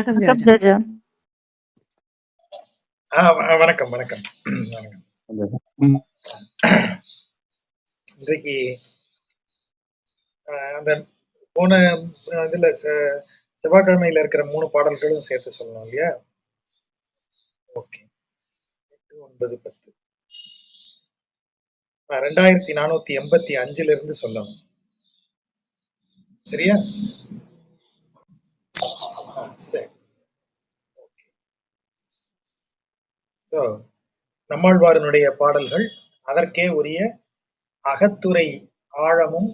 வணக்கம் வணக்கம் ராஜா. ராஜா. வணக்கம் வணக்கம் வணக்கம். இன்றைக்கு அந்த போன இதுல செவ்வாய்க்கிழமையில இருக்கிற 3 பாடல்களும் சேர்த்து சொல்லணும் இல்லையா? ஓகே. 8, 9, 10. 2485 இருந்து சொல்லணும். சரியா? சரி. நம்மாழ்வாரனுடைய பாடல்கள் அதற்கே உரிய அகத்துரை ஆழமும்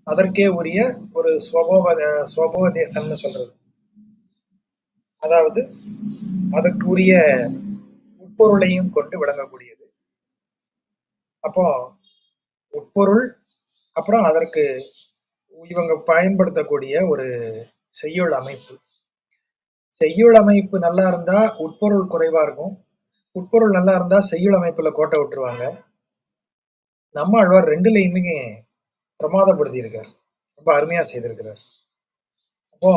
அதற்கே உரிய ஒரு ஸ்வபோதேசம்னு சொல்றது. அதாவது அதற்குரிய உட்பொருளையும் கொண்டு விளங்கக்கூடியது. அப்போ உட்பொருள் அப்புறம் அதற்கு இவங்க பயன்படுத்தக்கூடிய ஒரு செய்யுள் அமைப்பு. செய்யுள் அமைப்பு நல்லா இருந்தா உட்பொருள் குறைவா இருக்கும். உட்பொருள் நல்லா இருந்தா செய்யுள் அமைப்புல கோட்டை விட்டுருவாங்க. நம்மாழ்வார் ரெண்டுலையுமே பிரமாதப்படுத்தி இருக்கார். ரொம்ப அருமையா செய்திருக்கிறார். அப்போ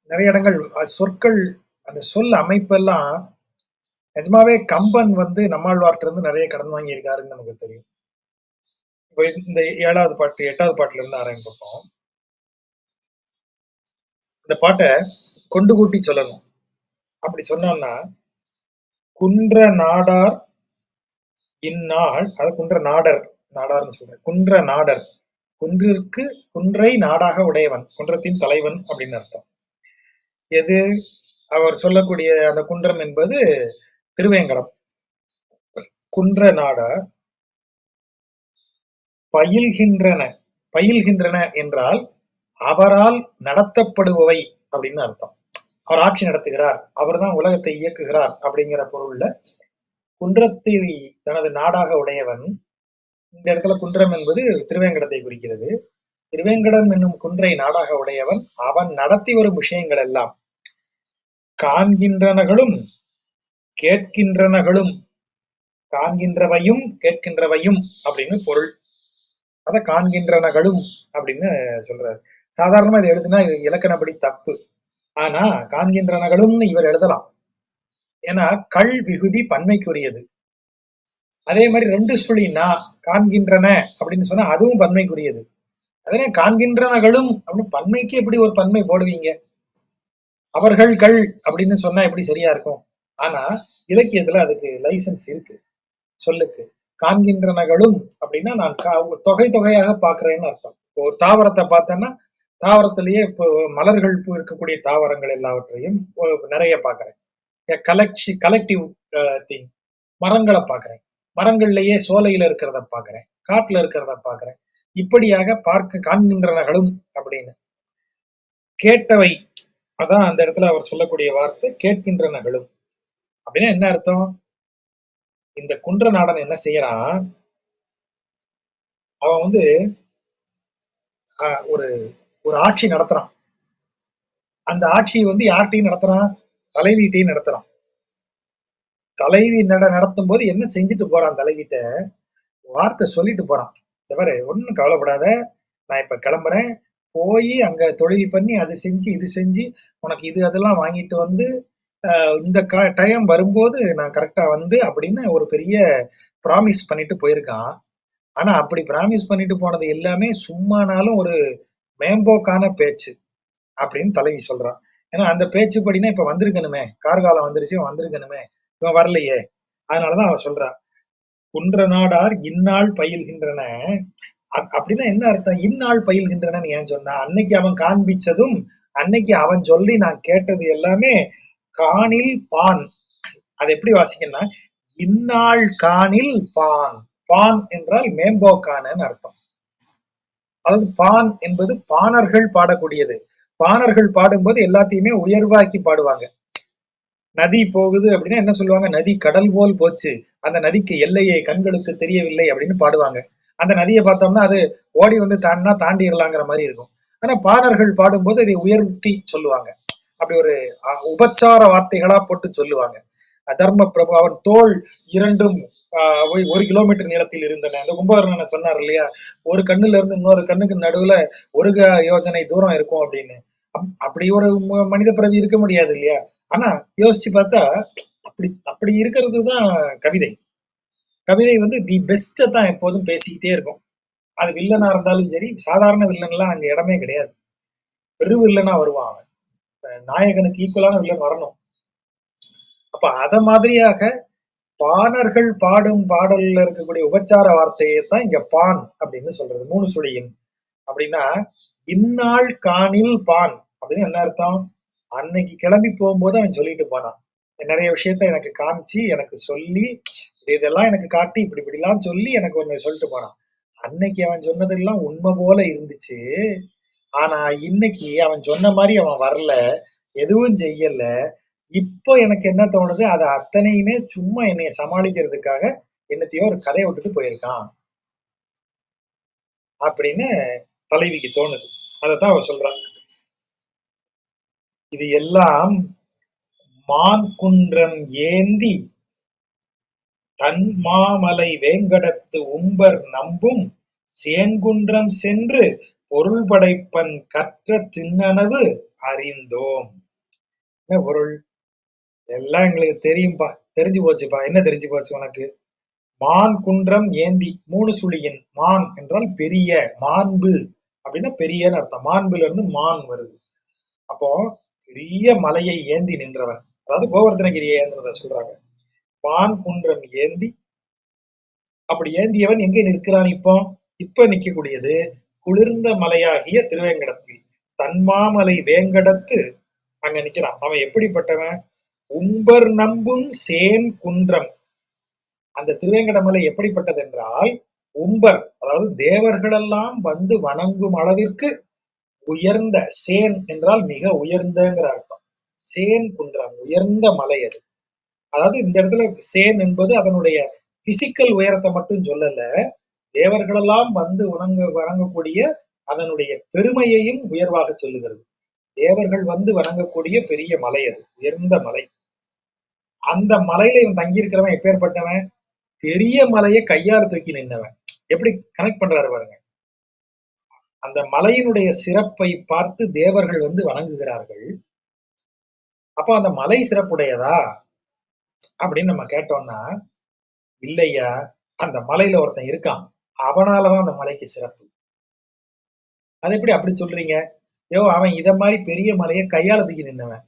நிறைய இடங்கள் சொற்கள் அந்த சொல் அமைப்பெல்லாம் நிஜமாவே கம்பன் நம்மாழ்வார்ட்ட இருந்து நிறைய கடன் வாங்கி இருக்காருன்னு நமக்கு தெரியும். இப்போ இந்த 7வது பாட்டு 8வது பாட்டுல இருந்து ஆரம்பிப்போம். இந்த பாட்டை கொண்டு கூட்டி சொல்லணும். அப்படி சொன்னோம்னா குன்ற நாடார் இந்நாள், அது குன்ற நாடர், நாடார்னு சொல்றேன், குன்ற நாடர், குன்றிற்கு குன்றை நாடாக உடையவன், குன்றத்தின் தலைவன் அப்படின்னு அர்த்தம். எது அவர் சொல்லக்கூடிய அந்த குன்றம் என்பது திருவேங்கடம். குன்ற நாடார் பயில்கின்றன, பயில்கின்றன என்றால் அவரால் நடத்தப்படுபவை அப்படின்னு அர்த்தம். அவர் ஆட்சி நடத்துகிறார், அவர் தான் உலகத்தை இயக்குகிறார் அப்படிங்கிற பொருள்ல குன்றத்தை தனது நாடாக உடையவன். இந்த இடத்துல குன்றம் என்பது திருவேங்கடத்தை குறிக்கிறது. திருவேங்கடம் என்னும் குன்றை நாடாக உடையவன், அவன் நடத்தி வரும் விஷயங்கள் எல்லாம் காண்கின்றனகளும் கேட்கின்றனகளும், காண்கின்றவையும் கேட்கின்றவையும் அப்படின்னு பொருள். அத காண்கின்றனகளும் அப்படின்னு சொல்றாரு. சாதாரணமா இதை எழுதுனா இலக்கணப்படி தப்பு. ஆனா காண்கின்றனகளும்னு இவர் எழுதலாம். ஏன்னா கள் விகுதி பன்மைக்குரியது. அதே மாதிரி 2 சுழி காண்கின்றன அப்படின்னு சொன்னா அதுவும் பன்மைக்குரியது. அதே காண்கின்றனகளும் அப்படின்னு பன்மைக்கு எப்படி ஒரு பன்மை போடுவீங்க? அவர்கள் அப்படின்னு சொன்னா எப்படி சரியா இருக்கும்? ஆனா இலக்கியத்துல அதுக்கு லைசன்ஸ் இருக்கு. சொல்லுக்கு காண்கின்றனகளும் அப்படின்னா நான் தொகை தொகையாக பாக்குறேன்னு அர்த்தம். ஒரு தாவரத்தை பார்த்தேன்னா தாவரத்திலேயே இப்போ மலர்கள் பூ இருக்கக்கூடிய தாவரங்கள் எல்லாவற்றையும் நிறைய பாக்குறேன். Collective thing. மரங்களை பாக்குறேன், மரங்கள்லயே சோலையில இருக்கிறத பாக்குறேன், காட்டுல இருக்கிறத பாக்குறேன். இப்படியாக காண்கின்றனகளும் அப்படின்னு. கேட்டவை, அதான் அந்த இடத்துல அவர் சொல்லக்கூடிய வார்த்தை கேட்கின்றனகளும். அப்படின்னா என்ன அர்த்தம்? இந்த குன்ற நாடன் என்ன செய்யறான், அவன் ஒரு ஒரு ஆட்சி நடத்துறான். அந்த ஆட்சியை யார்கிட்டையும் நடத்துறான்? தலைவிட்டையும் நடத்துறான். தலைவி நடத்தும் போது என்ன செஞ்சுட்டு போறான்? தலைவிட்ட வார்த்தை சொல்லிட்டு போறான். தவிர ஒன்னும் கவலைப்படாத, நான் இப்ப கிளம்புறேன், போய் அங்க தொழில் பண்ணி அது செஞ்சு இது செஞ்சு உனக்கு இது அதெல்லாம் வாங்கிட்டு இந்த டைம் வரும்போது நான் கரெக்டா அப்படின்னு ஒரு பெரிய ப்ராமிஸ் பண்ணிட்டு போயிருக்கான். ஆனா அப்படி ப்ராமிஸ் பண்ணிட்டு போனது எல்லாமே சும்மானாலும் ஒரு மேம்போக்கான பேச்சு அப்படின்னு தலைவி சொல்றான். ஏன்னா அந்த பேச்சு படினா இப்ப வந்திருக்கணுமே, கார்காலம் வந்துருச்சு, வந்திருக்கணுமே, இவன் வரலையே. அதனாலதான் அவன் சொல்றான் குன்ற நாடார் இந்நாள் பயில்கின்றன. அப்படின்னா என்ன அர்த்தம்? இந்நாள் பயில்கின்றனன்னு ஏன் சொன்னா, அன்னைக்கு அவன் காண்பிச்சதும் அன்னைக்கு அவன் சொல்லி நான் கேட்டது எல்லாமே காணில் பான். அது எப்படி வாசிக்கணும்னா இந்நாள் காணில் பான். பான் என்றால் மேம்போக்கான அர்த்தம். அதாவது பான் என்பது பாணர்கள் பாடக்கூடியது. பாணர்கள் பாடும்போது எல்லாத்தையுமே உயர்வாக்கி பாடுவாங்க. நதி போகுது அப்படின்னா என்ன சொல்லுவாங்க? நதி கடல் போல் போச்சு, அந்த நதிக்கு எல்லையே கண்களுக்கு தெரியவில்லை அப்படின்னு பாடுவாங்க. அந்த நதியை பார்த்தோம்னா அது ஓடி தாண்டினா தாண்டிடலாங்கிற மாதிரி இருக்கும். ஆனா பாணர்கள் பாடும்போது அதை உயர்த்தி சொல்லுவாங்க. அப்படி ஒரு உபச்சார வார்த்தைகளா போட்டு சொல்லுவாங்க. தர்ம பிரபு அவன் தோல் இரண்டும் 1 கிலோமீட்டர் நீளத்தில் இருந்தன. அந்த கும்பகர்ணன் சொன்னார் இல்லையா, ஒரு கண்ணுல இருந்து இன்னொரு கண்ணுக்கு நடுவுல 1 யோஜனை தூரம் இருக்கும் அப்படின்னு. அப்படி ஒரு மனித பிறவி இருக்க முடியாது இல்லையா? ஆனா யோசிச்சு பார்த்தா அப்படி அப்படி இருக்கிறது தான் கவிதை. கவிதை வந்து தி பெஸ்ட்டை தான் எப்போதும் பேசிக்கிட்டே இருக்கும். அது வில்லனா இருந்தாலும் சரி, சாதாரண வில்லன்லாம் அங்க இடமே கிடையாது. பெரு வில்லனா வருவான் அவன். நாயகனுக்கு ஈக்குவலான வில்லன் வரணும். அப்ப அத மாதிரியாக பாணர்கள் பாடும் பாடல்ல இருக்கக்கூடிய உபச்சார வார்த்தையை தான் இங்க பான் அப்படின்னு சொல்றது. மூணு சுழியின் அப்படின்னா, இந்நாள் காணில் பான் அப்படின்னு என்ன அர்த்தம்? அன்னைக்கு கிளம்பி போகும்போது அவன் சொல்லிட்டு போனான். நிறைய விஷயத்த எனக்கு காமிச்சு, எனக்கு சொல்லி, இதெல்லாம் எனக்கு காட்டி, இப்படி இப்படிலாம் சொல்லி எனக்கு ஒண்ணு சொல்லிட்டு போனான். அன்னைக்கு அவன் சொன்னதெல்லாம் உண்மை போல இருந்துச்சு. ஆனா இன்னைக்கு அவன் சொன்ன மாதிரி அவன் வரல, எதுவும் செய்யல. இப்போ எனக்கு என்ன தோணுது, அது அத்தனையுமே சும்மா என்னைய சமாளிக்கிறதுக்காக என்னத்தையோ ஒரு கதையை விட்டுட்டு போயிருக்கான் அப்படின்னு தலைவிக்கு தோணுது. அதத்தான் அவ சொல்றான். இது எல்லாம் மான் குன்றம் ஏந்தி தன் மாமலை வேங்கடத்து உம்பர் நம்பும் சேன்குன்றம் சென்று பொருள் படைப்பன் கற்ற திண்ணனவு அறிந்தோம். என்ன பொருள்? எல்லாம் எங்களுக்கு தெரியும்பா, தெரிஞ்சு போச்சுப்பா. என்ன தெரிஞ்சு போச்சு உனக்கு? மான் குன்றம் ஏந்தி, மூணு சுழியின் மான் என்றால் பெரிய, மாண்பு அப்படின்னா பெரியன்னு அர்த்தம். மாண்புல இருந்து மான் வருது. அப்போ பெரிய மலையை ஏந்தி நின்றவன், அதாவது கோவர்தனகிரியை ஏந்தினத சொல்றாங்க. மான் குன்றம் ஏந்தி, அப்படி ஏந்தியவன் எங்கே நிற்கிறான் இப்போ? இப்ப நிக்கக்கூடியது குளிர்ந்த மலையாகிய திருவேங்கடத்தில். தன்மாமலை வேங்கடத்து அங்க நிக்கிறான். அவன் எப்படிப்பட்டவன்? உம்பர் நம்பும் சேன் குன்றம். அந்த திருவேங்கடமலை எப்படிப்பட்டது என்றால், உம்பர் அதாவது தேவர்களெல்லாம் வந்து வணங்கும் அளவிற்கு உயர்ந்த, சேன் என்றால் மிக உயர்ந்தங்கிற அர்த்தம். சேன் குன்றம் உயர்ந்த மலை அது. அதாவது இந்த இடத்துல சேன் என்பது அதனுடைய பிசிக்கல் உயரத்தை மட்டும் சொல்லல, தேவர்களெல்லாம் வந்து வணங்கக்கூடிய அதனுடைய பெருமையையும் உயர்வாக சொல்லுகிறது. தேவர்கள் வந்து வணங்கக்கூடிய பெரிய மலை அது, உயர்ந்த மலை. அந்த மலையில இவன் தங்கியிருக்கிறவன் எப்பேற்பட்டவன்? பெரிய மலையை கையால தூக்கி நின்றவன். எப்படி கனெக்ட் பண்றாரு பாருங்க. அந்த மலையினுடைய சிறப்பை பார்த்து தேவர்கள் வந்து வணங்குகிறார்கள். அப்ப அந்த மலை சிறப்புடையதா அப்படின்னு நம்ம கேட்டோம்னா, இல்லையா, அந்த மலையில ஒருத்தன் இருக்கான், அவனாலதான் அந்த மலைக்கு சிறப்பு. அது எப்படி அப்படி சொல்றீங்க? யோ, அவன் இத மாதிரி பெரிய மலையை கையால தூக்கி நின்னவன்,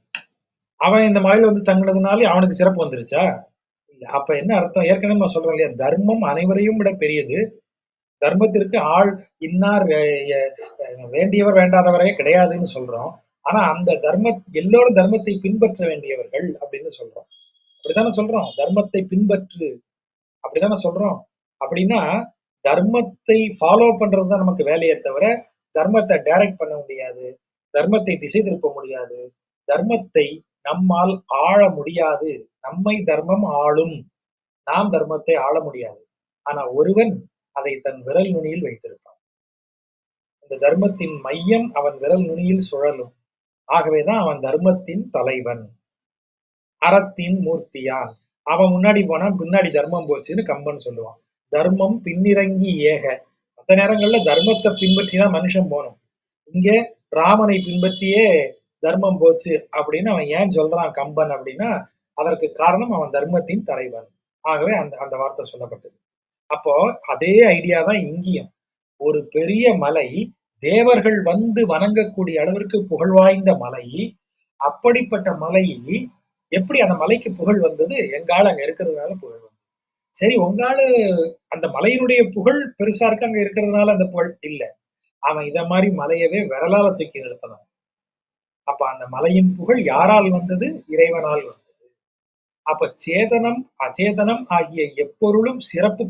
அவன் இந்த மலையில வந்து தங்கினதுனால அவனுக்கு சிறப்பு வந்துருச்சா? இல்ல. அப்ப என்ன அர்த்தம்? ஏற்கனவே நான் சொல்றேன் இல்லையா, தர்மம் அனைவரையும் விட பெரியது. தர்மத்திற்கு ஆள் இன்னார் வேண்டியவர் வேண்டாதவரே கிடையாதுன்னு சொல்றோம். ஆனா அந்த எல்லோரும் தர்மத்தை பின்பற்ற வேண்டியவர்கள் அப்படின்னு சொல்றோம். அப்படித்தானே சொல்றோம்? தர்மத்தை பின்பற்று அப்படித்தானே சொல்றோம். அப்படின்னா தர்மத்தை ஃபாலோ பண்றதுதான் நமக்கு வேலையை தவிர, தர்மத்தை டைரக்ட் பண்ண முடியாது, தர்மத்தை திசை திருப்ப முடியாது, தர்மத்தை நம்மால் ஆள முடியாது. நம்மை தர்மம் ஆளும், நாம் தர்மத்தை ஆள முடியாது. ஆனா ஒருவன் அதை தன் விரல் நுனியில் வைத்திருப்பான். இந்த தர்மத்தின் மையம் அவன் விரல் நுனியில் சுழலும். ஆகவேதான் அவன் தர்மத்தின் தலைவன், அறத்தின் மூர்த்தியான். அவன் முன்னாடி போனா பின்னாடி தர்மம் போச்சுன்னு கம்பன் சொல்லுவான். தர்மம் பின்னிறங்கி ஏக. மற்ற நேரங்கள்ல தர்மத்தை பின்பற்றிதான் மனுஷன் போகணும். இங்க ராமனை பின்பற்றியே தர்மம் போச்சு அப்படின்னு அவன் ஏன் சொல்றான் கம்பன் அப்படின்னா, அதற்கு காரணம் அவன் தர்மத்தின் தலைவன். ஆகவே அந்த அந்த வார்த்தை சொல்லப்பட்டது. அப்போ அதே ஐடியா தான் இங்கேயும். ஒரு பெரிய மலை, தேவர்கள் வந்து வணங்கக்கூடிய அளவிற்கு புகழ் வாய்ந்த மலை. அப்படிப்பட்ட மலை, எப்படி அந்த மலைக்கு புகழ் வந்தது? எங்கால அங்க இருக்கிறதுனால புகழ் வந்தது. சரி, உங்கால அந்த மலையினுடைய புகழ் பெருசா இருக்கு, அங்க இருக்கிறதுனால அந்த புகழ் இல்ல. அவன் இத மாதிரி மலையவே விரலால தூக்கி நிறுத்தணும். அப்ப அந்த மலையின் புகழ் யாரால் வந்தது? இறைவனால் வந்தது. அப்ப சேதனம் அச்சேதனம் ஆகிய எப்பொருளும் சிறப்பு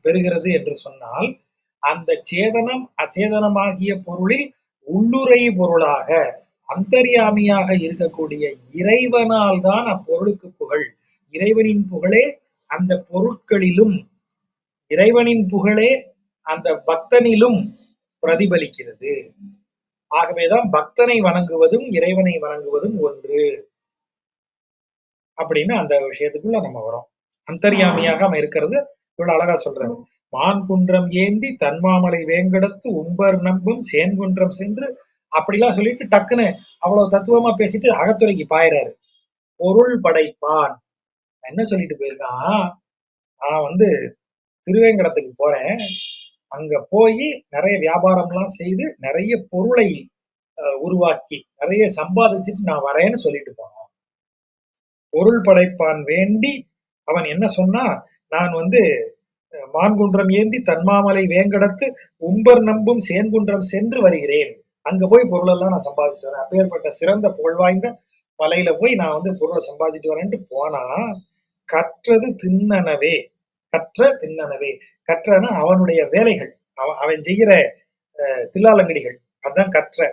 பெறுகிறது என்று சொன்னால், அந்த சேதனம் அச்சேதனமாகிய பொருளில் உள்ளுரை பொருளாக அந்தர்யாமியாக இருக்கக்கூடிய இறைவனால் தான் அப்பொருளுக்கு புகழ். இறைவனின் புகழே அந்த பொருட்களிலும், இறைவனின் புகழே அந்த பக்தனிலும் பிரதிபலிக்கிறது. ஆகவேதான் பக்தனை வணங்குவதும் இறைவனை வணங்குவதும் ஒன்று அப்படின்னு அந்த விஷயத்துக்குள்ள நம்ம வரோம். அந்தர்யாமியாக அவன் இருக்கிறது இவ்வளவு அழகா சொல்றாரு. மான் குன்றம் ஏந்தி தன்மாமலை வேங்கடத்து உம்பர் நம்பும் சேன்குன்றம் சென்று அப்படிலாம் சொல்லிட்டு டக்குன்னு அவ்வளவு தத்துவமா பேசிட்டு அகத்துறைக்கு பாயிறாரு. பொருள் படைப்பான். என்ன சொல்லிட்டு போயிருக்கான், நான் திருவேங்கடத்துக்கு போறேன். அங்க போய் நிறைய வியாபாரம்லாம் செய்து நிறைய பொருளை உருவாக்கி நிறைய சம்பாதிச்சுட்டு நான் வரேன்னு சொல்லிட்டு போனான். பொருள் படைப்பான் வேண்டி அவன் என்ன சொன்னா, நான் மான்குன்றம் ஏந்தி தன்மாமலை வேங்கடத்து உம்பர் நம்பும் சேன்குன்றம் சென்று வருகிறேன். அங்க போய் பொருள் எல்லாம் நான் சம்பாதிச்சுட்டு வரேன். அப்பேற்பட்ட சிறந்த புகழ் வாய்ந்த மலையில போய் நான் பொருளை சம்பாதிச்சுட்டு வரேன்ட்டு போனா, கற்றது திண்ணனவே. கற்ற திண்ணனவே. கற்றனா அவனுடைய வேலைகள், அவன் செய்கிற தில்லாலங்கடிகள், அதான் கற்ற.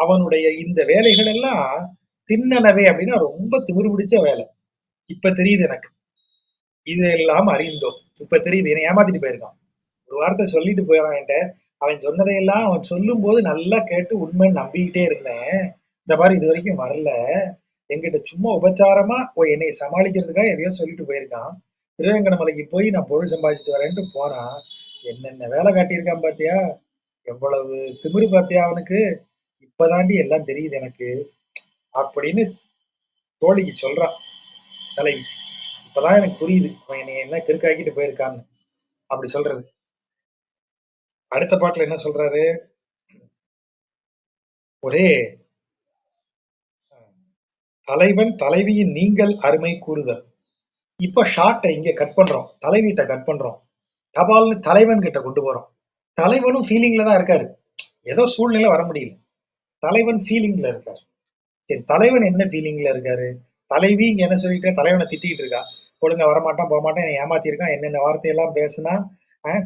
அவனுடைய இந்த வேலைகள் எல்லாம் திண்ணனவே அப்படின்னா ரொம்ப திமிரு பிடிச்ச வேலை. இப்ப தெரியுது எனக்கு. இது எல்லாம் அறிந்தோம். இப்ப தெரியுது, என்னை ஏமாத்திட்டு போயிருக்கான். ஒரு வார்த்தை சொல்லிட்டு போயிடான் என்கிட்ட. அவன் சொன்னதையெல்லாம் அவன் சொல்லும் போது நல்லா கேட்டு உண்மைன்னு நம்பிக்கிட்டே இருந்தேன். இந்த மாதிரி இது வரைக்கும் வரல. என்கிட்ட சும்மா உபச்சாரமா என்னை சமாளிக்கிறதுக்காக எதையோ சொல்லிட்டு போயிருக்கான். திருவேங்கட மலைக்கு போய் நான் பொருள் சம்பாதிச்சுட்டு வரேன்ட்டு போனா, என்னென்ன வேலை காட்டியிருக்கான் பாத்தியா? எவ்வளவு திமிரு பாத்தியா அவனுக்கு? இப்பதாண்டி எல்லாம் தெரியுது எனக்கு அப்படின்னு தோழிக்கு சொல்றான் தலைவி. இப்பதான் எனக்கு புரியுது அவன் என்னை என்ன கிறுக்காக்கிட்டு போயிருக்கான்னு. அப்படி சொல்றது. அடுத்த பாட்டுல என்ன சொல்றாரு, ஒரே தலைவன் தலைவியின் நீங்கள் அருமை கூறுதல். இப்ப ஷார்ட்டை இங்க கட் பண்றோம், தலைவிட்ட கட் பண்றோம், தபால்னு தலைவன் கிட்ட கொண்டு போறோம். தலைவனும் ஃபீலிங்ல தான் இருக்காரு. ஏதோ சூழ்நிலை வர முடியல. தலைவன் ஃபீலிங்ல இருக்காரு. சரி, தலைவன் என்ன ஃபீலிங்ல இருக்காரு? தலைவி இங்க என்ன சொல்லிட்டு தலைவனை திட்டிட்டு இருக்கா. ஒழுங்கா வரமாட்டான், போக மாட்டான், என்னை ஏமாத்திருக்கான், என்னென்ன வார்த்தையெல்லாம் பேசுனா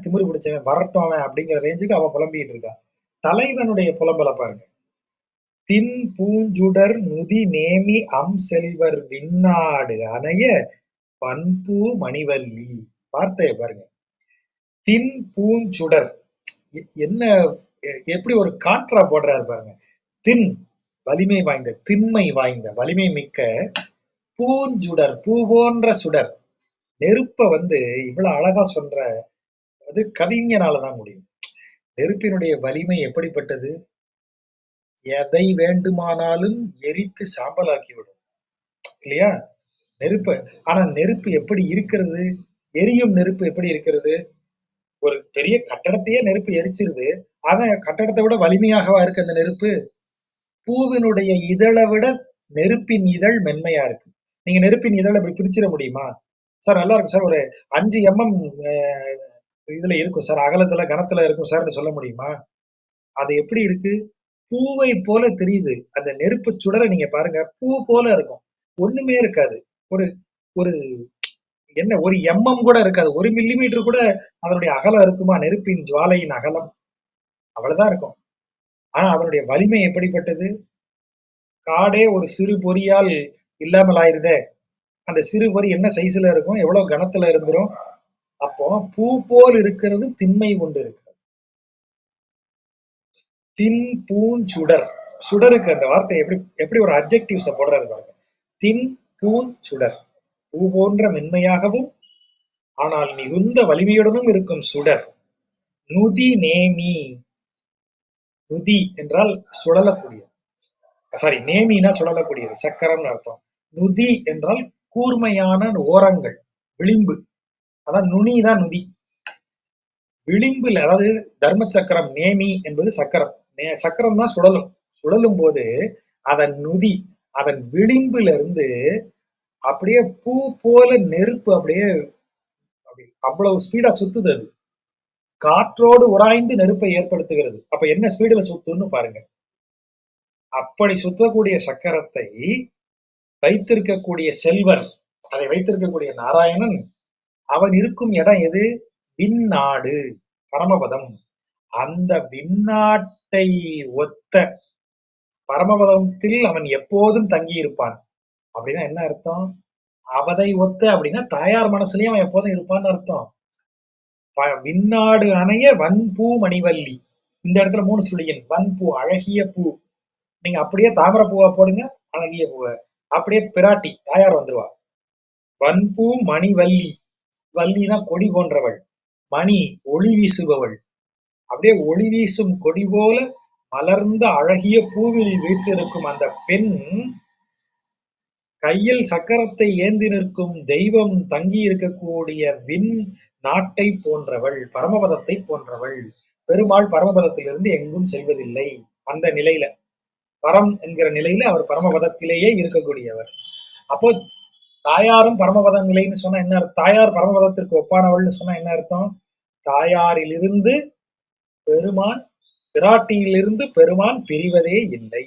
திமிரு பிடிச்சவன், வரட்டும் அவன் அப்படிங்கிற ரேஞ்சுக்கு அவன் புலம்பிட்டு இருக்கா. தலைவனுடைய புலம்பலை பாருங்க. தின் பூஞ்சுடர் நுதி நேமி அம் செல்வர் விண்ணாடு அணைய பண்பூ மணிவல்லி. வார்த்தையை பாருங்க. தின் பூஞ்சுடர், என்ன எப்படி ஒரு காற்றா போடுறாரு பாருங்க. தின் வலிமை வாய்ந்த, திண்மை வாய்ந்த, வலிமை மிக்க பூஞ்சுடர், பூ போன்ற சுடர். நெருப்ப இவ்வளவு அழகா சொல்ற அது கவிஞனாலதான் முடியும். நெருப்பினுடைய வலிமை எப்படிப்பட்டது? எதை வேண்டுமானாலும் எரித்து சாம்பலாக்கி விடும், இல்லையா? நெருப்பு. ஆனா நெருப்பு எப்படி இருக்கிறது? எரியும் நெருப்பு எப்படி இருக்கிறது? ஒரு பெரிய கட்டடத்தையே நெருப்பு எரிச்சிருது. ஆனா கட்டடத்தை விட வலிமையாகவா இருக்கு அந்த நெருப்பு? பூவினுடைய இதழை விட நெருப்பின் இதழ் மென்மையா இருக்கு. நீங்க நெருப்பின் இதழை இப்படி பிரிச்சிட முடியுமா? சார் நல்லா இருக்கும் சார், ஒரு 5 mm இதுல இருக்கும் சார், அகலத்துல கனத்துல இருக்கும் சார்னு சொல்ல முடியுமா? அது எப்படி இருக்கு? பூவை போல தெரியுது. அந்த நெருப்பு சுடரை நீங்க பாருங்க, பூ போல இருக்கும். ஒண்ணுமே இருக்காது. ஒரு ஒரு என்ன, ஒரு MM கூட இருக்காது. 1 mm கூட அதனுடைய அகலம் இருக்குமா? நெருப்பின் ஜுவாலையின் அகலம் அவ்வளவுதான் இருக்கும். ஆனா அதனுடைய வலிமை எப்படிப்பட்டது? காடே ஒரு சிறு பொறியால் இல்லாமல் ஆயிருதே. அந்த சிறு பொறி என்ன சைஸ்ல இருக்கும், எவ்வளவு கனத்துல இருந்துரும். அப்போ பூ போல் இருக்கிறது திண்மை கொண்டு இருக்கு. தின் பூஞ்சுடர். சுடருக்கு அந்த வார்த்தை எப்படி எப்படி ஒரு அட்ஜெக்டிவ்ஸ போடுறாரு பாருங்க. தின் பூஞ்சுடர், பூ போன்ற மென்மையாகவும் ஆனால் மிகுந்த வலிமையுடனும் இருக்கும் சுடர். நுதி நேமி. நுதி என்றால் சுழலக்கூடிய, சாரி, நேமினா சுழலக்கூடியது, சக்கரம்னு அர்த்தம். நுதி என்றால் கூர்மையான ஓரங்கள், விளிம்பு. அதான் நுனி தான் நுதி. விளிம்புல, அதாவது தர்ம சக்கரம், நேமி என்பது சக்கரம். சக்கரம் தான் சுழலும். சுழலும் போது அதன் நுதி, அதன் விளிம்புல இருந்து அப்படியே பூ போல நெருப்பு அப்படியே அவ்வளவு ஸ்பீடா சுத்துது. அது காற்றோடு உராய்ந்து நெருப்பை ஏற்படுத்துகிறது. அப்ப என்ன ஸ்பீடுல சுத்துன்னு பாருங்க. அப்படி சுத்தக்கூடிய சக்கரத்தை வைத்திருக்கக்கூடிய செல்வர், அதை வைத்திருக்கக்கூடிய நாராயணன், அவன் இருக்கும் இடம் எது? விண்ணாடு, பரமபதம். அந்த விண்ணாட்டை ஒத்த பரமபதத்தில் அவன் எப்போதும் தங்கி இருப்பான். அப்படின்னா என்ன அர்த்தம்? அவதை ஒத்த அப்படின்னா தாயார் மனசுலயும் அவன் எப்போதும் இருப்பான்னு அர்த்தம். விண்ணாடு அணைய வன்பூ மணிவல்லி. இந்த இடத்துல 3 சுழியன். வன்பூ, அழகிய பூ. நீங்க அப்படியே தாமரை பூவா போடுங்க, அழகிய பூவை. அப்படியே பிராட்டி தாயார் வந்துருவா. வன்பூ மணிவல்லி. வள்ளினா கொடி போன்றவள். மணி ஒளி வீசுபவள். அப்படியே ஒளி வீசும் கொடி போல மலர்ந்த அழகிய பூவில் வீற்றிருக்கும் அந்த பெண் கையில் சக்கரத்தை ஏந்தி நிற்கும் தெய்வம் தங்கி இருக்கக்கூடிய விண் நாட்டை போன்றவள், பரமபதத்தை போன்றவள். பெருமாள் பரமபதத்திலிருந்து எங்கும் செல்வதில்லை. அந்த நிலையில பரம் என்கிற நிலையில அவர் பரமபதத்திலேயே இருக்கக்கூடியவர். அப்போ தாயாரும் பரமபத நிலைன்னு சொன்னா என்ன அர்த்தம்? தாயார் பரமபதத்திற்கு ஒப்பானவள்னு சொன்னா என்ன அர்த்தம்? தாயாரிலிருந்து பெருமான், பிராட்டியிலிருந்து பெருமான் பிரிவதே இல்லை.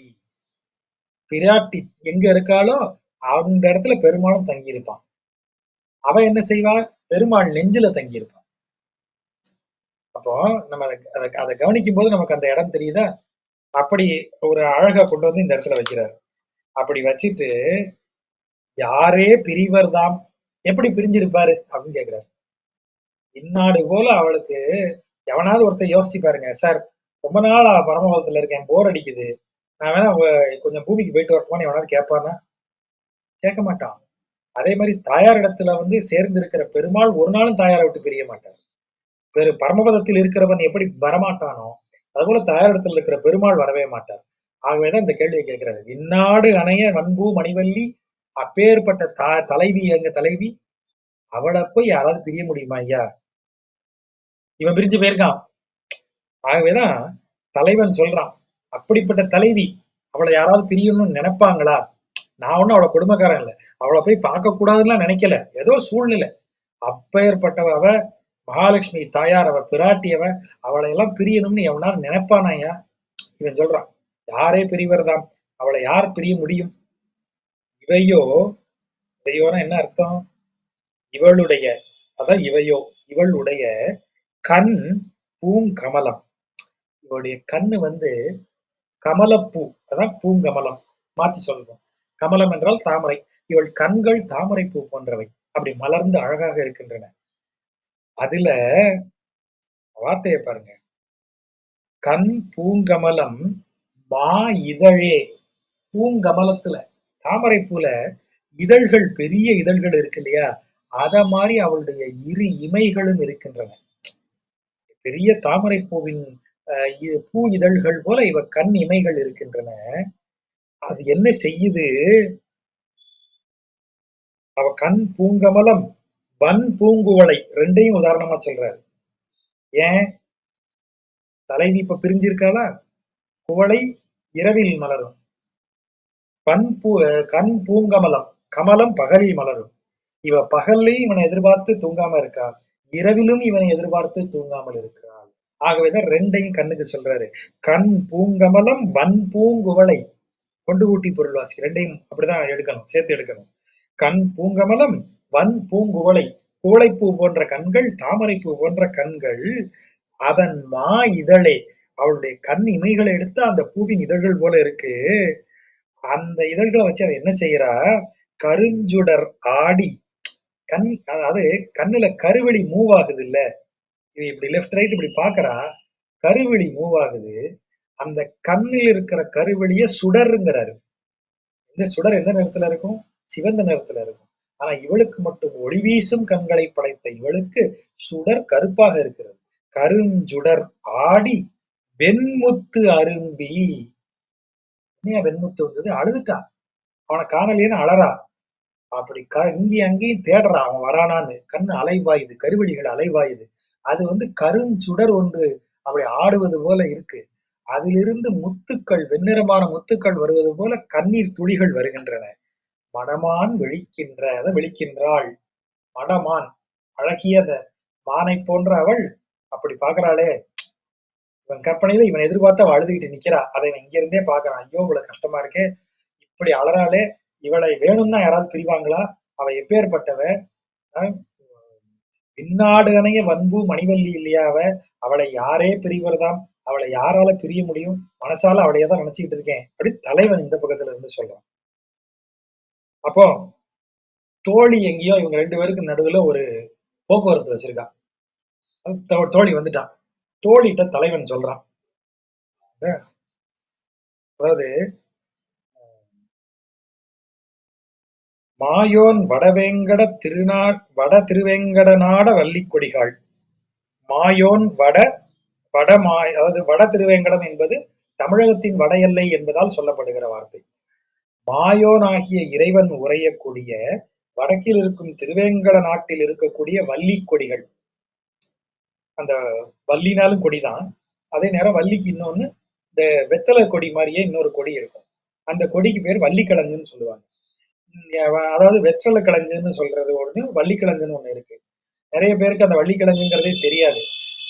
பிராட்டி எங்க இருக்காளோ அந்த இடத்துல பெருமாளும் தங்கியிருப்பான். அவ என்ன செய்வா? பெருமாள் நெஞ்சில தங்கியிருப்பான். அப்போ நம்ம அதை கவனிக்கும் போது நமக்கு அந்த இடம் தெரியுதா? அப்படி ஒரு அழகா கொண்டு வந்து இந்த இடத்துல வைக்கிறார். அப்படி வச்சுட்டு யாரே பிரிவர் தாம், எப்படி பிரிஞ்சிருப்பாரு அப்படின்னு கேக்குறாரு. இந்நாடு போல அவளுக்கு எவனாவது ஒருத்தர் யோசிச்சு பாருங்க, சார் ரொம்ப நாளா பரமபதத்துல இருக்கேன், போர் அடிக்குது, நான் வேணா கொஞ்சம் பூமிக்கு போயிட்டு வரட்டுமான்னு எவனாவது கேட்பானா? கேட்க மாட்டான். அதே மாதிரி தாயார் இடத்துல வந்து சேர்ந்து இருக்கிற பெருமாள் ஒரு நாளும் தாயாரை விட்டு பிரிய மாட்டார். பரமபதத்தில் இருக்கிறவன் எப்படி வரமாட்டானோ அதுபோல தாயார் இடத்துல இருக்கிற பெருமாள் வரவே மாட்டார். ஆகவேதான் இந்த கேள்வியை கேட்கிறாரு. இந்நாடு அணைய வன்பூ மணிவல்லி, அப்பேற்பட்ட தலைவி, எங்க தலைவி, அவளை போய் யாராவது பிரிய முடியுமா ஐயா? இவன் பிரிஞ்சு போயிருக்கான். ஆகவேதான் தலைவன் சொல்றான், அப்படிப்பட்ட தலைவி அவளை யாராவது பிரியணும்னு நினைப்பாங்களா? நான் ஒண்ணும் அவளை கொடுமைக்காரன் இல்லை, அவளை போய் பார்க்க கூடாதுன்னு நினைக்கல, ஏதோ சூழ்நிலை. அப்பேற்பட்டவ அவ, மகாலட்சுமி தாயார், அவ பிராட்டியவ, அவளை எல்லாம் பிரியணும்னு எவனாலும் நினைப்பானாயா? இவன் சொல்றான், யாரே பிரிவர்தாம், அவளை யார் பிரிய முடியும்? இவையோ, இவையோனா என்ன அர்த்தம்? இவளுடைய, அதான் இவையோ, இவளுடைய கண் பூங்கமலம். இவளுடைய கண்ணு வந்து கமலப்பூ, அதான் பூங்கமலம். மாத்தி சொல்றோம், கமலம் என்றால் தாமரை. இவள் கண்கள் தாமரை பூ போன்றவை, அப்படி மலர்ந்து அழகாக இருக்கின்றன. அதுல வார்த்தையை பாருங்க, கண் பூங்கமலம் மா இதழே. பூங்கமலத்துல, தாமரை பூல இதழ்கள், பெரிய இதழ்கள் இருக்கு இல்லையா, அத மாதிரி அவளுடைய இரு இமைகளும் இருக்கின்றன. பெரிய தாமரை பூவின் பூ இதழ்கள் போல இவ கண் இமைகள் இருக்கின்றன. அது என்ன செய்யுது? அவ கண் பூங்கமலம், வன் பூங்குவளை, ரெண்டையும் உதாரணமா சொல்றாரு. ஏன்? தலைவி இப்ப பிரிஞ்சிருக்காளா? குவளை இரவில் மலரும், கண் பூங்கமலம், கமலம் பகலில் மலரும். இவ பகல்லையும் இவனை எதிர்பார்த்து தூங்காம இருக்கா, இரவிலும் இவனை எதிர்பார்த்து தூங்காமல் இருக்கிறாள். ஆகவேதான் ரெண்டையும் கண்ணுக்கு சொல்றாரு. கண் பூங்கமலம் வன் பூங்குவளை, கொண்டு ஊட்டி பொருள்வாசி, ரெண்டையும் அப்படிதான் எடுக்கணும், சேர்த்து எடுக்கணும். கண் பூங்கமலம் வன் பூங்குவளை, குவளைப்பூ போன்ற கண்கள், தாமரை பூ போன்ற கண்கள், அதன் மா இதழே, அவளுடைய கண் இமைகளை எடுத்து அந்த பூவின் இதழ்கள் போல இருக்கு. அந்த இதழ்களை வச்சு அவ என்ன செய்யறா? கருஞ்சுடர் ஆடி, கண், அதாவது கண்ணுல கருவெளி மூவ் ஆகுது இல்ல, இவ இப்படி லெஃப்ட் ரைட் இப்படி பாக்குறா, கருவெளி மூவ் ஆகுது. அந்த கண்ணில் இருக்கிற கருவெளிய சுடருங்கிறாரு. இந்த சுடர் எந்த நிறத்துல இருக்கும்? சிவந்த நிறத்துல இருக்கும். ஆனா இவளுக்கு மட்டும் ஒளி வீசும் கண்களை படைத்த இவளுக்கு சுடர் கருப்பாக இருக்கிறது. கருஞ்சுடர் ஆடி வெண்முத்து அரும்பி. ஏன் வெண்முத்து வந்தது? அழுதுட்டா, அவனை காணலையேன்னு அழறா. அப்படி இங்கேயும் அங்கேயும் தேடுறா, அவன் வரானான்னு. கண்ணு அலைவாயுது, கருவெளிகள் அலைவாயுது. அது வந்து கருஞ்சுடர் ஒன்று அப்படி ஆடுவது போல இருக்கு. அதிலிருந்து முத்துக்கள், வெண்ணிறமான முத்துக்கள் வருவது போல கண்ணீர் துளிகள் வருகின்றன. மடமான் விழிக்கின்றாள். மடமான், அழகிய அந்த மானை போன்ற அவள் அப்படி பாக்குறாளே. இவன் கற்பனையில இவன் எதிர்பார்த்து அவள் அழுதுகிட்டு நிக்கிறா. அதை இவன் இங்க இருந்தே பாக்குறான். ஐயோ இவ்வளவு கஷ்டமா இருக்கே, இப்படி அலறாளே, இவளை வேணும்னா யாராவது பிரிவாங்களா? அவ எப்பேற்பட்டவ? பின்னாடு அணைய வன்பு மணிவல்லி இல்லையா அவ? அவளை யாரே பிரிவர்தாம், அவளை யாரால பிரிய முடியும்? மனசால அவளையதான் நினைச்சுக்கிட்டு இருக்கேன் அப்படி தலைவன் இந்த பக்கத்துல இருந்து சொல்றான். அப்போ தோழி எங்கேயோ இவங்க ரெண்டு பேருக்கு நடுவுல ஒரு போக்குவரத்து வச்சிருக்கான். தோழி வந்துட்டான். தோழிட்ட தலைவன் சொல்றான், அதாவது மாயோன் வடவேங்கட வட திருவேங்கடநாட வள்ளி கொடிகாள். மாயோன் அதாவது வட திருவேங்கடம் என்பது தமிழகத்தின் வட எல்லை என்பதால் சொல்லப்படுகிற வார்த்தை. மாயோனாகிய இறைவன் உரையக்கூடிய வடக்கில் இருக்கும் திருவேங்கட நாட்டில் இருக்கக்கூடிய வள்ளி கொடிகள். அந்த வள்ளினாலும் கொடிதான். அதே நேரம் வள்ளிக்கு இன்னொன்னு இந்த வெத்தலை கொடி மாதிரியே இன்னொரு கொடி இருக்கும். அந்த கொடிக்கு பேர் வள்ளிக்கிழங்குன்னு சொல்லுவாங்க. அதாவது வெற்றலை கிழங்குன்னு சொல்றது ஒண்ணு, வள்ளிக்கிழங்குன்னு ஒண்ணு இருக்கு. நிறைய பேருக்கு அந்த வள்ளிக்கிழங்குங்கிறதே தெரியாது.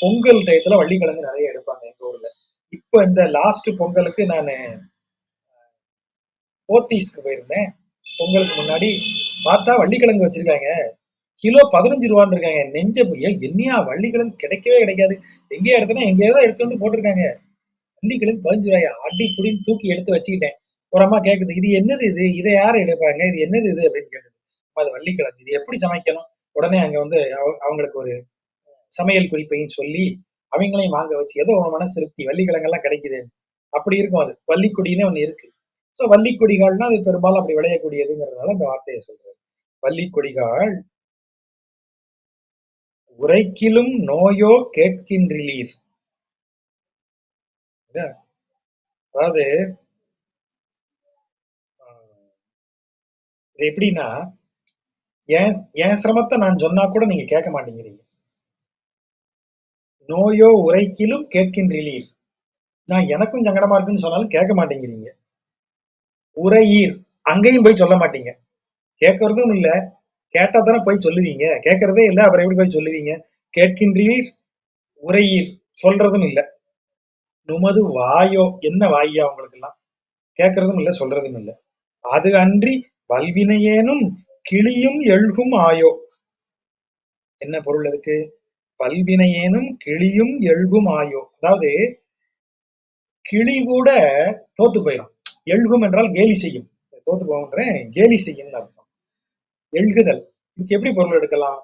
பொங்கல் டயத்துல வள்ளிக்கிழங்கு நிறைய எடுப்பாங்க எங்க ஊர்ல. இப்ப இந்த லாஸ்ட் பொங்கலுக்கு நான் போத்தீஸ்க்கு போயிருந்தேன். பொங்கலுக்கு முன்னாடி பார்த்தா வள்ளிக்கிழங்கு வச்சிருக்காங்க. கிலோ 15 ரூபான்னு இருக்காங்க. நெஞ்ச என்னையா வள்ளிக்கிழங்கு கிடைக்கவே கிடைக்காது. எங்கேயா எடுத்தனா எங்கேயாவது எடுத்து வந்து போட்டிருக்காங்க. வள்ளிக்கிழங்கு 15 ரூபாயா? அடி புடின்னு தூக்கி எடுத்து வச்சுக்கிட்டேன். ஒரு அம்மா கேக்குது, இது என்னது இது? இதை யாரு எடுப்பாங்க? இது என்னது இது அப்படின்னு கேட்டது. அது வள்ளிக்கிழங்கு. இது எப்படி சமைக்கணும்? உடனே அங்க வந்து அவங்களுக்கு ஒரு சமையல் குறிப்பையும் சொல்லி அவங்களையும் வாங்க வச்சு ஏதோ உன் மனசு திருப்தி, வள்ளிக்கிழங்கெல்லாம் கிடைக்குது. அப்படி இருக்கும். அது வள்ளிக்குடின்னு ஒண்ணு இருக்கு. ஸோ வள்ளிக்கொடிகள்னா அது பெரும்பாலும் அப்படி விளையக்கூடியதுங்கிறதுனால அந்த வார்த்தையை சொல்றாரு. வள்ளிக்கொடிகள் உரைக்கிலும் நோயோ கேட்கின்றீர். அதாவது இது எப்படின்னா, என் சிரமத்தை நான் சொன்னா கூட நீங்க கேட்க மாட்டேங்கிறீங்க. நோயோ உரைக்கிலும் கேட்கின்றீர். நான் எனக்கும் சங்கடமா இருக்குன்னு சொன்னாலும் கேட்க மாட்டேங்கிறீங்க. உரையீர், அங்கேயும் போய் சொல்ல மாட்டீங்க. கேட்கறதும் இல்ல, கேட்டா தானே போய் சொல்லுவீங்க. கேட்கறதே இல்ல, அப்புறம் எப்படி போய் சொல்லுவீங்க? கேட்கின்றீர், உரையீர், சொல்றதும் இல்ல. நுமது வாயோ, என்ன வாயா உங்களுக்கு எல்லாம்? கேட்கறதும் இல்ல, சொல்றதும் இல்ல. அது அன்றி வல்வினையேனும் கிளியும் எழுகும் ஆயோ. என்ன பொருள் அதுக்கு? வல்வினையேனும் கிளியும் எழுகும் ஆயோ. அதாவது கிளி கூட தோத்து போயிடும். எழுகும் என்றால் கேலி செய்யும். தோத்து போகின்றேன், கேலி செய்யும் அர்த்தம். எழுகுதல், இதுக்கு எப்படி பொருள் எடுக்கலாம்?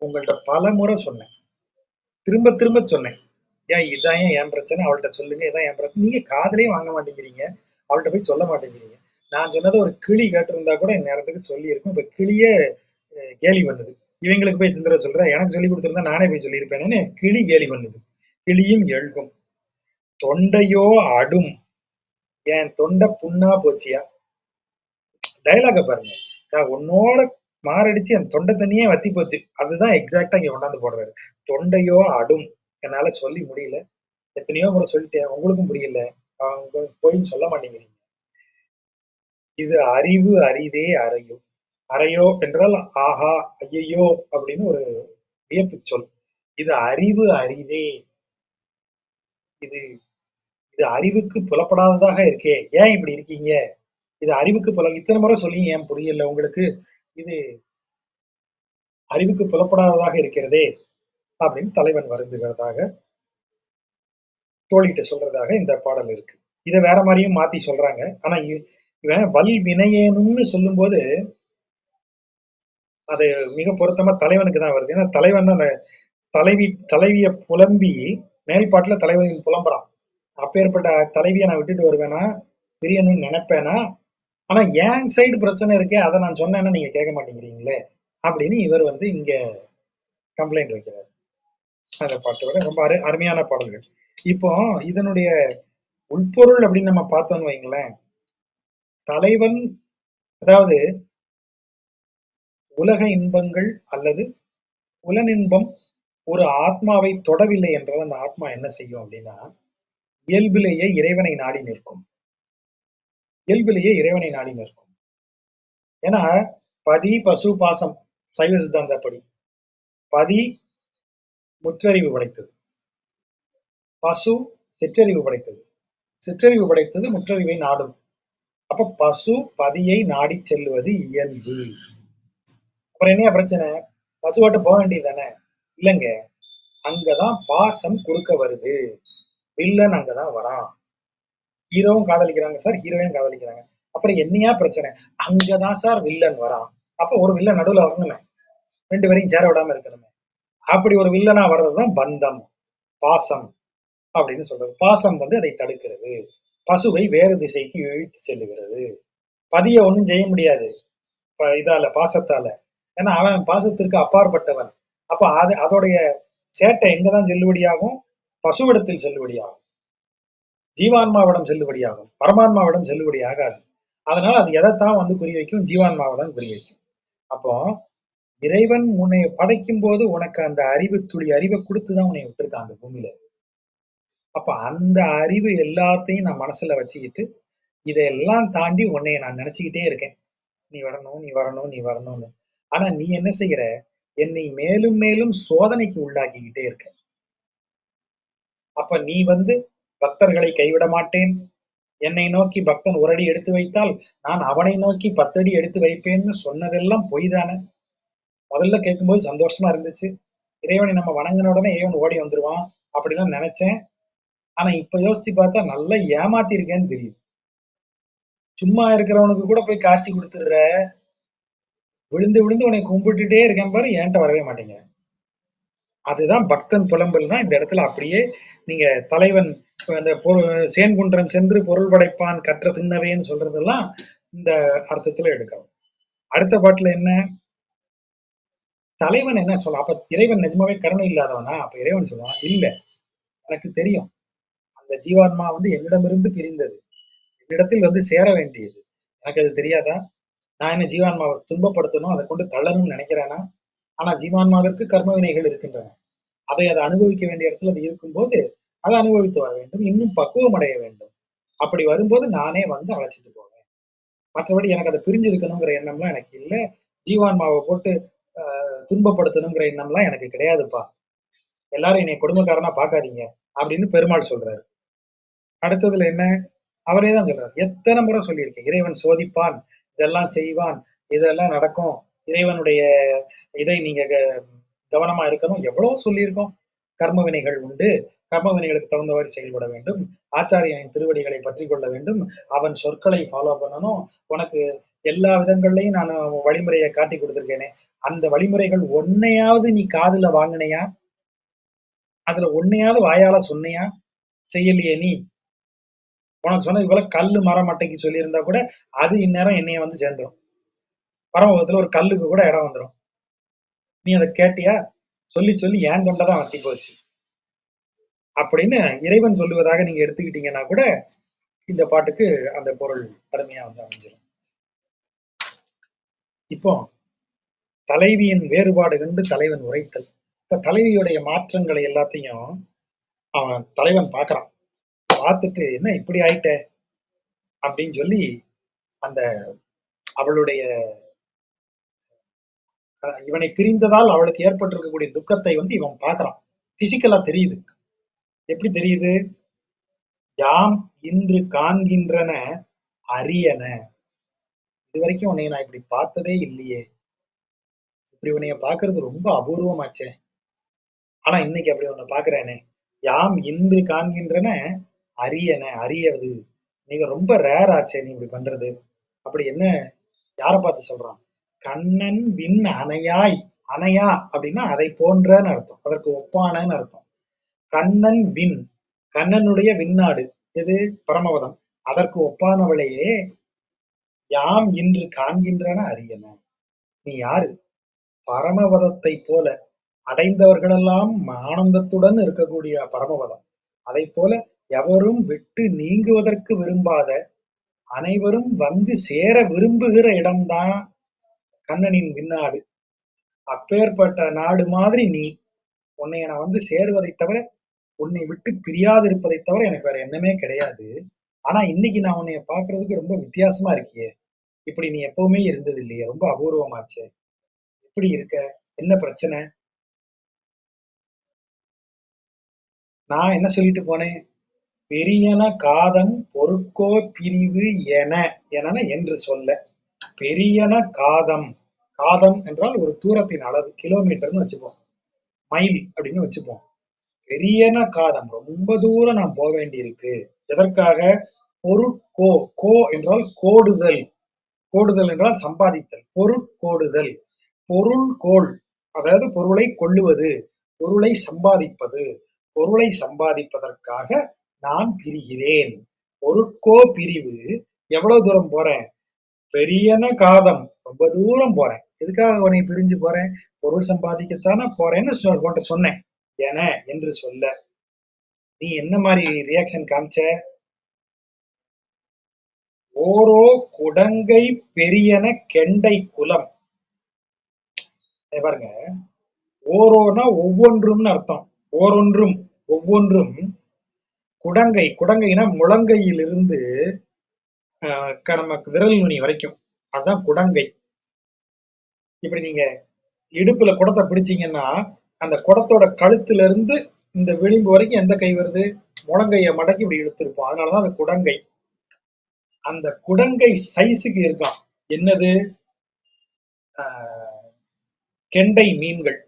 உங்கள்ட்ட பல முறை சொன்னேன், திரும்ப திரும்ப சொன்னேன். ஏன் இதான் என் பிரச்சனை, அவள்கிட்ட சொல்லுங்க, இதான் என் பிரச்சனை. நீங்க காதலே வாங்க மாட்டேங்கிறீங்க, அவள்கிட்ட போய் சொல்ல மாட்டேங்கிறீங்க. நான் சொன்னதை ஒரு கிளி கேட்டிருந்தா கூட என் நேரத்துக்கு சொல்லி இருக்கும். இப்ப கிளியே கேலி பண்ணுது. இவங்களுக்கு போய் திந்திர சொல்ற, எனக்கு சொல்லி கொடுத்திருந்தா நானே போய் சொல்லியிருப்பேன்னு கிளி கேலி பண்ணுது. கிளியும் எழுகும். தொண்டையோ அடும், என் தொண்டை புண்ணா போச்சியா. டைலாக பாருங்க. நான் உன்னோட மாரடிச்சு என் தொண்டை தண்ணியே வத்தி போச்சு. அதுதான் எக்ஸாக்டா இங்க கொண்டாந்து போடுறாரு. தொண்டையோ அடும், என்னால சொல்லி முடியல. எத்தனையோ முறை சொல்லிட்டேன், உங்களுக்கும் புரியல. அவங்க போய் சொல்ல மாட்டேங்கிறீங்க. இது அறிவு அரிதே அறையோ. அறையோ என்றால் ஆஹா, ஐயையோ அப்படின்னு ஒரு வியப்பு சொல். இது அறிவு அரிதே. இது இது அறிவுக்கு புலப்படாததாக இருக்கே. ஏன் இப்படி இருக்கீங்க? இது அறிவுக்கு இத்தனை முறை சொல்லி ஏன் புரியல உங்களுக்கு? இது அறிவுக்கு புலப்படாததாக இருக்கிறதே அப்படின்னு தலைவன் வருந்துகிறதாக தோழிகிட்ட சொல்றதாக இந்த பாடல் இருக்கு. இதை வேற மாதிரியும் மாத்தி சொல்றாங்க. ஆனா இவன் வல் வினையேனும்னு சொல்லும் போது அது மிக பொருத்தமா தலைவனுக்கு தான் வருது. ஏன்னா தலைவன் அந்த தலைவிய புலம்பி மேல்பாட்டுல தலைவன் புலம்புறான். அப்பேற்பட்ட தலைவியை நான் விட்டுட்டு வருவேனா, பிரியணும்னு நினைப்பேனா, ஆனா என் சைடு பிரச்சனை இருக்கே, அதை நான் சொன்னேன்னா நீங்க கேட்க மாட்டேங்கிறீங்களே அப்படின்னு இவர் வந்து இங்க கம்ப்ளைண்ட் வைக்கிறார். அந்த பாட்டோட ரொம்ப அருமையான பாடல்கள். இப்போ இதனுடைய உள்பொருள் அப்படின்னு நம்ம பார்த்தோம்னு வைங்களேன், தலைவன் அதாவது உலக இன்பங்கள் அல்லது புலனின்பம் ஒரு ஆத்மாவை தொடவில்லை என்றால் அந்த ஆத்மா என்ன செய்யும் அப்படின்னா, இயல்பிலேயே இறைவனை நாடி நிற்கும். இயல்பிலேயே இறைவனை நாடி நிற்கும். ஏன்னா பதி பசு பாசம் சைவ சித்தாந்தப்படி பதி முற்றறிவு படைத்தது, பசு சிற்றறிவு படைத்தது, சிற்றறிவு படைத்தது முற்றறிவை நாடும். அப்ப பசு பதியை நாடி செல்வது இயல்பு. அப்புறம் என்ன பிரச்சனை? பசுவாட்ட போக வேண்டியது தானே? இல்லைங்க, அங்கதான் பாசம் குறுக்க வருது. வில்லன் அங்கதான் வரான். ஹீரோவும் காதலிக்கிறாங்க சார், ஹீரோயும் காதலிக்கிறாங்க. அப்புறம் என்னையா பிரச்சனை? அங்கதான் சார் வில்லன் வரான். அப்ப ஒரு வில்லன் நடுவுல வரணுமே, ரெண்டு பேரையும் சேர விடாம இருக்கணுமே. அப்படி ஒரு வில்லனா வர்றதுதான் பந்தம், பாசம் அப்படின்னு சொல்றது. பாசம் வந்து அதை தடுக்கிறது, பசுவை வேறு திசைக்கு இழுத்து செல்லுகிறது. பதிய ஒண்ணும் செய்ய முடியாது இதால, பாசத்தால. ஏன்னா அவன் பாசத்திற்கு அப்பாற்பட்டவன். அப்ப அதோடைய சேட்டை எங்கதான் செல்லுபடியாகும்? பசுவிடத்தில் செல்லுபடியாகும். ஜீவான்மாவிடம் செல்லுபடியாகும், பரமாத்மாவிடம் செல்லுபடி ஆகாது. அதனால அது எதைத்தான் வந்து குறி வைக்கும்? ஜீவான்மாவை தான் குறி வைக்கும். அப்போ இறைவன் உன்னை படைக்கும் போது உனக்கு அந்த அறிவு துளி அறிவை கொடுத்துதான் உன்னை விட்டுருக்கான் அந்த பூமியில. அப்ப அந்த அறிவு எல்லாத்தையும் நான் மனசுல வச்சுக்கிட்டு இதையெல்லாம் தாண்டி உன்னைய நான் நினைச்சுக்கிட்டே இருக்கேன். நீ வரணும், நீ வரணும், நீ வரணும்னு. ஆனா நீ என்ன செய்யற? என்னை மேலும் மேலும் சோதனைக்கு உள்ளாக்கிக்கிட்டே இருக்க. அப்ப நீ வந்து பக்தர்களை கைவிட மாட்டேன், என்னை நோக்கி பக்தன் ஒரு அடி எடுத்து வைத்தால் நான் அவனை நோக்கி 10 அடி எடுத்து வைப்பேன்னு சொன்னதெல்லாம் பொய் தானே. முதல்ல கேட்கும்போது சந்தோஷமா இருந்துச்சு. இறைவனை நம்ம வணங்கின உடனே இறைவன் ஓடி வந்துருவான் அப்படிலாம் நினைச்சேன். ஆனா இப்ப யோசிச்சு பார்த்தா நல்லா ஏமாத்தி இருக்கேன்னு தெரியுது. சும்மா இருக்கிறவனுக்கு கூட போய் காட்சி கொடுத்துடுற, விழுந்து விழுந்து உன்னை கும்பிட்டுட்டே இருக்கேன் பாரு, என்கிட்ட வரவே மாட்டேங்க. அதுதான் பக்தன் புலம்பல் தான் இந்த இடத்துல அப்படியே நீங்க தலைவன் அந்த சேன்குன்றம் சென்று பொருள் படைப்பான் கற்ற திண்ணவேன்னு சொல்றதெல்லாம் இந்த அர்த்தத்துல எடுக்கிறோம். அடுத்த பாட்டுல என்ன? தலைவன் என்ன சொல்ல? அப்ப இறைவன் நிஜமாவே கருணை இல்லாதவனா? அப்ப இறைவன் சொல்லுவான், இல்ல, எனக்கு தெரியும் அந்த ஜீவாத்மா வந்து என்னிடமிருந்து பிரிந்தது, என்னிடத்தில் வந்து சேர வேண்டியது. எனக்கு அது தெரியாதா? நான் என்ன ஜீவான்மாவை துன்பப்படுத்தணும், அதை கொண்டு தள்ளணும்னு நினைக்கிறேனா? ஆனா ஜீவான்மாவிற்கு கர்ம வினைகள் இருக்கின்றன. அதை அனுபவிக்க வேண்டிய இடத்துல அது இருக்கும்போது அதை அனுபவித்து வர வேண்டும், இன்னும் பக்குவம் அடைய வேண்டும். அப்படி வரும்போது நானே வந்து அழைச்சிட்டு போவேன். மற்றபடி எனக்கு அதை பிரிஞ்சு இருக்கணுங்கிற எண்ணம்லாம் எனக்கு இல்லை. ஜீவான்மாவை போட்டு துன்பப்படுத்தணுங்கிற எண்ணம்லாம் எனக்கு கிடையாதுப்பா. எல்லாரும் என்னை கொடுமைக்காரனா பார்க்காதீங்க அப்படின்னு பெருமாள் சொல்றாரு. அடுத்ததுல என்ன? அவரே தான் சொல்றாரு. எத்தனை முறை சொல்லியிருக்கேன், இறைவன் சோதிப்பான், இதெல்லாம் செய்வான், இதெல்லாம் நடக்கும், இறைவனுடைய இதை நீங்க கவனமா இருக்கணும், எவ்வளவு சொல்லியிருக்கோம். கர்ம வினைகள் உண்டு, கர்ம வினைகளுக்கு தகுந்தவாறு செயல்பட வேண்டும், ஆச்சாரியனின் திருவடிகளை பற்றி கொள்ள வேண்டும், அவன் சொற்களை ஃபாலோ பண்ணணும். உனக்கு எல்லா விதங்கள்லையும் நான் வழிமுறையை காட்டி கொடுத்துருக்கேனே, அந்த வழிமுறைகள் ஒன்னையாவது நீ காதுல வாங்கினையா? அதுல ஒன்னையாவது வாயால சொன்னையா? செய்யலையே நீ. உனக்கு சொன்ன இவ்வளவு கல்லு மரம் மட்டைக்கு சொல்லியிருந்தா கூட அது இந்நேரம் என்னைய வந்து சேர்ந்துடும். பரமபதத்துல ஒரு கல்லுக்கு கூட இடம் வந்துடும். நீ அதை கேட்டியா? சொல்லி சொல்லி ஏன் தொண்டைதான் வத்தி போச்சு அப்படின்னு இறைவன் சொல்லுவதாக நீங்க எடுத்துக்கிட்டீங்கன்னா கூட இந்த பாட்டுக்கு அந்த பொருள் அருமையா வந்து அமைஞ்சிடும். இப்போ தலைவியின் வேறுபாடு கண்டு தலைவன் உரைத்தல். இப்ப தலைவியுடைய மாற்றங்களை எல்லாத்தையும் அவன் தலைவன் பார்க்கறான். பார்த்துட்டு என்ன இப்படி ஆயிட்ட அப்படின்னு சொல்லி அந்த அவளுடைய இவனை பிரிந்ததால் அவளுக்கு ஏற்பட்டிருக்கக்கூடிய துக்கத்தை வந்து இவன் பார்க்கறான். பிசிக்கலா தெரியுது. எப்படி தெரியுது? யாம் இன்று காண்கின்றன அரியன. இதுவரைக்கும் உன்னை நான் இப்படி பார்த்ததே இல்லையே, இப்படி உன்னைய பாக்குறது ரொம்ப அபூர்வமாச்சே, ஆனா இன்னைக்கு அப்படி ஒண்ணு பாக்குறேனே. யாம் இன்று காண்கின்றன அரியன, அரியது, நீங்க ரொம்ப ரேர் ஆச்சே நீ இப்படி பண்றது. அப்படி என்ன? யாரை பார்த்து சொல்றான்? கண்ணன் விண் அணையாய். அணையா அப்படின்னா அதை போன்றன்னு அர்த்தம், அதற்கு ஒப்பானன்னு அர்த்தம். கண்ணன் விண், கண்ணனுடைய விண்ணாடு எது? பரமபதம். அதற்கு ஒப்பானவளையே யாம் இன்று காண்கின்றன அரியன. நீ யாரு? பரமபதத்தை போல அடைந்தவர்களெல்லாம் ஆனந்தத்துடன் இருக்கக்கூடிய பரமபதம். அதை போல எவரும் விட்டு நீங்குவதற்கு விரும்பாத, அனைவரும் வந்து சேர விரும்புகிற இடம்தான் கண்ணனின் விண்ணாடு. அப்பேற்பட்ட நாடு மாதிரி நீ. உன்னை நான் வந்து சேருவதை தவிர, உன்னை விட்டு பிரியாது இருப்பதை தவிர எனக்கு வேற எண்ணமே கிடையாது. ஆனா இன்னைக்கு நான் உன்னைய பாக்குறதுக்கு ரொம்ப வித்தியாசமா இருக்கியே, இப்படி நீ எப்பவுமே இருந்தது இல்லையே, ரொம்ப அபூர்வமாச்சே, எப்படி இருக்க, என்ன பிரச்சனை? நான் என்ன சொல்லிட்டு போனேன்? பெரியன காதம் பொருட்கோ பிரிவு என, என என்று சொல்ல. பெரியன காதம், காதம் என்றால் ஒரு தூரத்தின் அளவு, கிலோமீட்டர்னு வச்சுப்போம், மைல் அப்படின்னு வச்சுப்போம். பெரியன காதம், ரொம்ப தூரம் நான் போக வேண்டி இருக்கு. எதற்காக? பொருட்கோ, கோ என்றால் கோடுதல், கோடுதல் என்றால் சம்பாதித்தல், பொருட்கோடுதல், பொருள் கோள், அதாவது பொருளை கொள்ளுவது, பொருளை சம்பாதிப்பது, பொருளை சம்பாதிப்பதற்காக நான் பிரிகிறேன். பொருட்கோ பிரிவு. எவ்வளவு தூரம் போறேன்? பெரியன காதம், ரொம்ப தூரம் போறேன். எதுக்காக உன்னை பிரிஞ்சு போறேன்? பொருள் சம்பாதிக்கத்தானே போறேன்னு உன்கிட்ட சொன்னேன் என என்று சொல்ல. நீ என்ன மாதிரி ரியாக்ஷன் காமிச்ச? ஓரோ குடங்கை பெரியன கெண்டை குலம். பாருங்க, ஓரோனா ஒவ்வொன்றும்னு அர்த்தம். ஓரொன்றும், ஒவ்வொன்றும். குடங்கை, குடங்கைனா முழங்கையிலிருந்து நமக்கு விரல் நுனி வரைக்கும், அதுதான் குடங்கை. இப்படி நீங்க இடுப்புல குடத்தை பிடிச்சீங்கன்னா அந்த குடத்தோட கழுத்துல இருந்து இந்த விளிம்பு வரைக்கும் எந்த கை வருது? முழங்கைய மடக்கி இப்படி இழுத்திருப்போம். அதனாலதான் அந்த குடங்கை. அந்த குடங்கை சைஸுக்கு இருக்கான் என்னது? கெண்டை மீன்கள்.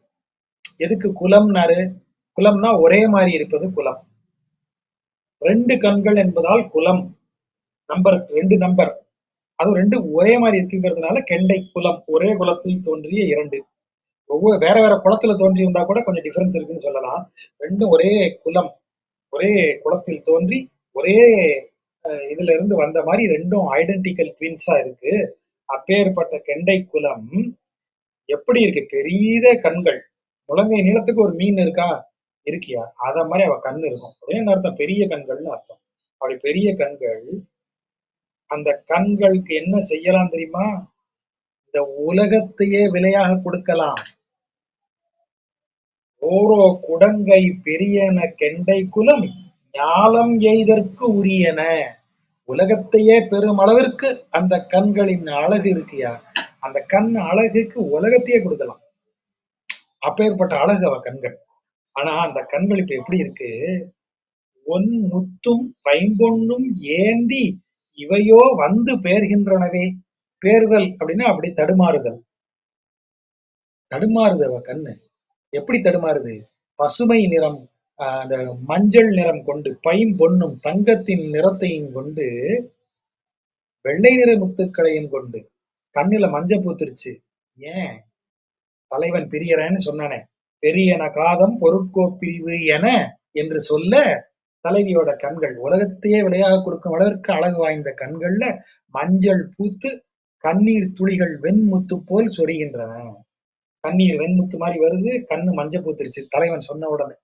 எதுக்கு குலம்னாரு? குலம்னா ஒரே மாதிரி இருப்பது குலம். 2 கண்கள் என்பதால் குலம். நம்பர் 2 நம்பர், அது 2 ஒரே மாதிரி இருக்குங்கிறதுனால கெண்டை குலம். ஒரே குலத்தில் தோன்றிய 2. ஒவ்வொரு வேற வேற குளத்துல தோன்றி இருந்தா கூட கொஞ்சம் டிஃபரன்ஸ் இருக்குன்னு சொல்லலாம். 2 ஒரே குலம், ஒரே குளத்தில் தோன்றி ஒரே இதுல இருந்து வந்த மாதிரி 2ம் ஐடென்டிக்கல் ட்வின்ஸா இருக்கு. அப்பேற்பட்ட கெண்டை குலம் எப்படி இருக்கு? பெரிய கண்கள். முழங்கை நீளத்துக்கு ஒரு மீன் இருக்கா? இருக்கியா? அத மாதிரி அவ கண்ணு இருக்கும். அப்படின்னு அர்த்தம், பெரிய கண்கள்னு அர்த்தம். அப்படி பெரிய கண்கள். அந்த கண்களுக்கு என்ன செய்யலாம் தெரியுமா? இந்த உலகத்தையே விலையாக கொடுக்கலாம். ஓரோ குடங்கை பெரியன கெண்டை குலம் ஞாலம் எய்தற்கு உரியன. உலகத்தையே பெரும் அளவிற்கு அந்த கண்களின் அழகு இருக்கியா? அந்த கண் அழகுக்கு உலகத்தையே கொடுக்கலாம். அப்பேற்பட்ட அழகு அவ கண்கள். ஆனா அந்த கண்கள் இப்ப எப்படி இருக்கு? ஒன் முத்தும் பைம்பொன்னும் ஏந்தி இவையோ வந்து பேர்கின்றனவே. பேர்தல் அப்படின்னா அப்படி தடுமாறுதல். தடுமாறுது அவ கண்ணு. எப்படி தடுமாறுது? பசுமை நிறம், அந்த மஞ்சள் நிறம் கொண்டு, பைம்பொன்னும் தங்கத்தின் நிறத்தையும் கொண்டு, வெள்ளை நிற முத்துக்களையும் கொண்டு கண்ணுல மஞ்ச பூத்துருச்சு. ஏன்? தலைவன் பிரியறேன்னு சொன்னானே, பெரியன காதம் பொருட்கோ பிரிவு என என்று சொல்ல தலைவியோட கண்கள் உலகத்தையே விலையாக கொடுக்கும் அளவிற்கு அழகு வாய்ந்த கண்கள்ல மஞ்சள் பூத்து கண்ணீர் துளிகள் வெண்முத்து போல் சொரிகின்றன. கண்ணீர் வெண்முத்து மாதிரி வருது, கண்ணு மஞ்சள் பூத்துருச்சு தலைவன் சொன்ன உடனே.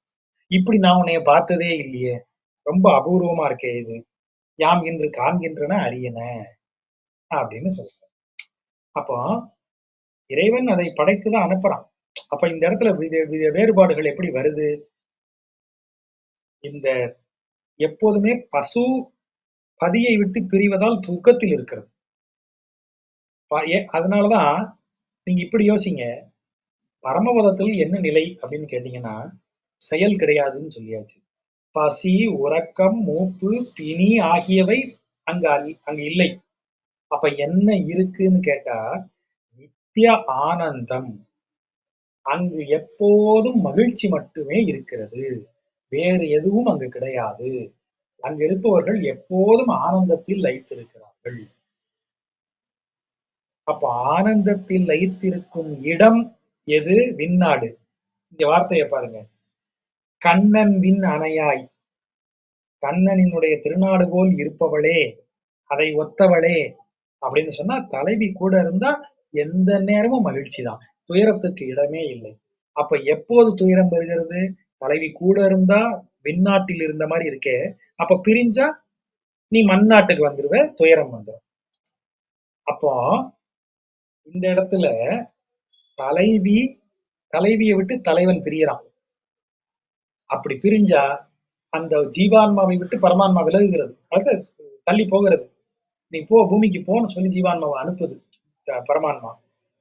இப்படி நான் உன்னைய பார்த்ததே இல்லையே, ரொம்ப அபூர்வமா இருக்கே இது, யாம் இன்று காண்கின்றன அரியன அப்படின்னு சொல்றேன். அப்போ இறைவன் அதை படைத்துதான் அனுப்புறான். அப்ப இந்த இடத்துல வேறுபாடுகள் எப்படி வருது? இந்த எப்போதுமே பசு பதியை விட்டு பிரிவதால் தூக்கத்தில் இருக்கிறது. அதனாலதான் நீங்க இப்படி யோசிங்க. பரமபதத்தில் என்ன நிலை அப்படின்னு கேட்டீங்கன்னா, செயல் கிடையாதுன்னு சொல்லியாச்சு. பசி, உறக்கம், மூப்பு, பிணி ஆகியவை அங்க இல்லை. அப்ப என்ன இருக்குன்னு கேட்டா, நித்திய ஆனந்தம். அங்கு எப்போதும் மகிழ்ச்சி மட்டுமே இருக்கிறது. வேறு எதுவும் அங்கு கிடையாது. அங்கு இருப்பவர்கள் எப்போதும் ஆனந்தத்தில் லயித்திருக்கிறார்கள். அப்ப ஆனந்தத்தில் லயித்திருக்கும் இடம் எது? விண்ணாடு. இந்த வார்த்தையை பாருங்க. கண்ணன் விண் அணையாய், கண்ணனினுடைய திருநாடு போல் இருப்பவளே, அதை ஒத்தவளே அப்படின்னு சொன்னா தலைவி கூட இருந்தா எந்த நேரமும் மகிழ்ச்சி தான், துயரத்துக்கு இடமே இல்லை. அப்ப எப்போது துயரம் வருகிறது? தலைவி கூட இருந்தா விண்ணாட்டில் இருந்த மாதிரி இருக்கே, அப்ப பிரிஞ்சா நீ மண்ணாட்டுக்கு வந்துருவ, துயரம் வந்துடும். அப்போ இந்த இடத்துல தலைவியை விட்டு தலைவன் பிரியறான். அப்படி பிரிஞ்சா அந்த ஜீவான்மாவை விட்டு பரமான்மா விலகுகிறது, அது தள்ளி போகிறது. நீ போ, பூமிக்கு போன்னு சொல்லி ஜீவான்மாவை அனுப்புது பரமான்மா.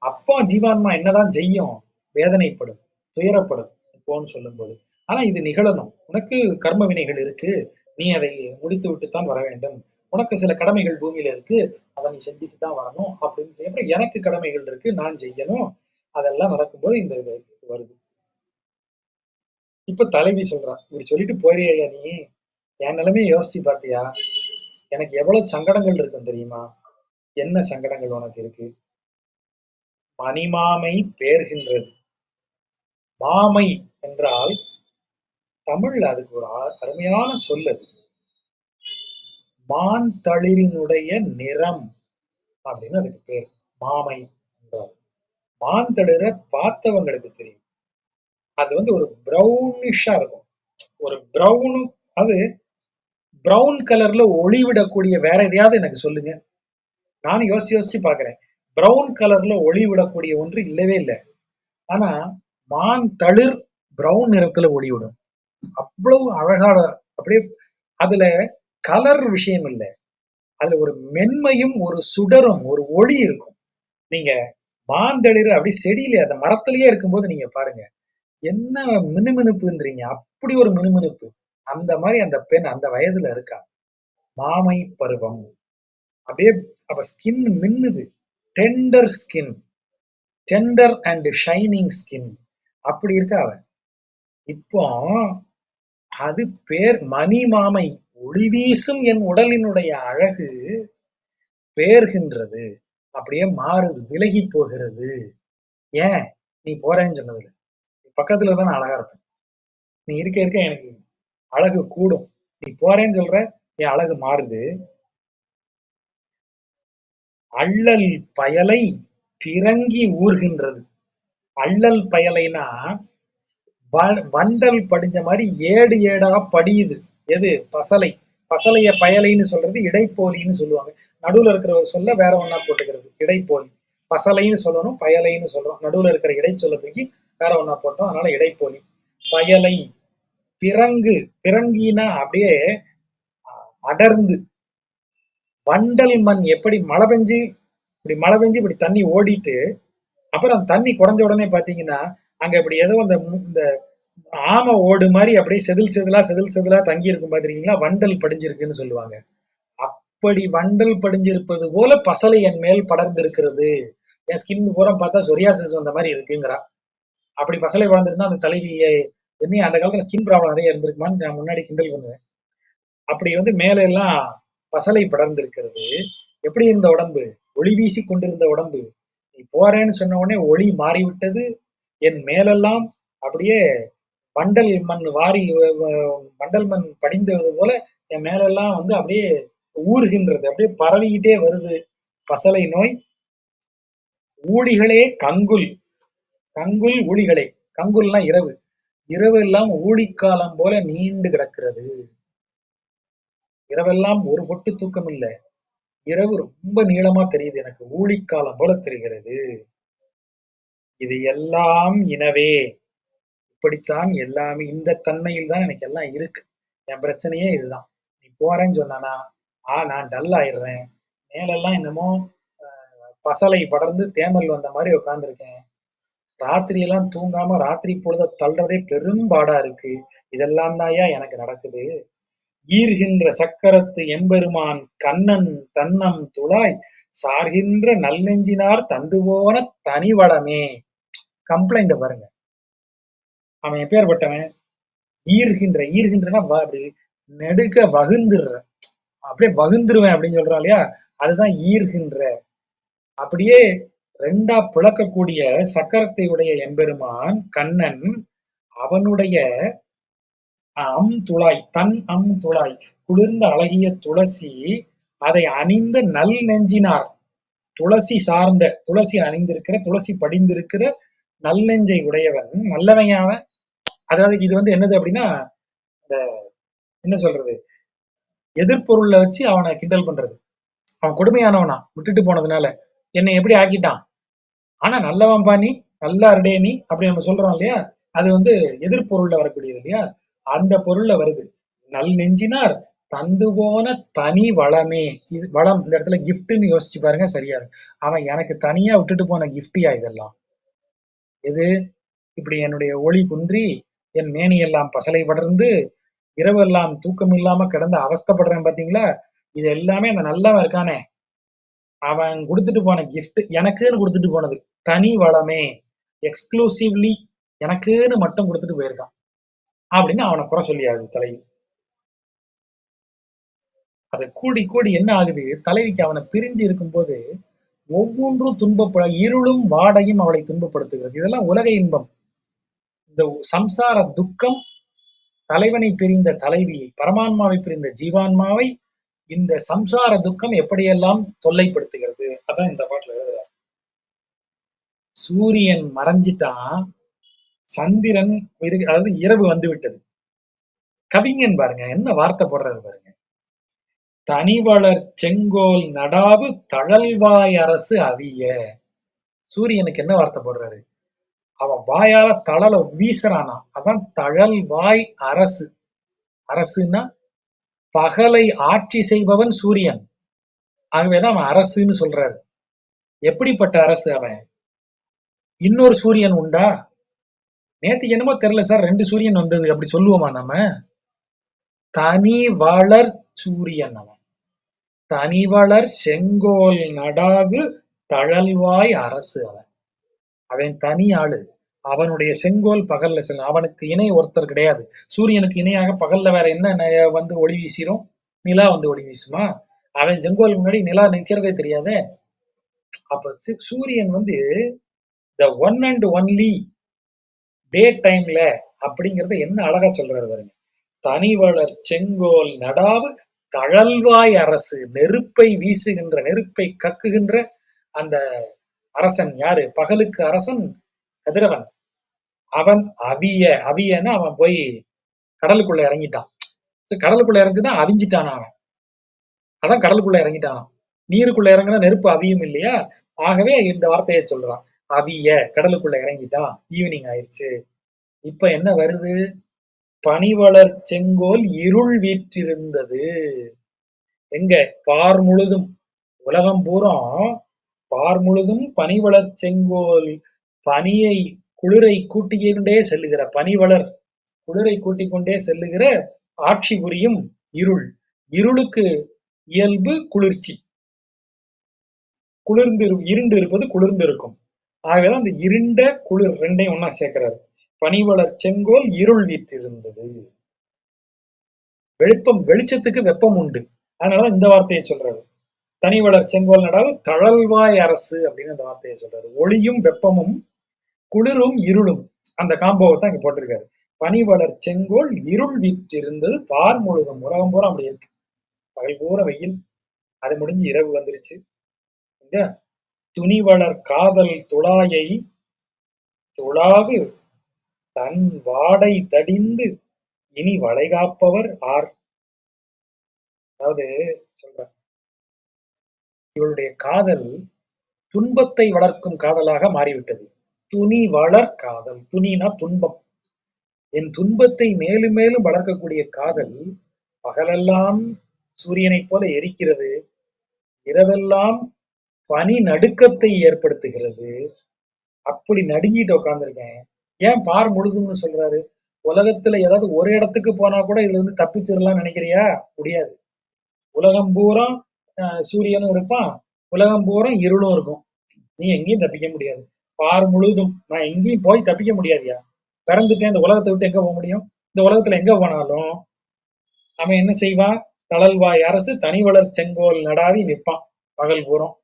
அப்போ ஜீவான்மா என்னதான் செய்யும்? வேதனைப்படும், துயரப்படும் போன்னு சொல்லும் போது. ஆனா இது நிகழணும். உனக்கு கர்ம வினைகள் இருக்கு, நீ அதை முடித்து விட்டுத்தான் வர வேண்டும். உனக்கு சில கடமைகள் பூமியில இருக்கு, அதை நீ செஞ்சுட்டு தான் வரணும் அப்படின்னு. எனக்கு கடமைகள் இருக்கு, நான் செய்யணும். அதெல்லாம் நடக்கும்போது இந்த இது வருது. இப்ப தலைவி சொல்றா, இப்படி சொல்லிட்டு போறியா நீ? என் நிலைமையை யோசிச்சு பார்த்தியா? எனக்கு எவ்வளவு சங்கடங்கள் இருக்கும் தெரியுமா? என்ன சங்கடங்கள் உனக்கு இருக்கு? மணிமாமை பேர்கின்றது. மாமை என்றால் தமிழ்ல அதுக்கு ஒரு அருமையான சொல். அது மான் தளிரினுடைய நிறம் அப்படின்னு அதுக்கு பேர், மாமை என்றால். மான் தளிர பார்த்தவங்களுக்கு தெரியும். அது ஒரு பிரௌனிஷா இருக்கும். ஒரு பிரவுன், அது பிரவுன் கலர்ல ஒளிவிடக்கூடிய வேற எதையாவது எனக்கு சொல்லுங்க. நானும் யோசிச்சு யோசிச்சு பாக்குறேன். பிரவுன் கலர்ல ஒளி விடக்கூடிய ஒன்று இல்லவே இல்லை. ஆனா மான் தளிர் பிரவுன் நிறத்துல ஒளி விடும். அவ்வளவு அழகான, அப்படியே அதுல கலர் விஷயம் இல்லை, அதுல ஒரு மென்மையும் ஒரு சுடரும் ஒரு ஒளி இருக்கும். நீங்க மாந்தளிர் அப்படி செடியில அந்த மரத்திலேயே இருக்கும்போது நீங்க பாருங்க, என்ன மினுமினுப்புன்றீங்க, அப்படி ஒரு மினுமினுப்பு. அந்த மாதிரி அந்த பெண் அந்த வயதுல இருக்கா. மாமை பருவம். அப்படியே அவ ஸ்கின் மின்னுது. Tender skin, tender and shining skin. அப்படி இருக்கா அவ. இப்போ அது பேர் மணி மாமை. ஒளி வீசும் என் உடலினுடைய அழகு பேர்கின்றது, அப்படியே மாறுது, விலகி போகிறது. ஏன்? நீ போறேன்னு சொன்னதுல. பக்கத்துல தான் நான் அழகா இருப்பேன். நீ இருக்க இருக்க எனக்கு அழகு கூடும். நீ போறேன்னு சொல்ற, என் அழகு மாறுது. அள்ளல் பயலை பிறங்கி ஊர்கின்றது. அள்ளல் பயலைனா வண்டல் படிஞ்ச மாதிரி ஏடு ஏடா படியுது. எது? பசலை. பசலைய பயலைன்னு சொல்றது இடைப்போலின்னு சொல்லுவாங்க. நடுவுல இருக்கிற ஒரு சொல்ல வேற ஒன்னா போட்டுக்கிறது இடைப்போலி. பசலைன்னு சொல்லணும், பயலைன்னு சொல்றோம். நடுவுல இருக்கிற இடைச்சொல்ல தூக்கி வேற ஒன்னா போட்டோம், அதனால இடைப்போலி. பயலை பிறங்கு. பிறங்கினா அப்படியே அடர்ந்து. வண்டல் மண் எப்படி மழை பெஞ்சு, இப்படி மழை பெஞ்சு இப்படி தண்ணி ஓடிட்டு அப்புறம் தண்ணி குறைஞ்ச உடனே பாத்தீங்கன்னா அங்க இப்படி ஏதோ இந்த ஆம ஓடு மாதிரி அப்படியே செதில் செதிலா செதில் செதிலா தங்கி இருக்கும் பாத்திருக்கீங்களா, வண்டல் படிஞ்சிருக்குன்னு சொல்லுவாங்க. அப்படி வண்டல் படிஞ்சிருப்பது போல பசலை என் மேல் படர்ந்திருக்கிறது. என் ஸ்கின் பூரா பார்த்தா சொரியாசிஸ் வந்த மாதிரி இருக்குங்கிறா. அப்படி பசலை வளர்ந்துருந்தா அந்த தலைவியை என்ன அந்த காலத்துல ஸ்கின் ப்ராப்ளம் நிறைய இருந்திருக்குமான்னு நான் முன்னாடி கிண்டல் பண்ணுவேன். அப்படி மேல எல்லாம் பசலை படர்ந்திருக்கிறது. எப்படி இருந்த உடம்பு? ஒளி வீசி கொண்டிருந்த உடம்பு. நீ போறேன்னு சொன்ன உடனே ஒளி மாறிவிட்டது. என் மேலெல்லாம் அப்படியே வண்டல் மண் வாரி வண்டல் மண் படிந்தது போல என் மேலெல்லாம் அப்படியே ஊறுகின்றது, அப்படியே பரவிக்கிட்டே வருது பசலை நோய். ஊழிகளே கங்குல். கங்குல் ஊழிகளே. கங்குல்னா இரவு. இரவு எல்லாம் ஊழிக்காலம் போல நீண்டு கிடக்கிறது. இரவெல்லாம் ஒரு பொட்டு தூக்கம் இல்ல. இரவு ரொம்ப நீளமா தெரியுது, எனக்கு ஊழிக்காலம் போல தெரிகிறது. இது எல்லாம் இனவே. இப்படித்தான் எல்லாமே இந்த தன்மையில் தான் எனக்கு எல்லாம் இருக்கு. என் பிரச்சனையே இதுதான். நீ போறேன்னு சொன்னானா நான் டல் ஆயிடுறேன். மேலெல்லாம் என்னமோ பசலை படர்ந்து தேமல் வந்த மாதிரி உட்கார்ந்துருக்கேன். ராத்திரி எல்லாம் தூங்காம ராத்திரி பொழுத தள்ளுறதே பெரும்பாடா இருக்கு. இதெல்லாம் தான்யா எனக்கு நடக்குது. ஈர்கின்ற சக்கரத்து எம்பெருமான் கண்ணன் தன்னம் துழாய் சார்கின்ற நல் நெஞ்சினார் தந்து போன தனி வளமே. கம்ப்ளைண்ட பாருங்க. அவன் எப்பேற்பட்டவன்? ஈர்கின்ற. ஈர்கின்றனா அப்படி நெடுக்க வகுந்துடுற, அப்படியே வகுந்துருவேன் அப்படின்னு சொல்றான் இல்லையா, அதுதான் ஈர்கின்ற. அப்படியே ரெண்டா பிளக்கக்கூடிய சக்கரத்தை உடைய எம்பெருமான் கண்ணன், அவனுடைய துளாய், தன் துளாய், குளிர்ந்த அழகிய துளசி, அதை அணிந்த நல் நெஞ்சினார். துளசி சார்ந்த, துளசி அணிந்திருக்கிற, துளசி படிந்திருக்கிற நல் நெஞ்சை உடையவன். நல்லவன். அதாவது இது என்னது அப்படின்னா, இந்த என்ன சொல்றது, எதிர்பொருள்ல வச்சு அவனை கிண்டல் பண்றது. அவன் கொடுமையானவனா விட்டுட்டு போனதுனால என்னை எப்படி ஆக்கிட்டான், ஆனா நல்லவன் பாணி, நல்லா இருடே நீ அப்படி நம்ம சொல்றோம் இல்லையா, அது எதிர்பொருள்ல வரக்கூடியது இல்லையா, அந்த பொருள்ல வருது. நல் நெஞ்சினார் தந்து போன தனி வளமே. இது வளம் இந்த இடத்துல கிஃப்ட்னு யோசிச்சு பாருங்க, சரியா இருக்கு. அவன் எனக்கு தனியா விட்டுட்டு போன கிஃப்டியா இதெல்லாம்? எது? இப்படி என்னுடைய ஒளி குன்றி என் மேனி எல்லாம் பசலை படர்ந்து இரவெல்லாம் தூக்கம் இல்லாம கிடந்து அவஸ்தைப்படுறேன் பாத்தீங்களா, இது எல்லாமே அந்த நல்லவன் இருக்கானே அவன் கொடுத்துட்டு போன கிஃப்ட், எனக்குன்னு கொடுத்துட்டு போனது. தனி வளமே, எக்ஸ்க்ளூசிவ்லி எனக்குன்னு மட்டும் கொடுத்துட்டு போயிருக்கான் அப்படின்னு அவனை குறை சொல்லியாது தலைவி. அது கூடி கூடி என்ன ஆகுது, தலைவிக்கு அவனை பிரிஞ்சு இருக்கும்போது ஒவ்வொன்றும் துன்பப்பட, இருளும் வாடையும் அவளை துன்பப்படுத்துகிறது. இதெல்லாம் உலக இன்பம். இந்த சம்சார துக்கம் தலைவனை பிரிந்த தலைவியை, பரமான்மாவை பிரிந்த ஜீவான்மாவை இந்த சம்சார துக்கம் எப்படியெல்லாம் தொல்லைப்படுத்துகிறது. அதான் இந்த பாட்டுல எழுதுறார். சூரியன் மறைஞ்சிட்டான், சந்திரன் அதாவது இரவு வந்து விட்டது. கவிஞன் பாருங்க என்ன வார்த்தை போடுறாரு பாருங்க. தனிவளர் செங்கோல் நடாவு தழல்வாய் அரசு அவிய. சூரியனுக்கு என்ன வார்த்தை போடுறாரு? அவன் வாயால தழல வீசுறானா, அதான் தழல் வாய் அரசு. அரசுன்னா பகலை ஆட்சி செய்பவன் சூரியன். ஆகவேதான் அவன் அரசுன்னு சொல்றாரு. எப்படிப்பட்ட அரசு அவன்? இன்னொரு சூரியன் உண்டா? நேத்துக்கு என்னமோ தெரியல சார், 2 சூரியன் வந்தது, அப்படி சொல்லுவோமா நம்ம? தனி வளர் சூரியன் அவன். தனிவளர் செங்கோல் நடாவு தழல்வாய் அரசு அவன். அவன் தனி ஆளு. அவனுடைய செங்கோல் பகல்ல செல்லும். அவனுக்கு இணை ஒருத்தர் கிடையாது. சூரியனுக்கு இணையாக பகல்ல வேற என்ன வந்து ஒளி வீசிரும்? நிலா வந்து ஒளி வீசுமா? அவன் செங்கோல் முன்னாடி நிலா நிற்கிறதே தெரியாதே. அப்ப சூரியன் வந்து த ஒன் அண்ட் ஒன்லி டே டைம்ல அப்படிங்கறத என்ன அழகா சொல்றாரு பாருங்க. தனிவளர் செங்கோல் நடாவு தழல்வாய் அரசு. நெருப்பை வீசுகின்ற, நெருப்பை கக்குகின்ற அந்த அரசன் யாரு? பகலுக்கு அரசன் கதிரவன். அவன் அவிய. அவியன்னா அவன் போய் கடலுக்குள்ள இறங்கிட்டான். கடலுக்குள்ள இறங்கிதான் அவிஞ்சிட்டானா அவன். அதான் கடலுக்குள்ள இறங்கிட்டானாம். நீருக்குள்ள இறங்குனா நெருப்பு அவியும் இல்லையா? ஆகவே இந்த வார்த்தையை சொல்றான். அவிய, கடலுக்குள்ள இறங்கிட்டான், ஈவினிங் ஆயிடுச்சு. இப்ப என்ன வருது? பனிவளர் செங்கோல் இருள் வீற்றிருந்தது. எங்க? பார் முழுதும், உலகம் பூரா பார் முழுதும் பனிவளர் செங்கோல், பனியை குளிரை கூட்டிக்கொண்டே செல்லுகிற பனிவளர், குளிரை கூட்டிக் கொண்டே செல்லுகிற ஆட்சி புரியும் இருள். இருளுக்கு இயல்பு குளிர்ச்சி. இருண்டு இருப்பது குளிர்ந்து இருக்கும். ஆகதான் அந்த இருண்ட குளிர் ரெண்டையும் ஒன்னா சேர்க்கிறாரு. பனிவளர் செங்கோல் இருள் வீற்றிருந்தது. வெளிச்சத்துக்கு வெப்பம் உண்டு. அதனாலதான் இந்த வார்த்தையை சொல்றாரு. தனிவளர் செங்கோல் நடாவு தழல்வாய் அரசு அப்படின்னு அந்த வார்த்தையை சொல்றாரு. ஒளியும் வெப்பமும், குளிரும் இருளும், அந்த காம்போவை தான் இங்க போட்டிருக்காரு. பனிவளர் செங்கோல் இருள் வீற்றிருந்தது பார் முழுதும். உலகம் பூரா அப்படி இருக்கு. பகல் பூரா வெயில், அது முடிஞ்சு இரவு வந்துருச்சு. துணிவளர் காதல் துழாயை துழாவு தன் வாடை தடிந்து இனி வளைகாப்பவர் ஆர். அதாவது சொல்ற, இவளுடைய காதல் துன்பத்தை வளர்க்கும் காதலாக மாறிவிட்டது. துணி வளர் காதல். துணினா துன்பம். என் துன்பத்தை மேலும் மேலும் வளர்க்கக்கூடிய காதல் பகலெல்லாம் சூரியனைப் போல எரிக்கிறது, இரவெல்லாம் பனி நடுக்கத்தை ஏற்படுத்துகிறது. அப்படி நடுங்கிட்டு உட்கார்ந்துருக்கேன். ஏன் பார் முழுதுன்னு சொல்றாரு? உலகத்துல ஏதாவது ஒரு இடத்துக்கு போனா கூட இதுல இருந்து தப்பிச்சிடலாம்னு நினைக்கிறியா? முடியாது. உலகம் பூரா சூரியனும் இருப்பான், உலகம் பூரா இருளும் இருக்கும். நீ எங்கேயும் தப்பிக்க முடியாது. பார் முழுதும், நான் எங்கேயும் போய் தப்பிக்க முடியாதியா. பிறந்துட்டேன், இந்த உலகத்தை விட்டு எங்க போக முடியும்? இந்த உலகத்துல எங்க போனாலும் அவன் என்ன செய்வான்? தழல்வாய் அரசு தனிவளர் செங்கோல் நடாவி நிற்பான் பகல் பூரம்.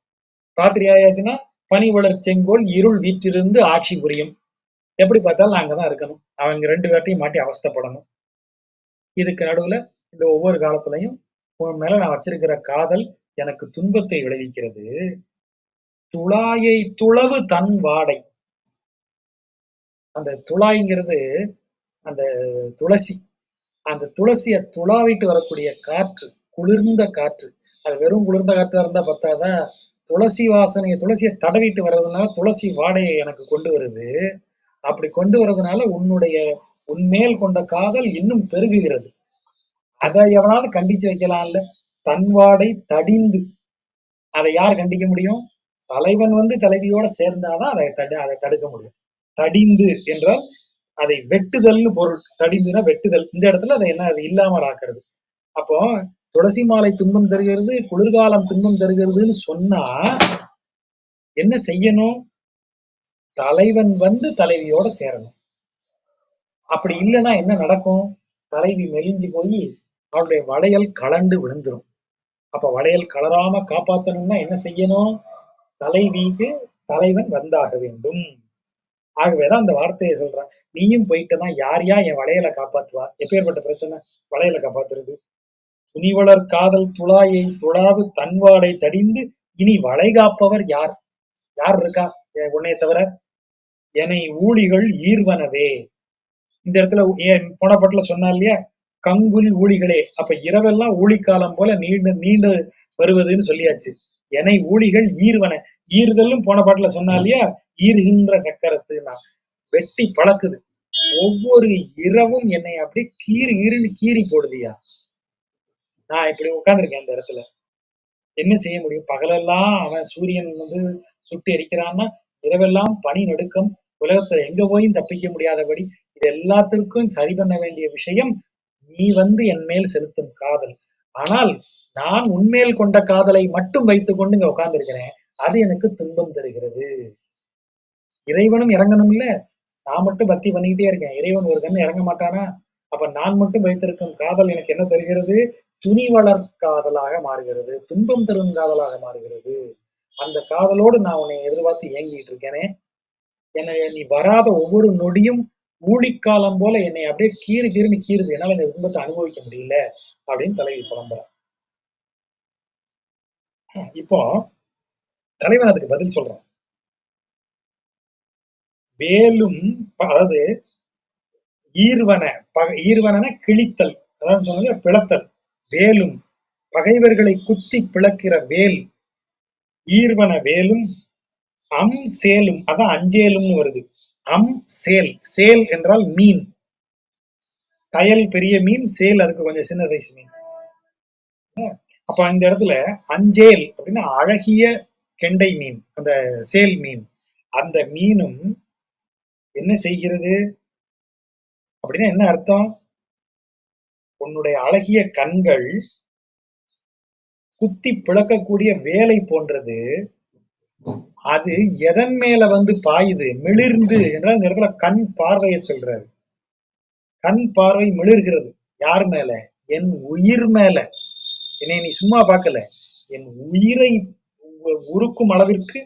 ராத்திரி ஆயாச்சுன்னா பனிவளர் செங்கோல் இருள் வீற்றிருந்து ஆட்சி புரியும். எப்படி பார்த்தாலும் நான் அங்கதான் இருக்கணும். அவங்க 2 பேர்ட்டையும் மாட்டி அவஸ்தைப்படணும். இதுக்கு நடுவுல இந்த ஒவ்வொரு காலத்திலையும் உன் மேல நான் வச்சிருக்கிற காதல் எனக்கு துன்பத்தை விளைவிக்கிறது. துழாயை துளவு தன் வாடை. அந்த துழாய்ங்கிறது அந்த துளசி. அந்த துளசியை துளாவிட்டு வரக்கூடிய காற்று, குளிர்ந்த காற்று. அது வெறும் குளிர்ந்த காற்றா இருந்தா பத்தாதான், துளசி வாசனையை, துளசியை தடவிட்டு வர்றதுனால துளசி வாடையை எனக்கு கொண்டு வருது. அப்படி கொண்டு வர்றதுனால உன்மேல் கொண்ட காதல் இன்னும் பெருகுகிறது. அதை எவனாவது கண்டிச்சு வைக்கலாம்ல? தன் வாடை தடிந்து. அதை யார் கண்டிக்க முடியும்? தலைவன் வந்து தலைவியோட சேர்ந்தாதான் அதை தடுக்க முடியும். தடிந்து என்றால் அதை வெட்டுதல்னு பொருள். தடிந்துனா வெட்டுதல். இந்த இடத்துல அதை என்ன, அது இல்லாமல் ஆக்குறது. அப்போ துளசி மாலை துன்பம் தருகிறது, குளிர்காலம் துன்பம் தருகிறதுன்னு சொன்னா என்ன செய்யணும்? தலைவன் வந்து தலைவியோட சேரணும். அப்படி இல்லைன்னா என்ன நடக்கும்? தலைவி மெலிஞ்சு போய் அவளுடைய வளையல் கலண்டு விழுந்துரும். அப்ப வளையல் கலராம காப்பாத்தணும்னா என்ன செய்யணும்? தலைவிக்கு தலைவன் வந்தாக வேண்டும். ஆகவேதான் அந்த வார்த்தையை சொல்றான். நீயும் போயிட்டனா யார் என் வளையலை காப்பாத்துவா? எப்பேற்பட்ட பிரச்சனை வளையலை காப்பாத்துறது? துணிவளர் காதல் துழாயை துழாவு தன்வாடை தடிந்து இனி வளை காப்பவர் யார்? யார் இருக்கா உன்னைய தவிர? எனை ஊழிகள் ஈர்வனவே. இந்த இடத்துல போன பாட்டுல சொன்னா இல்லையா, கங்குல் ஊழிகளே. அப்ப இரவெல்லாம் ஊழிக்காலம் போல நீண்டு நீண்டு வருவதுன்னு சொல்லியாச்சு. எனை ஊழிகள் ஈர்வன. ஈறுதலும் போன பாட்டுல சொன்னா இல்லையா, ஈர்கின்ற சக்கரத்துனா வெட்டி பழக்குது. ஒவ்வொரு இரவும் என்னை அப்படியே கீறி கீறி கீறி போடுதியா. நான் இப்படி உட்கார்ந்துருக்கேன் இந்த இடத்துல. என்ன செய்ய முடியும்? பகலெல்லாம் அவன் சூரியன் வந்து சுட்டு எரிக்கிறான்னா, இரவெல்லாம் பனி நடுக்கம். உலகத்துல எங்க போயும் தப்பிக்க முடியாதபடி, இது எல்லாத்திற்கும் சரி பண்ண வேண்டிய விஷயம் நீ வந்து என் மேல் செலுத்தும் காதல். ஆனால் நான் உன்மேல் கொண்ட காதலை மட்டும் வைத்துக் கொண்டு இங்க உட்கார்ந்திருக்கிறேன். அது எனக்கு துன்பம் தருகிறது. இறைவனும் இறங்கணும் இல்ல. நான் மட்டும் பக்தி பண்ணிக்கிட்டே இருக்கேன். இறைவன் ஒரு கண்ணு இறங்க மாட்டானா? அப்ப நான் மட்டும் வைத்திருக்கும் காதல் எனக்கு என்ன தருகிறது? துணிவளர் காதலாக மாறுகிறது. துன்பம் தரும் காதலாக மாறுகிறது. அந்த காதலோடு நான் உன்னை எதிர்பார்த்து ஏங்கிட்டு இருக்கேனே. என்னை நீ வராத ஒவ்வொரு நொடியும் ஊழிக்காலம் போல என்னை அப்படியே கீறு கீறுன்னு கீறுது. என்னால இந்த துன்பத்தை அனுபவிக்க முடியல அப்படின்னு தலைவி புலம்புறான். இப்போ தலைவன் அதுக்கு பதில் சொல்றான். வேலும் அதாவது ஈர்வன ஈர்வன கிழித்தல், அதாவது சொன்னது பிளத்தல். வேலும் பகைவர்களை குத்தி பிளக்கிற வேல், ஈர்வன வேலும் அம் சேலும், அதான் அஞ்சேலும்னு வருது. அம் சேல், சேல் என்றால் மீன். கயல் பெரிய மீன், சேல் அதுக்கு கொஞ்சம் சின்ன சைஸ் மீன். அப்ப இந்த இடத்துல அஞ்சேல் அப்படின்னா அழகிய கெண்டை மீன், அந்த சேல் மீன். அந்த மீனும் என்ன செய்கிறது அப்படின்னா என்ன அர்த்தம்? உன்னுடைய அழகிய கண்கள் குத்தி பிளக்கக்கூடிய வேலை போன்றது. அது எதன் மேல வந்து பாயுது? மிளிர்ந்து என்றால் இந்த இடத்துல கண் பார்வையை சொல்றாரு. கண் பார்வை மிளிர்கிறது. யார் மேல? என் உயிர் மேல. என்னை நீ சும்மா பார்க்கல, என் உயிரை உருக்கும் அளவிற்கு,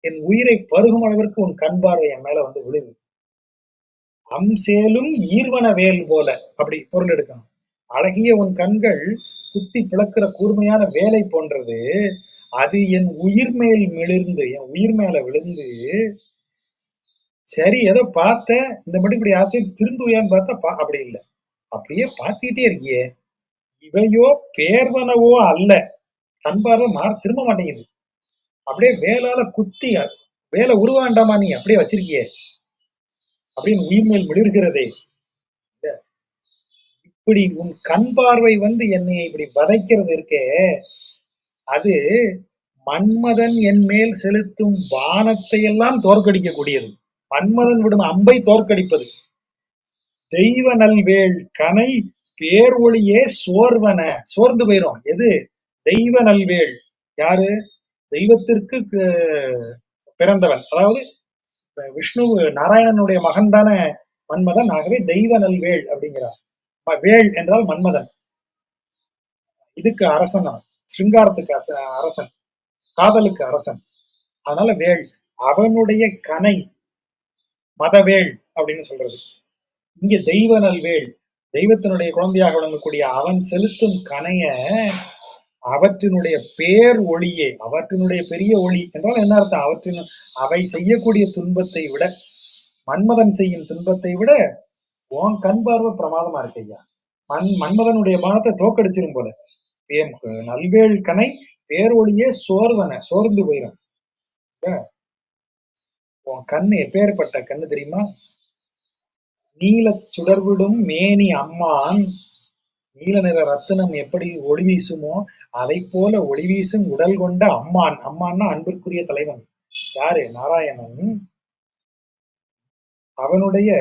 என் உயிரை பருகும் அளவிற்கு உன் கண் பார்வை என் மேல வந்து விழுது. அம்சேலும் ஈர்வன வேல் போல, அப்படி பொருள் எடுக்கணும். அழகிய உன் கண்கள் குத்தி பிளக்கிற கூர்மையான வேலை போன்றது. அது என் உயிர் மேல் மிளிர்ந்து, என் உயிர் மேல விழுந்து, சரி ஏதோ பார்த்த இந்த மட்டும் இப்படி ஆச்சு திரும்புவியான்னு பார்த்தா அப்படி இல்லை. அப்படியே பார்த்துக்கிட்டே இருக்கியே. இவையோ பேர்வனவோ அல்ல. கண் பார்வை திரும்ப மாட்டேங்குது. அப்படியே வேலால குத்தி, வேலை உருவ வேண்டாமா நீ அப்படியே வச்சிருக்கியே அப்படின்னு உயிர் மேல் விழுகிறதே. இப்படி உன் கண் பார்வை வந்து என்னை இப்படி வதைக்கிறது இருக்கே, அது மன்மதன் என் மேல் செலுத்தும் பானத்தை எல்லாம் தோற்கடிக்க கூடியது. மன்மதன் விடும் அம்பை தோற்கடிப்பது. தெய்வ நல்வேள் கனை பேர் ஒளியே சோர்வன, சோர்ந்து போயிரும். எது? தெய்வ நல்வேள். யாரு? தெய்வத்திற்கு பிறந்தவன், அதாவது விஷ்ணு நாராயணனுடைய மகன் தானே மன்மதன். ஆகவே தெய்வ நல்வேள் அப்படிங்கிறார். வேள் என்றால் மன்மதன். இதுக்கு அரசன், சிங்காரத்துக்கு அரசன், காதலுக்கு அரசன். அதனால வேள். அவனுடைய கனை மதவேள் அப்படின்னு சொல்றது. இங்க தெய்வ நல்வேள், தெய்வத்தினுடைய குழந்தையாக விளங்கக்கூடிய அவன் செலுத்தும் கனைய, அவற்றினுடைய பேர் ஒளியே, அவற்றினுடைய பெரிய ஒளி என்றால் என்ன அர்த்தம்? அவற்றின் அவை செய்யக்கூடிய துன்பத்தை விட, மன்மதன் செய்யும் துன்பத்தை விட உன் கண் பார்வை பிரமாதமா இருக்கு ஐயா. மன்மதனுடைய பானத்தை தோக்கடிச்சிரும் போல. நல்வேள் கனை பேரொழியே சோர்வன, சோர்ந்து போயிடும். உன் கண்ணு எப்பேற்பட்ட கண்ணு தெரியுமா? நீல சுடர்விடும் மேனி அம்மான், நீல நிற ரத்தினம் எப்படி ஒளி வீசுமோ அதை போல ஒளி வீசும் உடல் கொண்ட அம்மான். அம்மான்னா அன்பிற்குரிய தலைவன். யாரு? நாராயணன். அவனுடைய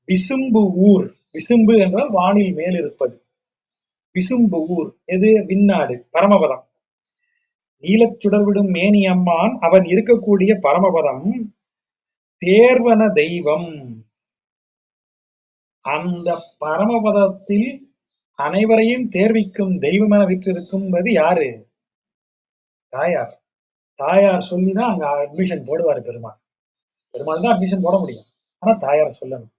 விசும்பு ஊர், விசும்பு என்றால் வானில் மேல் இருப்பது. விசும்பு ஊர் எது? விண்ணாடு, பரமபதம். நீலச் சுடர்விடும் மேனி அம்மான், அவன் இருக்கக்கூடிய பரமபதம். தேர்வன தெய்வம், அந்த பரமபதத்தில் அனைவரையும் தேர்விக்கும் தெய்வமென விற்றிருக்கும்பது யாரு? தாயார். தாயார் சொல்லிதான் அங்க அட்மிஷன் போடுவாரு பெருமாள். பெருமாள் தான் அட்மிஷன் போட முடியும். ஆனா தாயார் சொல்லணும்.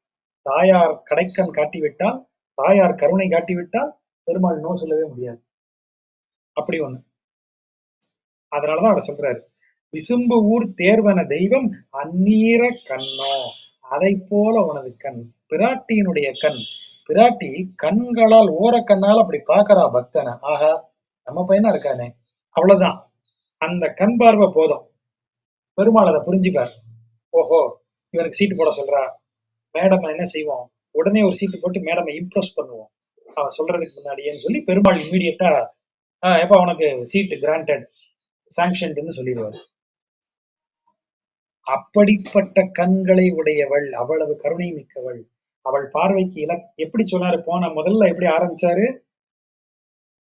தாயார் கடைக்கண் காட்டிவிட்டால், தாயார் கருணை காட்டிவிட்டால் பெருமாள் நோ சொல்லவே முடியாது. அப்படி ஒண்ணு. அதனாலதான் அவர் சொல்றாரு, விசும்பு ஊர் தேர்வன தெய்வம் அந்நீர கண்ணோ, அதை போல உனது கண், பிராட்டியினுடைய கண் பிராட்டி கண்களால் ஓரக்கண்ணால் அப்படி பாக்குறா பக்தனை. ஆஹா, நம்ம பையனா இருக்கானே, அவ்வளவுதான். அந்த கண் பார்வை போதும். பெருமாள் அதை புரிஞ்சுப்பார். ஓஹோ, இவனுக்கு சீட்டு போட சொல்றா, மேடம் என்ன செய்வோம், உடனே ஒரு சீட்டு போட்டு மேடம் இம்ப்ரெஸ் பண்ணுவோம் அவன் சொல்றதுக்கு முன்னாடியேன்னு சொல்லி பெருமாள் இம்மீடியட்டா எப்ப உனக்கு சீட்டு கிராண்டட், சாங்ஷன்ட்னு சொல்லிடுவாரு. அப்படிப்பட்ட கண்களை உடையவள், அவ்வளவு கருணை மிக்கவள். அவள் பார்வைக்கு எப்படி சொன்னாரு, போன முதல்ல எப்படி ஆரம்பிச்சாரு,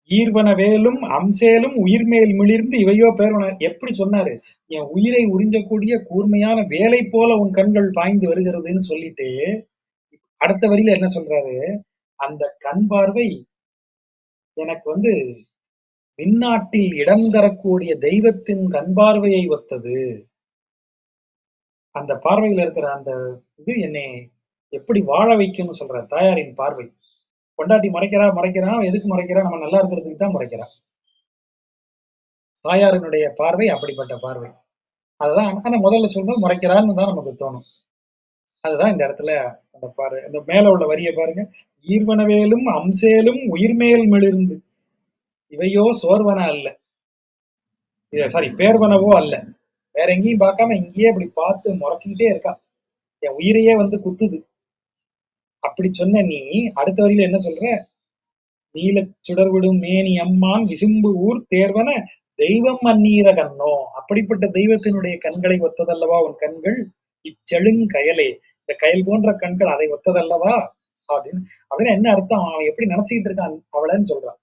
ஈர்வன வேலும் அம்சேலும் உயிர்மேல் மிளிர்ந்து இவையோ பேர்வன, எப்படி சொன்னாரு, என் உயிரை உறிஞ்சக்கூடிய கூர்மையான வேலை போல உன் கண்கள் பாய்ந்து வருகிறதுன்னு சொல்லிட்டு அடுத்த வரியில என்ன சொல்றாரு, அந்த கண் பார்வை எனக்கு விண்ணாட்டில் இடம் தரக்கூடிய தெய்வத்தின் கண் பார்வையை ஒத்தது. அந்த பார்வையில இருக்கிற அந்த இது என்னை எப்படி வாழ வைக்கும்னு சொல்ற தாயாரின் பார்வை. பொண்டாட்டி மறைக்கிறான், எதுக்கு மறைக்கிறா, நம்ம நல்லா இருக்கிறதுக்கு தான் மறைக்கிறான். தாயாரினுடைய பார்வை அப்படிப்பட்ட பார்வை. அதுதான் ஆனா முதல்ல சொல்லும்போது முறைக்கிறான்னு தான் நமக்கு தோணும். அதுதான் இந்த இடத்துல அந்த பாரு, இந்த மேல உள்ள வரிய பாருங்க, ஈர்வனவேலும் அம்சேலும் உயிர்மேல் மிளிர்ந்து இவையோ சோர்வன அல்ல, சாரி பேர்வனவோ அல்ல. வேற எங்கேயும் பார்க்காம இங்கேயே அப்படி பார்த்து முறைச்சுக்கிட்டே இருக்கா, என் உயிரையே குத்துது. அப்படி சொன்ன நீ அடுத்த வரியில என்ன சொல்ற, நீலச் சுடர்விடும் மேனி அம்மான் விசும்பு ஊர் தேர்வன தெய்வம் அந்நீர கண்ணோ, அப்படிப்பட்ட தெய்வத்தினுடைய கண்களை ஒத்ததல்லவா உன் கண்கள், இச்செழுங்கயலே, இந்த கயல் போன்ற கண்கள் அதை ஒத்ததல்லவா அப்படின்னு. அப்படின்னு என்ன அர்த்தம், அவன் எப்படி நினைச்சுக்கிட்டு இருக்கான் அவளைன்னு சொல்றான்.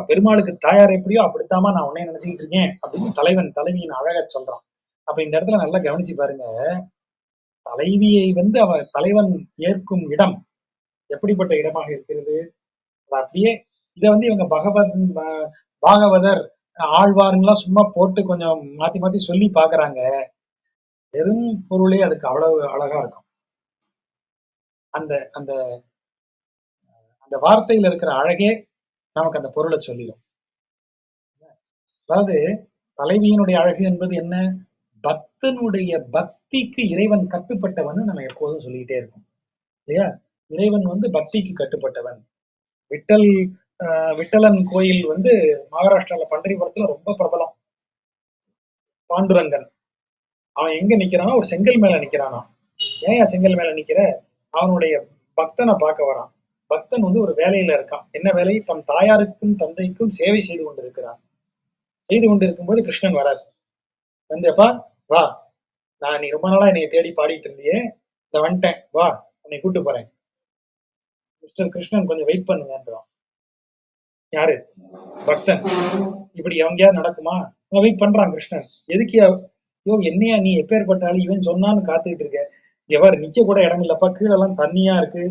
பெருமாளுக்கு தாயார் எப்படியோ அப்படித்தாமா நான் உன்னை நினைச்சுக்கிட்டு இருக்கேன் அப்படின்னு தலைவியின் அழக சொல்றான். அப்ப இந்த இடத்துல நல்லா கவனிச்சு பாருங்க, தலைவியை தலைவன் ஏற்கும் இடம் எப்படிப்பட்ட இடமாக இருக்கிறது. அப்படியே இதை இவங்க பாகவதர் ஆழ்வாருங்கெல்லாம் சும்மா போட்டு கொஞ்சம் மாத்தி மாத்தி சொல்லி பாக்குறாங்க. பெரும் பொருளே அதுக்கு அவ்வளவு அழகா இருக்கும். அந்த அந்த அந்த வார்த்தையில இருக்கிற அழகே நமக்கு அந்த பொருளை சொல்லிடும். அதாவது தலைவியினுடைய அழகு என்பது என்ன, பக்தனுடைய பக்திக்கு இறைவன் கட்டுப்பட்டவன் நம்ம எப்போதும் சொல்லிக்கிட்டே இருக்கோம் இல்லையா. இறைவன் பக்திக்கு கட்டுப்பட்டவன். விட்டல் விட்டலன் கோயில் மகாராஷ்டிரால பண்டரிபுரத்துல ரொம்ப பிரபலம். பாண்டுரங்கன் அவன் எங்க நிக்கிறான், ஒரு செங்கல் மேல நிக்கிறானா. ஏன் செங்கல் மேல நிக்கிற, அவனுடைய பக்தனை பார்க்க வரான். பக்தன் ஒரு வேலையில இருக்கான். என்ன வேலை, தம் தாயாருக்கும் தந்தைக்கும் சேவை செய்து கொண்டிருக்கிறான். செய்து கொண்டிருக்கும் போது கிருஷ்ணன் வராது. எப்பா வா, நான் நீ ரொம்ப நாளா என்னை தேடி பாடிட்டு இருந்தியே, இந்த வந்துட்டேன் வா, உன்னை கூட்டு போறேன். மிஸ்டர் கிருஷ்ணன் கொஞ்சம் வெயிட் பண்ணுங்கன்றான். யாரு, பக்தன். இப்படி எங்கேயாவது நடக்குமா, வெயிட் பண்றான் கிருஷ்ணன். எதுக்கு, ஐயோ என்னையா நீ எப்பேற்பட்டாலும் இவன் சொன்னான்னு காத்துக்கிட்டு இருக்க, எவ்வாறு நிக்க கூட இடம் இல்லப்பா, கீழெல்லாம் தண்ணியா இருக்கு,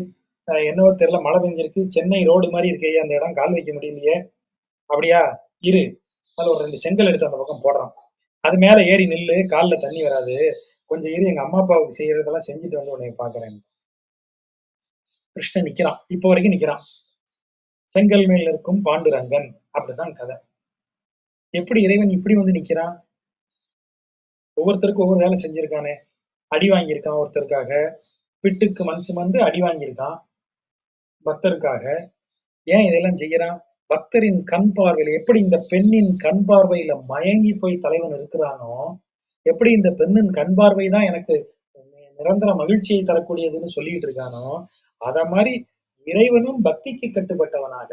என்னவோ தெரியல மழை பெஞ்சிருக்கு, சென்னை ரோடு மாதிரி இருக்கே அந்த இடம், கால் வைக்க முடியலையே. அப்படியா, இரு, அதுல ஒரு 2 செங்கல் எடுத்து அந்த பக்கம் போடுறான், அது மேல ஏறி நில்லு, காலில் தண்ணி வராது, கொஞ்சம் இரு, எங்க அம்மா அப்பாவுக்கு செய்யறதெல்லாம் செஞ்சுட்டு உன்னை பாக்குறேன். கிருஷ்ணன் நிக்கிறான், இப்ப வரைக்கும் நிக்கிறான். செங்கல் மேல் இருக்கும் பாண்டுரங்கன், அப்படிதான் கதை. எப்படி இறைவன் இப்படி நிக்கிறான், ஒவ்வொருத்தருக்கும் ஒவ்வொரு வேலை செஞ்சிருக்கானே. அடி வாங்கியிருக்கான் ஒருத்தருக்காக, பிட்டுக்கு மண் சுமந்து அடி வாங்கியிருக்கான் பக்தருக்காக. ஏன் இதெல்லாம் செய்யறான், பக்தரின் கண் பார்வையில, எப்படி இந்த பெண்ணின் கண் பார்வையில மயங்கி போய் தலைவன் இருக்கிறானோ, எப்படி இந்த பெண்ணின் கண் பார்வை தான் எனக்கு நிரந்தர மகிழ்ச்சியை தரக்கூடியதுன்னு சொல்லிட்டு இருக்கானோ, அத மாதிரி இறைவனும் பக்திக்கு கட்டுப்பட்டவனாக,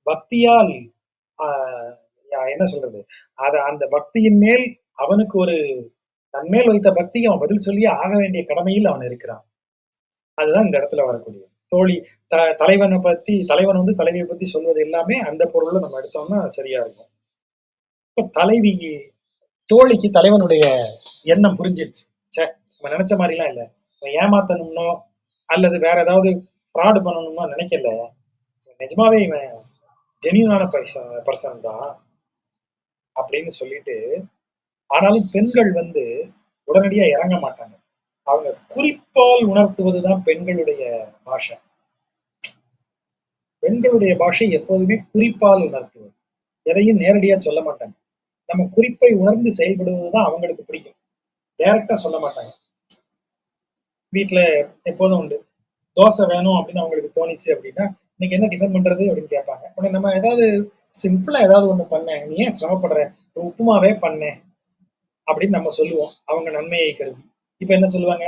பக்தியால் என்ன சொல்றது, அந்த பக்தியின் மேல் அவனுக்கு ஒரு தன்மேல் வைத்த பக்திக்கு அவன் பதில் சொல்லி ஆக வேண்டிய கடமையில் அவன் இருக்கிறான். அதுதான் இந்த இடத்துல வரக்கூடிய தோழி. தலைவனை பத்தி, தலைவன் தலைவியை பத்தி சொல்வது எல்லாமே அந்த பொருள்ல நம்ம எடுத்தோம்னா சரியா இருக்கும். இப்ப தலைவி, தோழிக்கு தலைவனுடைய எண்ணம் புரிஞ்சிருச்சு. நம்ம நினைச்ச மாதிரி எல்லாம் இல்ல, ஏமாத்தணும்னோ அல்லது வேற ஏதாவது ஃப்ராடு பண்ணணும்னோ நினைக்கல, நிஜமாவே இவன் ஜெனியூனான பர்சன் தான் அப்படின்னு சொல்லிட்டு. ஆனாலும் பெண்கள் உடனடியா இறங்க மாட்டாங்க. அவங்க குறிப்பால் உணர்த்துவதுதான் பெண்களுடைய பாஷை. பெண்களுடைய பாஷை எப்போதுமே குறிப்பால் உணர்த்துவது, எதையும் நேரடியா சொல்ல மாட்டாங்க. நம்ம குறிப்பை உணர்ந்து செயல்படுவதுதான் அவங்களுக்கு பிடிக்கும், டைரக்டா சொல்ல மாட்டாங்க. வீட்டுல எப்போதும் உண்டு, தோசை வேணும் அப்படின்னு அவங்களுக்கு தோணிச்சு அப்படின்னா, இன்னைக்கு என்ன டிஃபன் பண்றது அப்படின்னு கேட்பாங்க. உடனே நம்ம ஏதாவது சிம்பிளா ஏதாவது ஒண்ணு பண்ணேன், நீ ஏன் சிரமப்படுற, ஒரு உப்புமாவே பண்ணேன் அப்படின்னு நம்ம சொல்லுவோம், அவங்க நன்மையை கருதி. இப்ப என்ன சொல்லுவாங்க,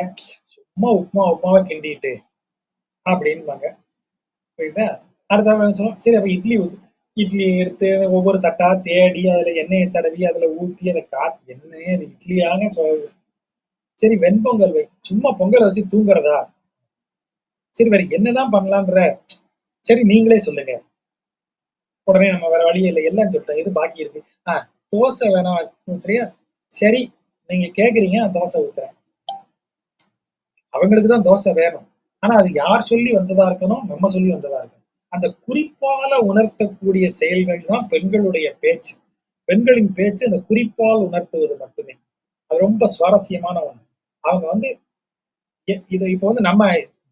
சும்மா உப்புமாவை கிண்டிட்டு அப்படின்பாங்க. புரியுதா? அடுத்தவங்க என்ன சொல்லுவோம், சரி அப்ப இட்லி ஊத்து. இட்லி எடுத்து ஒவ்வொரு தட்டா தேடி அதுல எண்ணெயை தடவி அதுல ஊத்தி அதை என்ன அது இட்லியாங்க சொல்றது. சரி வெண்பொங்கல் வை. சும்மா பொங்கலை வச்சு தூங்குறதா? சரி வேற என்னதான் பண்ணலான்ற? சரி நீங்களே சொல்லுங்க. உடனே நம்ம வேற வழி இல்லை, எல்லாம் சொல்லிட்டோம், எது பாக்கி இருக்கு? தோசை வேணாம் ஊத்துறியா? சரி, நீங்க கேக்குறீங்க, நான் தோசை ஊத்துறேன். அவங்களுக்கு தான் தோசை வேணும். ஆனா அது யார் சொல்லி வந்ததா இருக்கணும், நம்ம சொல்லி வந்ததா இருக்கணும். அந்த குறிப்பால உணர்த்தக்கூடிய செயல்கள் தான் பெண்களுடைய பேச்சு. பெண்களின் பேச்சு அந்த குறிப்பால் உணர்த்துவது மட்டுமே. அது ரொம்ப சுவாரஸ்யமான ஒண்ணு. அவங்க வந்து இது இப்போ வந்து நம்ம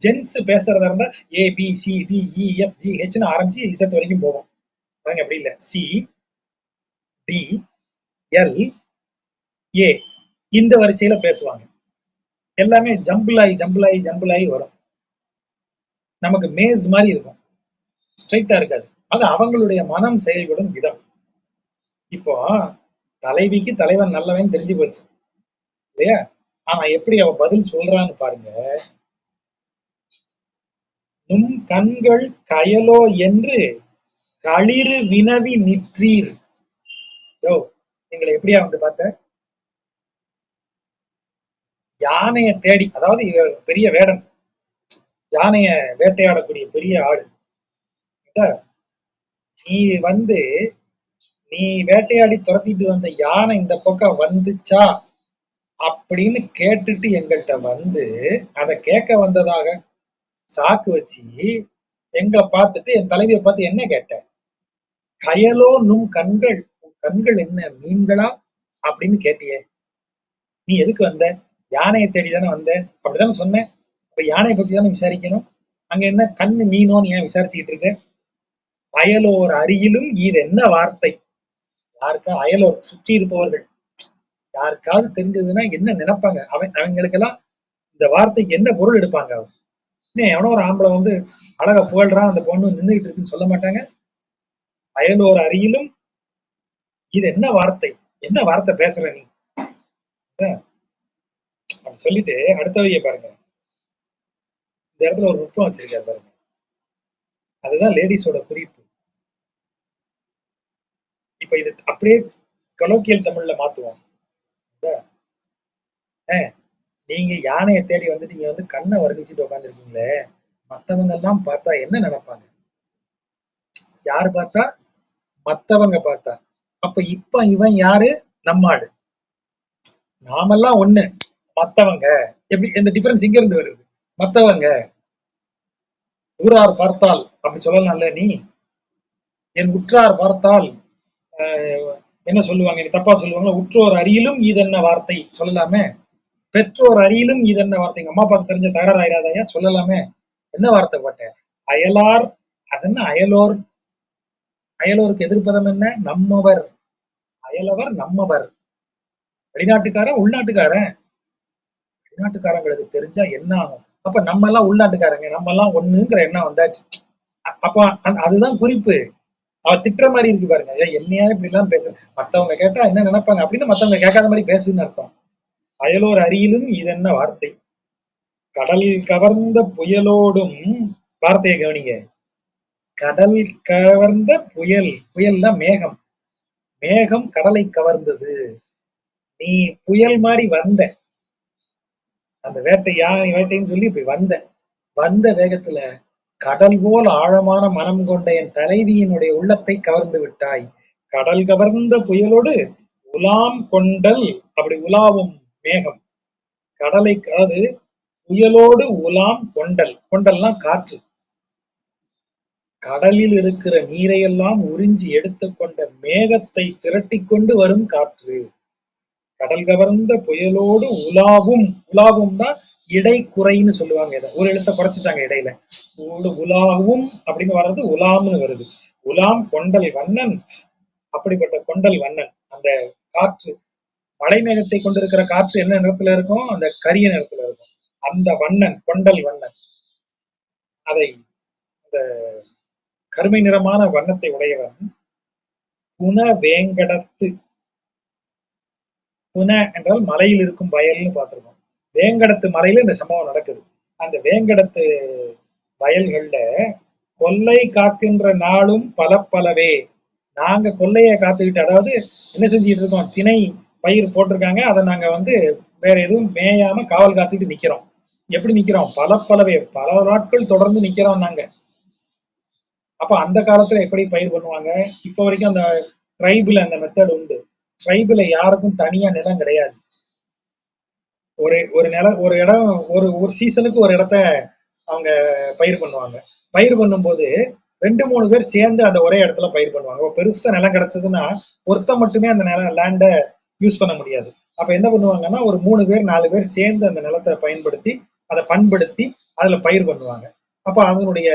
ஜென்ஸ் பேசுறதா இருந்தா A B C D E F G ஹெச்னு ஆரம்பிச்சு இசட் வரைக்கும் போகும். அவங்க அப்படி இல்லை, சி டி எல் ஏ இந்த வரிசையில பேசுவாங்க. எல்லாமே ஜம்பிளாயி வரும். நமக்கு மேஸ் மாதிரி இருக்கும், ஸ்ட்ரைட்டா இருக்காது. அது அவங்களுடைய மனம் செயல்படும் விதம். இப்போ தலைவிக்கு தலைவன் நல்லவன் தெரிஞ்சு போச்சு இல்லையா? ஆனா எப்படி அவ பதில் சொல்றான்னு பாருங்க. நும் கண்கள் கயலோ என்று களிறு வினவி நிற்றீர். யோ, எங்களை எப்படியா வந்து பார்த்த? யானைய தேடி, அதாவது பெரிய வேடன், யானைய வேட்டையாடக்கூடிய பெரிய ஆளு. நீ வந்து நீ வேட்டையாடி துரத்திட்டு வந்த யானை இந்த பக்கம் வந்துச்சா அப்படின்னு கேட்டுட்டு எங்கள்கிட்ட வந்து அதை கேட்க வந்ததாக சாக்கு வச்சு எங்களை பார்த்துட்டு என் தலைவியை பார்த்து என்ன கேட்ட? கயலோ நும் கண்கள், உன் கண்கள் என்ன மீன்களா அப்படின்னு கேட்டியே. நீ எதுக்கு வந்த? யானையை தேடிதானே வந்த, அப்படித்தானே சொன்னேன். இப்ப யானையை பத்தி தானே விசாரிக்கணும். அங்க என்ன கண்ணு மீனோன்னு ஏன் விசாரிச்சுக்கிட்டு இருக்க? அயலோர் அருகிலும் இது என்ன வார்த்தை? யாருக்கா அயலோர் சுற்றி இருப்பவர்கள் யாருக்காவது தெரிஞ்சதுன்னா என்ன நினைப்பாங்க? அவங்களுக்கெல்லாம் இந்த வார்த்தைக்கு என்ன பொருள் எடுப்பாங்க? அவர் இன்னும் எவனோ ஒரு ஆம்பளை வந்து அழகா புகழ்றான், அந்த பொண்ணு நின்றுகிட்டு இருக்குன்னு சொல்ல மாட்டாங்க. அயலோர் அருகிலும் இது என்ன வார்த்தை, என்ன வார்த்தை பேசுற நீ சொல்லிட்டு அடுத்தவைய பாருங்க. இந்த இடத்துல ஒரு நுட்பம் வச்சிருக்காரு பாருங்க. அதுதான் லேடிஸோட குறிப்பு. இப்ப இது அப்படியே கலோக்கியல் தமிழ்ல மாத்துவோம். நீங்க யானையை தேடி வந்து நீங்க வந்து கண்ணை வர்ணிச்சுட்டு உட்காந்துருக்கீங்களே, மத்தவங்க எல்லாம் பார்த்தா என்ன நினைப்பாங்க? யாரு பார்த்தா? மத்தவங்க பார்த்தா. அப்ப இப்ப இவன் யாரு? நம்மாடு. நாமெல்லாம் ஒண்ணு, மத்தவங்க. எப்படி இந்த டிஃபரன்ஸ் இங்க இருந்து வருது? மத்தவங்க ஊரார் பார்த்தால் அப்படி சொல்லலாம்ல நீ. என் உற்றார் பார்த்தால் என்ன சொல்லுவாங்க, நீ தப்பா சொல்லுவாங்க, உற்றோர் அருகிலும் இதென்ன வார்த்தை சொல்லலாமே. பெற்றோர் அருகிலும் இதென்ன வார்த்தை, எங்க அம்மா அப்பாவுக்கு தெரிஞ்ச தகராறு ஆயிராதாயா சொல்லலாமே. என்ன வார்த்தை போட்ட? அயலார். அது என்ன அயலோர்? அயலோருக்கு எதிர்ப்பதம் என்ன? நம்மவர். அயலவர் நம்மவர். வெளிநாட்டுக்காரன் உள்நாட்டுக்காரன். வெளிநாட்டுக்காரங்களுக்கு தெரிஞ்சா என்ன ஆகும்? அப்ப நம்ம எல்லாம் உள்நாட்டுக்காரங்க, நம்ம எல்லாம் ஒண்ணுங்கிற எண்ணம் வந்தாச்சு. அப்ப அதுதான் குறிப்பு. அவ திட்டுற மாதிரி இருக்கு பாருங்க. என்னையா இப்படி எல்லாம் பேச, மத்தவங்க கேட்டா என்ன நினைப்பாங்க அப்படின்னு மத்தவங்க கேட்காத மாதிரி பேசுன்னு அர்த்தம். அயலோர் அருகிலும் இதென்ன வார்த்தை? கடல் கவர்ந்த புயலோடும், வார்த்தையை கவனிங்க. கடல் கவர்ந்த புயல், புயல்னா மேகம். மேகம் கடலை கவர்ந்தது. நீ புயல் மாதிரி வந்த, அந்த வேட்டை யானை வேட்டைன்னு சொல்லி இப்படி வந்த வேகத்துல கடல் போல் ஆழமான மனம் கொண்ட என் தலைவியினுடைய உள்ளத்தை கவர்ந்து விட்டாய். கடல் கவர்ந்த புயலோடு உலாம் கொண்டல், அப்படி உலாவும் மேகம் கடலை, அதாவது புயலோடு உலாம் கொண்டல், கொண்டல்னா காற்று. கடலில் இருக்கிற நீரையெல்லாம் உறிஞ்சி எடுத்துக்கொண்ட மேகத்தை திரட்டி கொண்டு வரும் காற்று. கடல் கவர்ந்த புயலோடு உலாவும், உலாவும் தான் இடைக்குறைன்னு சொல்லுவாங்க. இதை ஒரு எழுத்த குறைச்சிட்டாங்க இடையில. உலாவும் அப்படின்னு வர்றது உலாம்னு வருது. உலாம் கொண்டல் வண்ணன். அப்படிப்பட்ட கொண்டல் வண்ணன் அந்த காற்று, மழை மேகத்தை கொண்டிருக்கிற காற்று என்ன நிறத்துல இருக்கும்? அந்த கரிய நிறத்துல இருக்கும். அந்த வண்ணன் கொண்டல் வண்ணன் அதை இந்த கருமை நிறமான வண்ணத்தை உடையவன் குணவேங்கடத்து. குண என்றால் மலையில் இருக்கும் வயல்னு பார்த்திருக்கோம். வேங்கடத்து மலையில இந்த சம்பவம் நடக்குது. அந்த வேங்கடத்து வயல்கள்ல கொல்லை காக்கின்ற நாளும் பல பலவே. நாங்க கொல்லைய காத்துக்கிட்டு, அதாவது என்ன செஞ்சுட்டு இருக்கோம், திணை பயிர் போட்டிருக்காங்க, அதை நாங்க வேற எதுவும் மேயாம காவல் காத்துக்கிட்டு நிக்கிறோம். எப்படி நிக்கிறோம், பல பலவே பல நாட்கள் தொடர்ந்து நிக்கிறோம் நாங்க. அப்ப அந்த காலத்துல எப்படி பயிர் பண்ணுவாங்க, இப்ப வரைக்கும் அந்த ட்ரைபிள் அந்த மெத்தட் உண்டு. ட்ரைபிள் யாருக்கும் தனியா நிலம் கிடையாது. ஒரு ஒரு நிலம், ஒரு இடம், ஒரு ஒரு சீசனுக்கு ஒரு இடத்த அவங்க பயிர் பண்ணுவாங்க. பயிர் பண்ணும்போது 2 3 பேர் சேர்ந்து அந்த ஒரே இடத்துல பயிர் பண்ணுவாங்க. பெருசா நிலம் கிடைச்சதுன்னா ஒருத்தன் மட்டுமே அந்த நிலம் லேண்டை யூஸ் பண்ண முடியாது. அப்ப என்ன பண்ணுவாங்கன்னா, ஒரு 3 பேர் 4 பேர் சேர்ந்து அந்த நிலத்தை பயன்படுத்தி அதை பண்படுத்தி அதுல பயிர் பண்ணுவாங்க. அப்ப அதனுடைய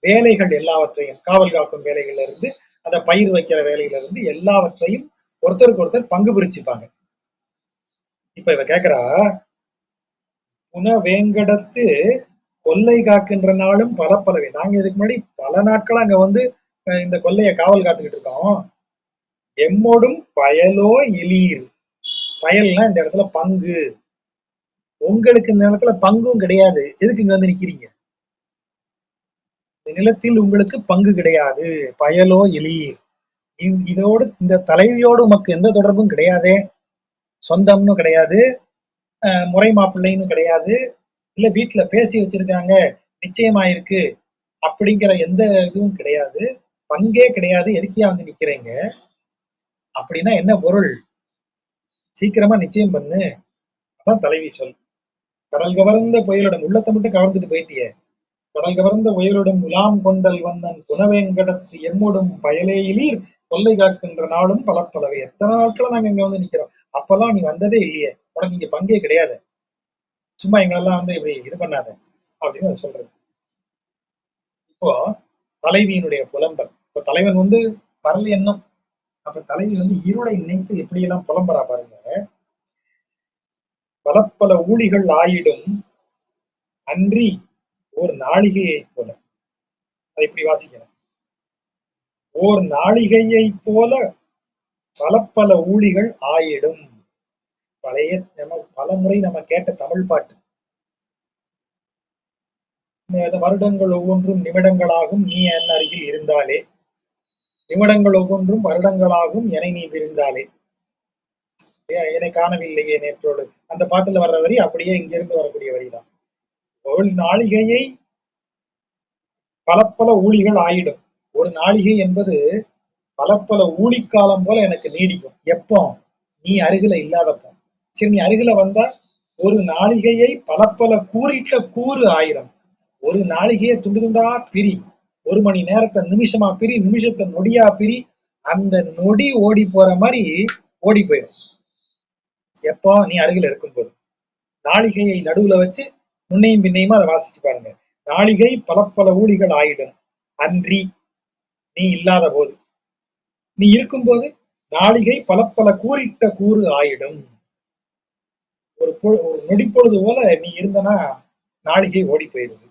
வேலைகள் எல்லாவற்றையும், காவல் காக்கும் வேலைகள்ல இருந்து அதை பயிர் வைக்கிற வேலையில இருந்து எல்லாவற்றையும் ஒருத்தருக்கு ஒருத்தர் பங்கு பிரிச்சுப்பாங்க. இப்ப இவ கேக்குறா, குணவேங்கடத்து கொல்லை காக்கின்ற நாளும் பல பலவே. நாங்க இதுக்கு முன்னாடி பல நாட்கள் அங்க இந்த கொல்லையை காவல் காத்துக்கிட்டு இருக்கோம். எம்மோடும் பயலோ எலீர். பயல்னா இந்த இடத்துல பங்கு. உங்களுக்கு இந்த இடத்துல பங்கும் கிடையாது. எதுக்கு இங்க வந்து நிக்கிறீங்க, இந்த நிலத்தில் உங்களுக்கு பங்கு கிடையாது. பயலோ எலீர். இதோடு இந்த தலைவியோடு உமக்கு எந்த தொடர்பும் கிடையாதே. சொந்தம்னு கிடையாது, முறை மாப்பிள்ளைன்னு கிடையாது, இல்ல வீட்டுல பேசி வச்சிருக்காங்க நிச்சயமாயிருக்கு அப்படிங்கிற எந்த இதுவும் கிடையாது. பங்கே கிடையாது. எதுக்கியா வந்து நிக்கிறீங்க அப்படின்னா என்ன பொருள், சீக்கிரமா நிச்சயம் பண்ணு. அதான் தலைவி சொல். கடல் கவர்ந்த புயலுடன் உள்ளத்தை மட்டும் கவர்ந்துட்டு போயிட்டியே. கடல் கவர்ந்த புயலுடன் உலாம் கொண்டல் வந்தன் குணவேங்கடத்து எம்மோடும் பயலேயிலீர் கொல்லை காக்கின்ற நாளும் பல பலவை. எத்தனை நாட்கள் நாங்க இங்க வந்து நிக்கிறோம், அப்பெல்லாம் நீ வந்ததே இல்லையே, உனக்கு இங்க பங்கே கிடையாது, சும்மா எங்களெல்லாம் இப்படி இது பண்ணாத அப்படின்னு அதை சொல்றது. இப்போ தலைவியினுடைய புலம்பல். இப்போ தலைவன் பரல் எண்ணம். அப்ப தலைவி இருளை நினைத்து எப்படியெல்லாம் புலம்புறா பாருங்க. பல பல ஊழிகள் ஆயிடும் அன்றி ஓர் நாளிகையைப் போல. அதை இப்படி வாசிக்கிறேன். ஓர் நாளிகையைப் போல பல பல ஊழிகள் ஆயிடும். பழைய நம்ம பல முறை நம்ம கேட்ட தமிழ் பாட்டு. வருடங்கள் ஒவ்வொன்றும் நிமிடங்களாகும் நீ என் அருகில் இருந்தாலே, நிமிடங்கள் ஒவ்வொன்றும் வருடங்களாகும் என நீ பிரிந்தாலே, என்னை காணவில்லையே நேற்றோடு, அந்த பாட்டுல வர்ற வரி அப்படியே இங்கிருந்து வரக்கூடிய வரிதான். ஒரு நாளிகையை பல பல ஊழிகள் ஆயிடும். ஒரு நாளிகை என்பது பல பல ஊழிக்காலம் போல எனக்கு நீடிக்கும். எப்போ, நீ அருகில இல்லாதப்போ. சரி, நீ அருகில வந்தா ஒரு நாளிகையை பல பல கூறிட்ட கூறு ஆயிரம். ஒரு நாளிகையை துண்டு துண்டா பிரி, 1 மணி நேரத்தை நிமிஷமா பிரி, நிமிஷத்தை நொடியா பிரி, அந்த நொடி ஓடி போற மாதிரி ஓடி போயிடும். எப்போ, நீ அருகில இருக்கும்போது. நாளிகையை நடுவுல வச்சு முன்னையும் பின்னையுமா அதை வாசிச்சு பாருங்க. நாளிகை பல பல ஊழிகள் ஆயிடும் அன்றி, நீ இல்லாத போது. நீ இருக்கும்போது நாளிகை பல பல கூறிட்ட கூறு ஆயிடும். ஒரு நொடிப்பொழுது போல நீ இருந்தனா நாளிகை ஓடி போயிருது.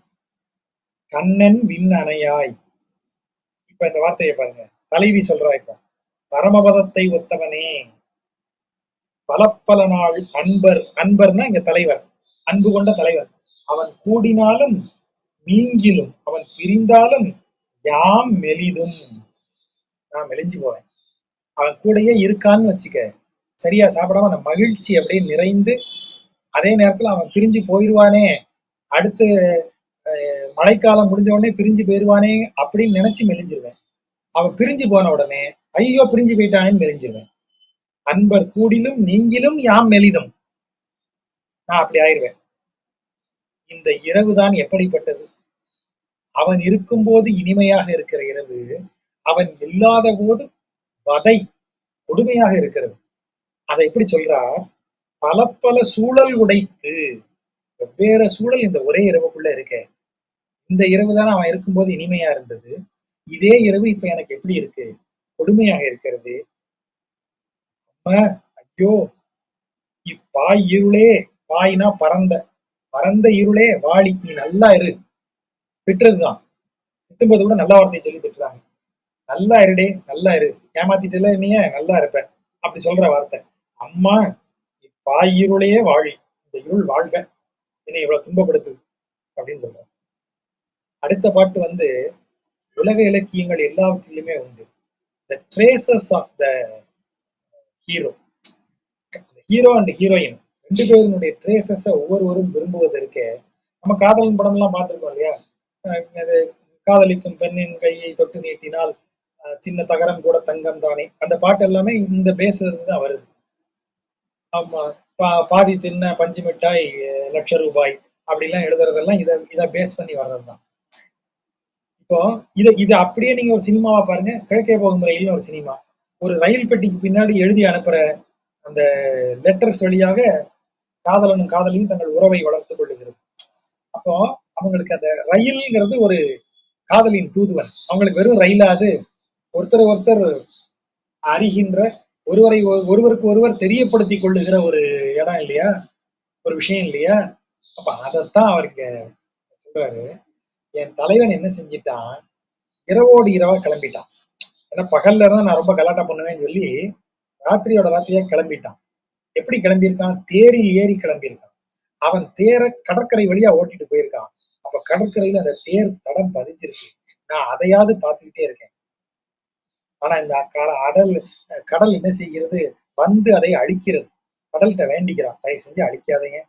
கண்ணன் விண் அணையாய். இப்ப இந்த வார்த்தையை பாருங்க, தலைவி சொல்றா. இப்ப பரமபதத்தை ஒத்தவனே, பல பல நாள் அன்பர். அன்பர்னா இங்க தலைவர், அன்பு கொண்ட தலைவர். அவன் கூடினாலும் நீங்கிலும், அவன் பிரிந்தாலும் யாம் மெலிதும், நான் மெலிஞ்சு போவேன். அவன் கூடயே இருக்கான்னு வச்சுக்க, சரியா சாப்பிடாம அந்த மகிழ்ச்சி அப்படியே நிறைந்து, அதே நேரத்துல அவன் பிரிஞ்சு போயிடுவானே, அடுத்து மழைக்காலம் முடிஞ்ச உடனே பிரிஞ்சு போயிடுவானே அப்படின்னு நினைச்சு மெலிஞ்சிருவேன். அவன் பிரிஞ்சு போன உடனே ஐயோ பிரிஞ்சு போயிட்டானேன்னு மெலிஞ்சிருவேன். அன்பர் கூடிலும் நீங்கிலும் யாம் மெலிதும், நான் அப்படி ஆயிடுவேன். இந்த இரவுதான் எப்படிப்பட்டது, அவன் இருக்கும்போது இனிமையாக இருக்கிற இரவு, அவன் இல்லாத போது வதை கொடுமையாக இருக்கிறது. அதை எப்படி சொல்றார், பல பல சூழல் உடைத்து. வெவ்வேறு சூழல் இந்த ஒரே இரவுக்குள்ள இருக்க. இந்த இரவு தானே அவன் இருக்கும்போது இனிமையா இருந்தது, இதே இரவு இப்ப எனக்கு எப்படி இருக்கு, கொடுமையாக இருக்கிறது. ஐயோ, இப்பாய் இருளே, பாய்னா பரந்த, பரந்த இருளே வாழி, நீ நல்லா இரு. திட்டுறதுதான். திட்டும்போது கூட நல்ல வார்த்தையை சொல்லி திட்டுறாங்க. நல்லா இருடே, நல்லா இரு, ஏமாத்திட்டுல நீய நல்லா இருப்ப, அப்படி சொல்ற வார்த்தை. அம்மா பாயிருளையே வாழி, இந்த இருள் வாழ்க, என்னை இவ்வளவு துன்பப்படுத்துது அப்படின்னு சொல்றாங்க. அடுத்த பாட்டு வந்து உலக இலக்கியங்கள் எல்லாவற்றிலுமே உண்டு. The traces of the hero. Hero and heroine ரெண்டு பேருடைய ட்ரேசஸ ஒவ்வொருவரும் விரும்புவதற்கு, நம்ம காதலன் படம் எல்லாம் பார்த்திருக்கோம் இல்லையா? அது காதலிக்கும் பெண்ணின் கையை தொட்டு நீட்டினால் சின்ன தகரம் கூட தங்கம் தானே, அந்த பாட்டு எல்லாமே இந்த பேஸ்ல இருந்து தான் வருது. ஆமா. பாதி தின்ன பஞ்சு மிட்டாய் ₹1,00,000 அப்படிலாம் எழுதுறதெல்லாம் இதை பேஸ் பண்ணி வர்றதுதான். இப்போ இதை அப்படியே நீங்க ஒரு சினிமாவா பாருங்க. கிழக்கே போகும் ரயில்னு ஒரு சினிமா. ஒரு ரயில் பெட்டிக்கு பின்னாடி எழுதி அனுப்புற அந்த லெட்டர்ஸ் வழியாக காதலனும் காதலியும் தங்கள் உறவை வளர்த்துக் கொள்ளுகிறது. அப்போ அவங்களுக்கு அந்த ரயில்ங்கிறது ஒரு காதலின் தூதுவன். அவங்களுக்கு வெறும் ரயிலாது ஒருத்தர் ஒருத்தர் அறிகின்ற, ஒருவருக்கு ஒருவர் தெரியப்படுத்திக் கொள்ளுகிற ஒரு இடம் இல்லையா, ஒரு விஷயம் இல்லையா? அப்ப அதைத்தான் அவர் இங்க சொல்றாரு. என் தலைவன் என்ன செஞ்சிட்டான், இரவோடு இரவா கிளம்பிட்டான். ஏன்னா பகல்ல தான் நான் ரொம்ப கலாட்டா பண்ணுவேன்னு சொல்லி ராத்திரியோட ராத்திரியா கிளம்பிட்டான். எப்படி கிளம்பியிருக்கான்? தேரில் ஏறி கிளம்பியிருக்கான். அவன் தேரை கடற்கரை வழியா ஓட்டிட்டு போயிருக்கான். அப்ப கடற்கரையில அந்த தேர் தடம் பதிஞ்சிருக்கு. நான் அதையாவது பார்த்துக்கிட்டே இருக்கேன். ஆனா இந்த கடல் என்ன செய்கிறது? வந்து அதை அழிக்கிறது. கடல்கிட்ட வேண்டிக்கிறான், தயவு செஞ்சு அழிக்காதீங்க,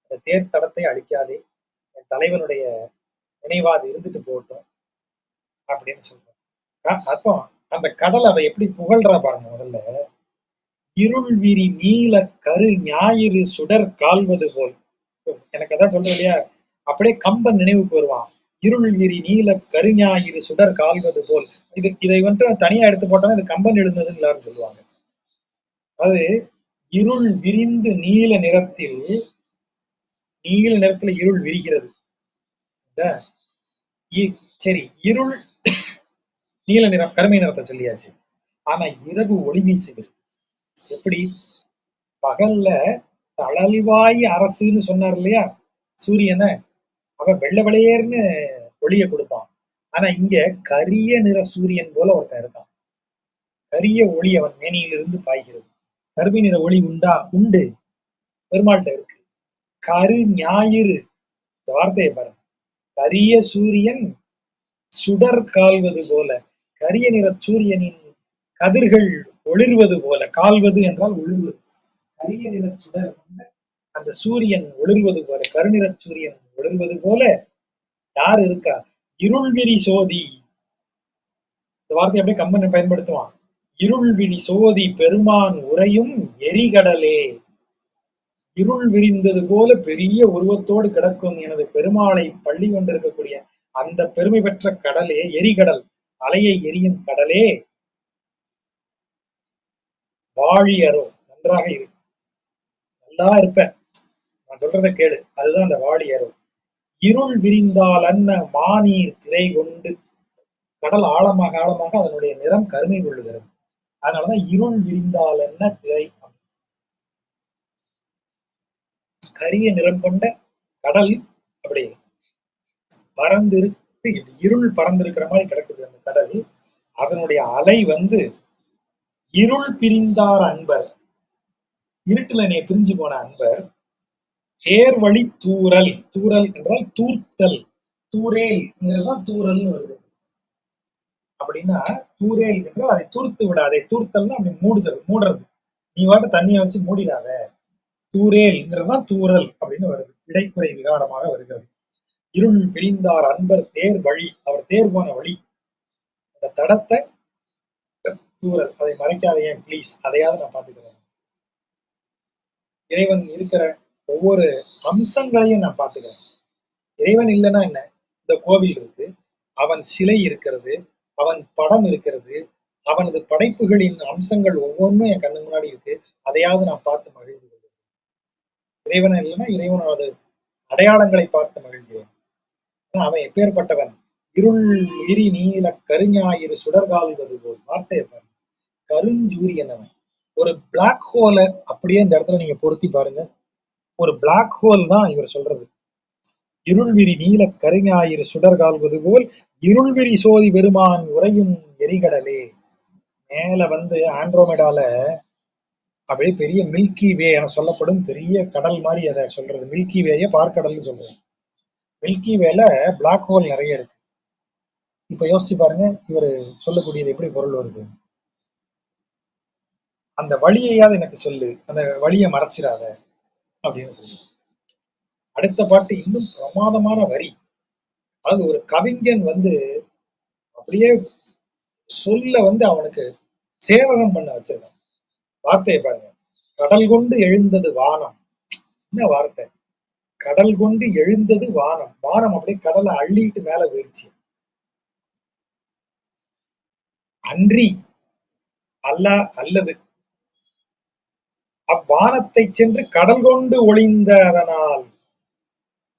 அந்த தேர் தடத்தை அழிக்காதே, என் தலைவனுடைய நினைவா அது இருந்துட்டு போகட்டும் அப்படின்னு சொல்றான். அப்போ அந்த கடல் அதை எப்படி புகழ்றா பாருங்க. முதல்ல இருள் விரி நீல கரு ஞாயிறு சுடர் கால்வது போல். எனக்கு அதான் சொல்றேன் இல்லையா, அப்படியே கம்பன் நினைவுக்கு வருவான். இருள் விரி நீல கருஞாயிறு சுடர் கால்வது போல். இதை வந்துட்டு தனியா எடுத்து போட்டோம்னா இது கம்பன் எழுதுனதுன்னு எல்லாரும் சொல்லுவாங்க. அது இருள் விரிந்து நீல நிறத்தில், நீல நிறத்துல இருள் விரிகிறது. சரி, இருள் நீல நிறம், கருமை நிறத்தை சொல்லியாச்சு. ஆனா இரவு ஒளி வீசுகிறது. எப்படி? பகல்ல தளல்வாய் அரசுன்னு சொன்னார் இல்லையா சூரியனை, அவன் வெள்ளை வெளியேர்னு ஒளிய கொடுப்பான். ஆனா இங்க கரிய நிற சூரியன் போல ஒருத்தன் இருக்கான். கரிய ஒளி அவன் மேனியிலிருந்து பாய்கிறது. கருமை நிற ஒளி உண்டா? உண்டு, பெருமாள்கிட்ட இருக்கு. கரு ஞாயிறு, வார்த்தையை பாருங்க. கரிய சூரியன் சுடர் கால்வது போல, கரிய நிற சூரியனின் கதிர்கள் ஒளிர்வது போல. கால்வது என்றால் ஒளிர்வது. கரிய நிற சுடர் அந்த சூரியன் ஒளிர்வது போல, கருநிற சூரியன் ஒளிர்வது போல யார் இருக்கா? இருள்விரி சோதி. இந்த வார்த்தை அப்படியே கம்பன் பயன்படுத்துவான். இருள்விழி சோதி பெருமான் உறையும் எரிகடலே. இருள் விரிந்தது போல பெரிய உருவத்தோடு கிடக்கும் எனது பெருமாளை பள்ளி கொண்டிருக்கக்கூடிய அந்த பெருமை பெற்ற கடலே, எரிகடல், அலையை எரியும் கடலே, வாழியரோ, நன்றாக இரு, நல்லா இருப்ப, நான் சொல்றதை கேளு, அதுதான் அந்த வாழியரோ. இருள் விரிந்தால் அன்ன மாநீர் திரை கொண்டு. கடல் ஆழமாக ஆழமாக அதனுடைய நிறம் கருமை கொள்ளுகிறது. அதனாலதான் இருள் விரிந்தால் என்ன திரை, கரிய நிறம் கொண்ட கடல் அப்படி பறந்திருக்கு. இருள் பறந்திருக்கிற மாதிரி கிடக்குது அந்த கடல். அதனுடைய அலை வந்து இருள் பிரிந்தார் அன்பர், இருட்டுல என்னை பிரிஞ்சு போன அன்பர், தேர்வழி தூறல், தூறல் என்றால் தூர்த்தல், தூரேல் தூறல்னு வருது. அப்படின்னா தூரேல் என்றால் அதை தூர்த்து விடாதே, தூர்த்தல்னா அப்படி மூடுறது, நீ வாட்ட தண்ணியை வச்சு மூடிடாத. தூரேல்ங்கிறதுதான் தூறல் அப்படின்னு வருது, இடைக்குறை விகாரமாக வருகிறது. இருள் பிரிந்தார் அன்பர் தேர் வழி, அவர் தேர் போன வழி, அந்த தடத்தை தூறல், அதை மறைக்காதே ப்ளீஸ், அதையாவது நான் பாத்துக்கிறேன். இறைவன் இருக்கிற ஒவ்வொரு அம்சங்களையும் நான் பாத்துக்கிறேன். இறைவன் இல்லைன்னா என்ன? இந்த கோவில் இருக்கு, அவன் சிலை இருக்கிறது, அவன் படம் இருக்கிறது, அவனது படைப்புகளின் அம்சங்கள் ஒவ்வொன்றும் என் கண்ணு முன்னாடி இருக்கு, அதையாவது நான் பார்த்து மகிழ்ந்து கொள்கிறேன். இறைவன் இல்லைன்னா இறைவனோட அடையாளங்களை பார்த்து மகிழ்கிறேன். அவன் எப்பேற்பட்டவன்? இருள் விரி நீல கருஞாயிறு சுடர்கால்வது போல். வார்த்தையை பாருங்க, கருஞ்சூரியன் அவன். ஒரு பிளாக் ஹோலை அப்படியே இந்த இடத்துல நீங்க பொருத்தி பாருங்க. ஒரு பிளாக் ஹோல் தான் இவர் சொல்றது. இருள்விரி நீல கருஞாயிறு சுடர் கால்வது போல் இருள்விரி சோதி பெருமான் உறையும் எரிகடலே. மேல வந்து ஆண்ட்ரோமெடால அப்படியே பெரிய மில்கி வே என சொல்லப்படும் பெரிய கடல் மாதிரி அதை சொல்றது. மில்கி வேய பார்க்கடல்னு சொல்றது. மில்கி வேல பிளாக் ஹோல் நிறைய இருக்கு. இப்ப யோசிச்சு பாருங்க, இவரு சொல்லக்கூடியது எப்படி பொருள் வருது. அந்த வழியையாவது எனக்கு சொல்லு, அந்த வழியை மறைச்சிடாத அப்படின்னு. அடுத்த பாட்டு இன்னும் பிரமாதமான வரி. அதாவது ஒரு கவிஞன் வந்து அப்படியே சொல்ல வந்து அவனுக்கு சேவகம் பண்ண வச்சிருக்கான். வார்த்தையை பாருங்க. கடல் கொண்டு எழுந்தது வானம். என்ன வார்த்தை? கடல் கொண்டு எழுந்தது வானம். வானம் அப்படியே கடலை அள்ளிட்டு மேல போயிருச்சு. அன்றி அல்ல அல்லது அவ்வானத்தை சென்று கடல் கொண்டு ஒளிந்த அதனால்.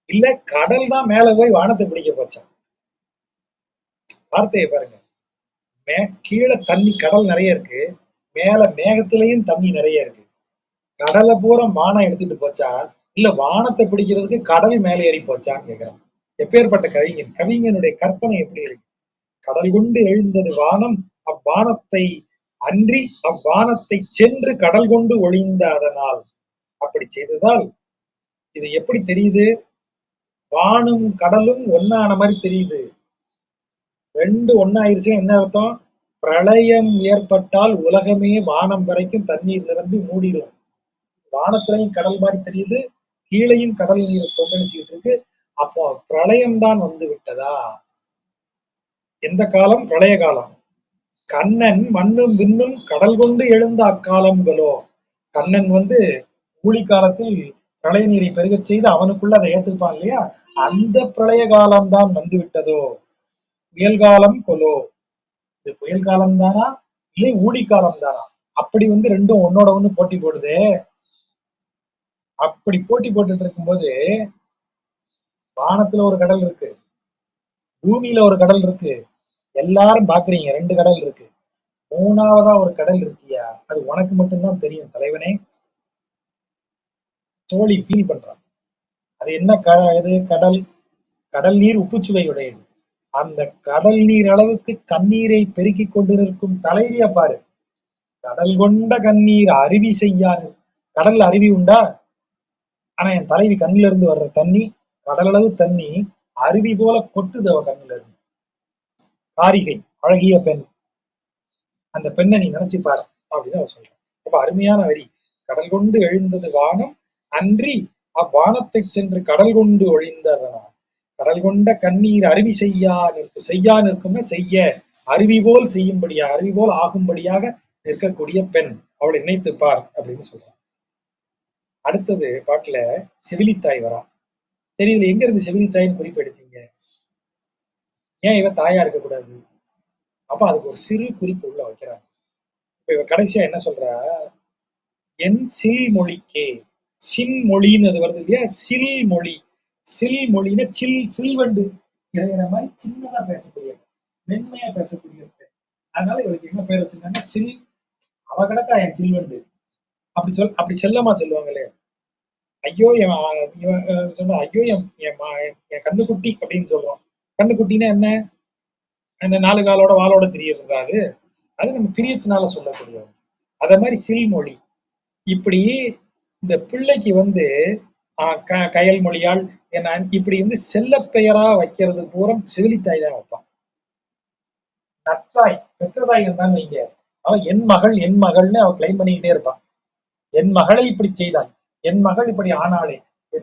இல்ல கடல் தான் மேல போய் வானத்தை பிடிக்க போச்சான். வார்த்தையை பாருங்க. கீழே தண்ணி கடல் நிறைய இருக்கு, மேல மேகத்திலையும் தண்ணி நிறைய இருக்கு. கடலை பூரா வானம் எடுத்துட்டு போச்சா, இல்ல வானத்தை பிடிக்கிறதுக்கு கடல் மேலே ஏறி போச்சான்னு கேக்குறான். எப்பேற்பட்ட கவிஞன்! கவிஞனுடைய கற்பனை எப்படி இருக்கு. கடல் கொண்டு எழுந்தது வானம், அவ்வானத்தை அன்றி அவ்வானத்தை சென்று கடல் கொண்டு ஒளிந்த அதனால். அப்படி செய்ததால் இது எப்படி தெரியுது? வானும் கடலும் ஒன்னான மாதிரி தெரியுது. ரெண்டு ஒன்னாயிருச்சுன்னா என்ன அர்த்தம்? பிரளயம் ஏற்பட்டால் உலகமே வானம் வரைக்கும் தண்ணீர் நிரம்பி மூடிடும். வானத்திலையும் கடல் மாதிரி தெரியுது, கீழையும் கடல் நீர் கொந்தளிச்சுக்கிட்டு இருக்கு. அப்போ பிரளயம் தான் வந்து விட்டதா? எந்த காலம்? பிரளய காலம். கண்ணன் மண்ணும் விண்ணும் கடல் கொண்டு எழுந்த அக்காலங்களோ. கண்ணன் வந்து ஊழி காலத்தில் பிரளய நீரை பெருகச் செய்து அவனுக்குள்ள அதை ஏத்துப்பான் இல்லையா, அந்த பிரளய காலம் தான் வந்து விட்டதோ. புயல் காலம் கொலோ. இது புயல் காலம் தானா, இல்லை ஊழி காலம் தானா? அப்படி வந்து ரெண்டும் ஒன்னோட ஒண்ணு போட்டி போடுது. அப்படி போட்டி போட்டுட்டு இருக்கும்போது வானத்துல ஒரு கடல் இருக்கு, பூமியில ஒரு கடல் இருக்கு. எல்லாரும் பாக்குறீங்க ரெண்டு கடல் இருக்கு. மூணாவதா ஒரு கடல் இருக்கியா, அது உனக்கு மட்டும்தான் தெரியும் தலைவனே. தோழி ஃபீல் பண்றான். அது என்ன இது கடல்? கடல் நீர் உப்புச்சுவை உடையது. அந்த கடல் நீர் அளவுக்கு கண்ணீரை பெருக்கிக் கொண்டு நிற்கும் தலைவிய பாரு. கடல் கொண்ட கண்ணீர் அருவி செய்யாது. கடல்ல அருவி உண்டா? ஆனா என் தலைவி கண்ணுல இருந்து வர்ற தண்ணி கடலளவு தண்ணி அருவி போல கொட்டுது அவ கண்ணுல இருந்து. காரிகை, அழகிய பெண். அந்த பெண்ணை நீ நினைச்சு பாரு அப்படின்னு அவர் சொல்றான். ரொம்ப அருமையான வரி. கடல் கொண்டு எழுந்தது வானம், அன்றி அவ்வானத்தை சென்று கடல் கொண்டு ஒழிந்ததனால். கடல் கொண்ட கண்ணீர் அருவி செய்யா நிற்கு. செய்யா நிற்கும்னா செய்ய, அருவி போல் செய்யும்படியா, அருவி போல் ஆகும்படியாக நிற்கக்கூடிய பெண், அவளை நினைத்து பார் அப்படின்னு சொல்றான். அடுத்தது பாட்டுல செவிலித்தாய் வரா. சரி, இதுல எங்க இருந்து செவிலித்தாயின்னு குறிப்பு எடுத்தீங்க? ஏன் இவ தாயா இருக்கக்கூடாது? அப்ப அதுக்கு ஒரு சிறு குறிப்பு உள்ள வைக்கிறாங்க. இப்ப இவ கடைசியா என்ன சொல்றா? என் சில் மொழிக்கே. சில் மொழின்னு அது வருது இல்லையா, சில் மொழி. சில் மொழின்னா சில், சில்வண்டு இறையிற மாதிரி சின்னதா பேசக்கூடிய, மென்மையா பேசக்கூடிய பெண். அதனால இவருக்கு என்ன பேர் வச்சிருக்காங்க? சில். அவ கிடக்கா என் சில்வண்டு. அப்படி செல்லமா சொல்லுவாங்களே. ஐயோ என் ஐயோ என் கண்ணுக்குட்டி அப்படின்னு சொல்லுவோம். கண்ணுக்குட்டின்னா என்ன? அந்த நாலு காலோட வாளோட தெரியறதா அது? அது நம்ம பிரியத்தினால சொல்லக்கூடியது. அத மாதிரி சில்மொழி. இப்படி இந்த பிள்ளைக்கு வந்து கயல் மொழியால் என்ன இப்படி வந்து செல்ல பெயரா வைக்கிறது பூரா செவிலித்தாய் தான் வைப்பான். நற்றாய் பெற்றதாய் இருந்தான்னு வைங்க, அவன் என் மகள் என் மகள்னு அவன் கிளைம் பண்ணிக்கிட்டே இருப்பான். என் மகளை இப்படி செய்தாய், என் மகள் இப்படி ஆனாளே,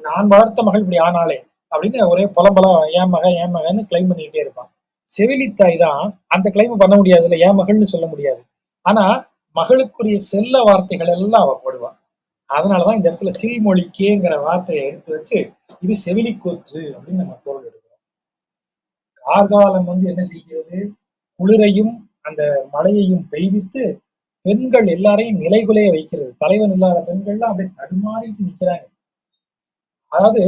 நான் வளர்த்த மகள் இப்படி ஆனாளே அப்படின்னு ஒரே புலம்பலம் என் மகன் என் மகன்னு கிளைம் பண்ணிக்கிட்டே இருப்பான். செவிலித்தாய் தான் அந்த கிளைம் பண்ண முடியாது, இல்ல என் மகள்னு சொல்ல முடியாது. ஆனா மகளுக்குரிய செல்ல வார்த்தைகள் எல்லாம் அவ போடுவான். அதனாலதான் இந்த இடத்துல சில்மொழிக்கேங்கிற வார்த்தையை எடுத்து வச்சு இது செவிலி கூற்று அப்படின்னு நம்ம பொருள் எடுக்கிறோம். கார்காலம் வந்து என்ன செய்கிறது? குளிரையும் அந்த மழையையும் பெய்வித்து பெண்கள் எல்லாரையும் நிலைகுலைய வைக்கிறது. தலைவன் இல்லாத பெண்கள்லாம் அப்படியே தடுமாறிட்டு நிக்கிறாங்க. அதாவது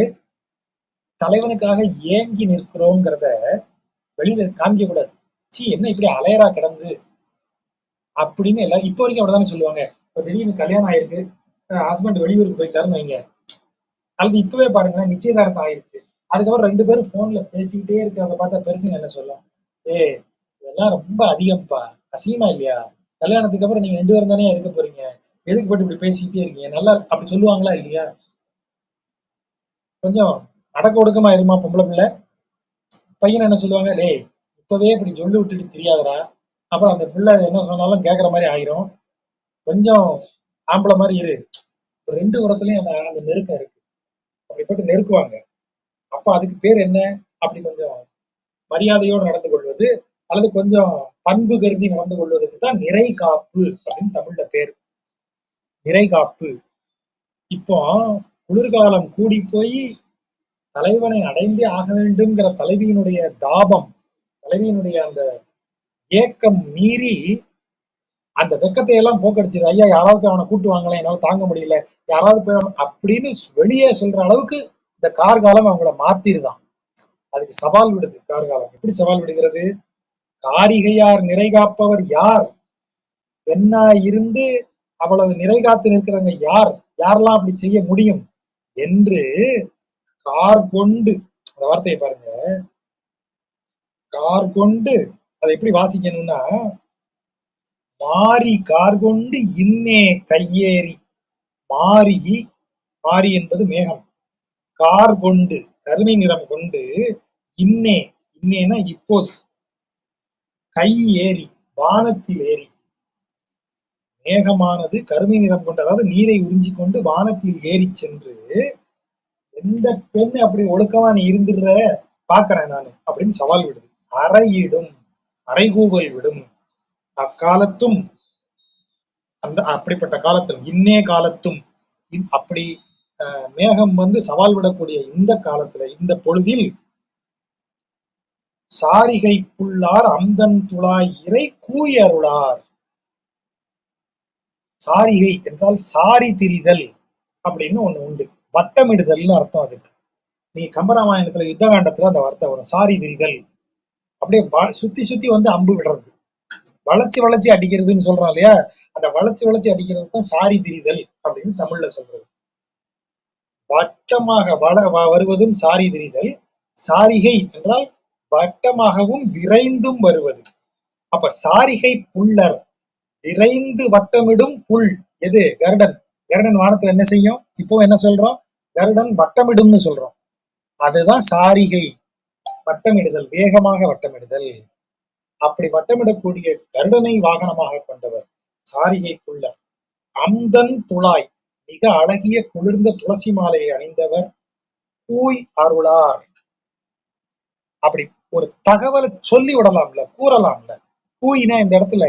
தலைவனுக்காக ஏங்கி நிற்கிறோங்கிறத வெளியில காமிக்க கூடாது. சி என்ன இப்படி அலையரா கிடந்து அப்படின்னு எல்லாம் இப்ப வரைக்கும் அப்படிதானே சொல்லுவாங்க. இப்ப திடீர்னு கல்யாணம் ஆயிருக்கு, ஹஸ்பண்ட் வெளியூருக்கு போயிட்டாருன்னு வைங்க, அல்லது இப்பவே பாருங்க நிச்சயதார்த்தம் ஆயிருக்கு, அதுக்கப்புறம் 2 பேரும் போன்ல பேசிக்கிட்டே இருக்கிறத பார்த்தா பெருசுங்க என்ன சொல்லும், ஏய் இதெல்லாம் ரொம்ப அதிகம்ப்பா, அசிங்கமா இல்லையா? கல்யாணத்துக்கு அப்புறம் நீங்க 2 பேரும் தானே இருக்க போறீங்க, எதுக்கு போட்டு இப்படி பேசிக்கிட்டே இருக்கீங்க, நல்லா அப்படி சொல்லுவாங்களா இல்லையா? கொஞ்சம் அடக்க ஒடுக்கமா இருமா பொம்பளை பிள்ளை. பையன் என்ன சொல்லுவாங்க, டேய் இப்பவே இப்படி சொல்லி விட்டுட்டு தெரியாதடா, அப்புறம் அந்த பிள்ளை என்ன சொன்னாலும் கேட்கற மாதிரி ஆயிரும், கொஞ்சம் ஆம்பளை மாதிரி இரு. 2 உரத்துலயும் அந்த அந்த நெருக்கம் இருக்கு. அப்படிப்பட்டு நெருக்குவாங்க. அப்ப அதுக்கு பேர் என்ன? அப்படி கொஞ்சம் மரியாதையோடு நடந்து கொள்வது, அல்லது கொஞ்சம் பண்பு கருதி நடந்து கொள்வதற்கு தான் நிறை காப்பு அப்படின்னு தமிழ்ல பேரு. நிறை காப்பு. இப்போ குளிர்காலம் கூடி போய் தலைவனை அடைந்தே ஆக வேண்டும்ங்கிற தலைவியினுடைய தாபம், தலைவியினுடைய அந்த ஏக்கம் மீறி அந்த வெக்கத்தை எல்லாம் போக்கடிச்சிரு. ஐயா யாராவது போய் அவனை கூட்டு வாங்கலாம், என்னால தாங்க முடியல, யாராவது போய் அப்படின்னு வெளியே சொல்ற அளவுக்கு இந்த கார்காலம் அவங்கள மாத்திருதான். அதுக்கு சவால் விடுது கார்காலம். எப்படி சவால் விடுகிறது? காரிகையார் நிறை காப்பவர் யார்? பெண்ணா இருந்து அவ்வளவு நிறை காத்து நிற்கிறவங்க யார்? யாரெல்லாம் அப்படி செய்ய முடியும் என்று கார் கொண்டு, அந்த வார்த்தையை பாருங்க, கார் கொண்டு அதை எப்படி வாசிக்கணும்னா, மாறி கார் கொண்டு இன்னே கையேறி. மாறி, மாறி என்பது மேகம். கார் கொண்டு கருமை நிறம் கொண்டு, இன்னே, இன்னேனா இப்போது, கை ஏறி வானத்தில் ஏறி, மேகமானது கருமை நிறம் கொண்டு, அதாவது நீரை உறிஞ்சிக் கொண்டு வானத்தில் ஏறி சென்று, எந்த பெண் அப்படி ஒழுக்கமா நீ இருந்துடுற பாக்குறேன் நானு அப்படின்னு சவால் விடுது. அறையிடும், அறைகூவல் விடும். அக்காலத்தும், அந்த அப்படிப்பட்ட காலத்தில், இன்னே காலத்தும், அப்படி மேகம் வந்து சவால் விடக்கூடிய இந்த காலத்துல, இந்த பொழுதில் சாரிகை புல்லார் அந்தன் துழாய் இறை கூய் அருளார். சாரிகை என்றால் சாரி திரிதல் அப்படின்னு ஒண்ணு உண்டு. வட்டமிடுதல்னு அர்த்தம் அதுக்கு. நீங்க கம்பராமாயணத்துல யுத்தகாண்டத்துல அந்த வார்த்தை வரும், சாரி திரிதல். அப்படியே சுத்தி சுத்தி வந்து அம்பு விடுறது, வளைச்சு வளைச்சு அடிக்கிறதுன்னு சொல்றோம் இல்லையா, அந்த வளைச்சு வளைச்சு அடிக்கிறது தான் சாரி திரிதல் அப்படின்னு தமிழ்ல சொல்றது. வட்டமாக வருவதும் சாரி திரிதல். சாரிகை என்றால் வட்டமாகவும் விரைந்தும் வருவது. அப்ப சாரிகை புல்லர், விரைந்து வட்டமிடும் புல் எது? கருடன். கருடன் வானத்துல என்ன செய்யும்? இப்போ என்ன சொல்றோம்? கருடன் வட்டமிடும்னு சொல்றோம். அதுதான் சாரிகை, வட்டமிடுதல், வேகமாக வட்டமிடுதல். அப்படி வட்டமிடக்கூடிய கருடனை வாகனமாக கொண்டவர் சாரிகை புல்லர். அந்தன் துழாய், மிக அழகிய குளிர்ந்த துளசி மாலையை அணிந்தவர். கூய் அருளார். அப்படி ஒரு தகவலை சொல்லி விடலாம்ல, கூறலாம்ல. கூயினா இந்த இடத்துல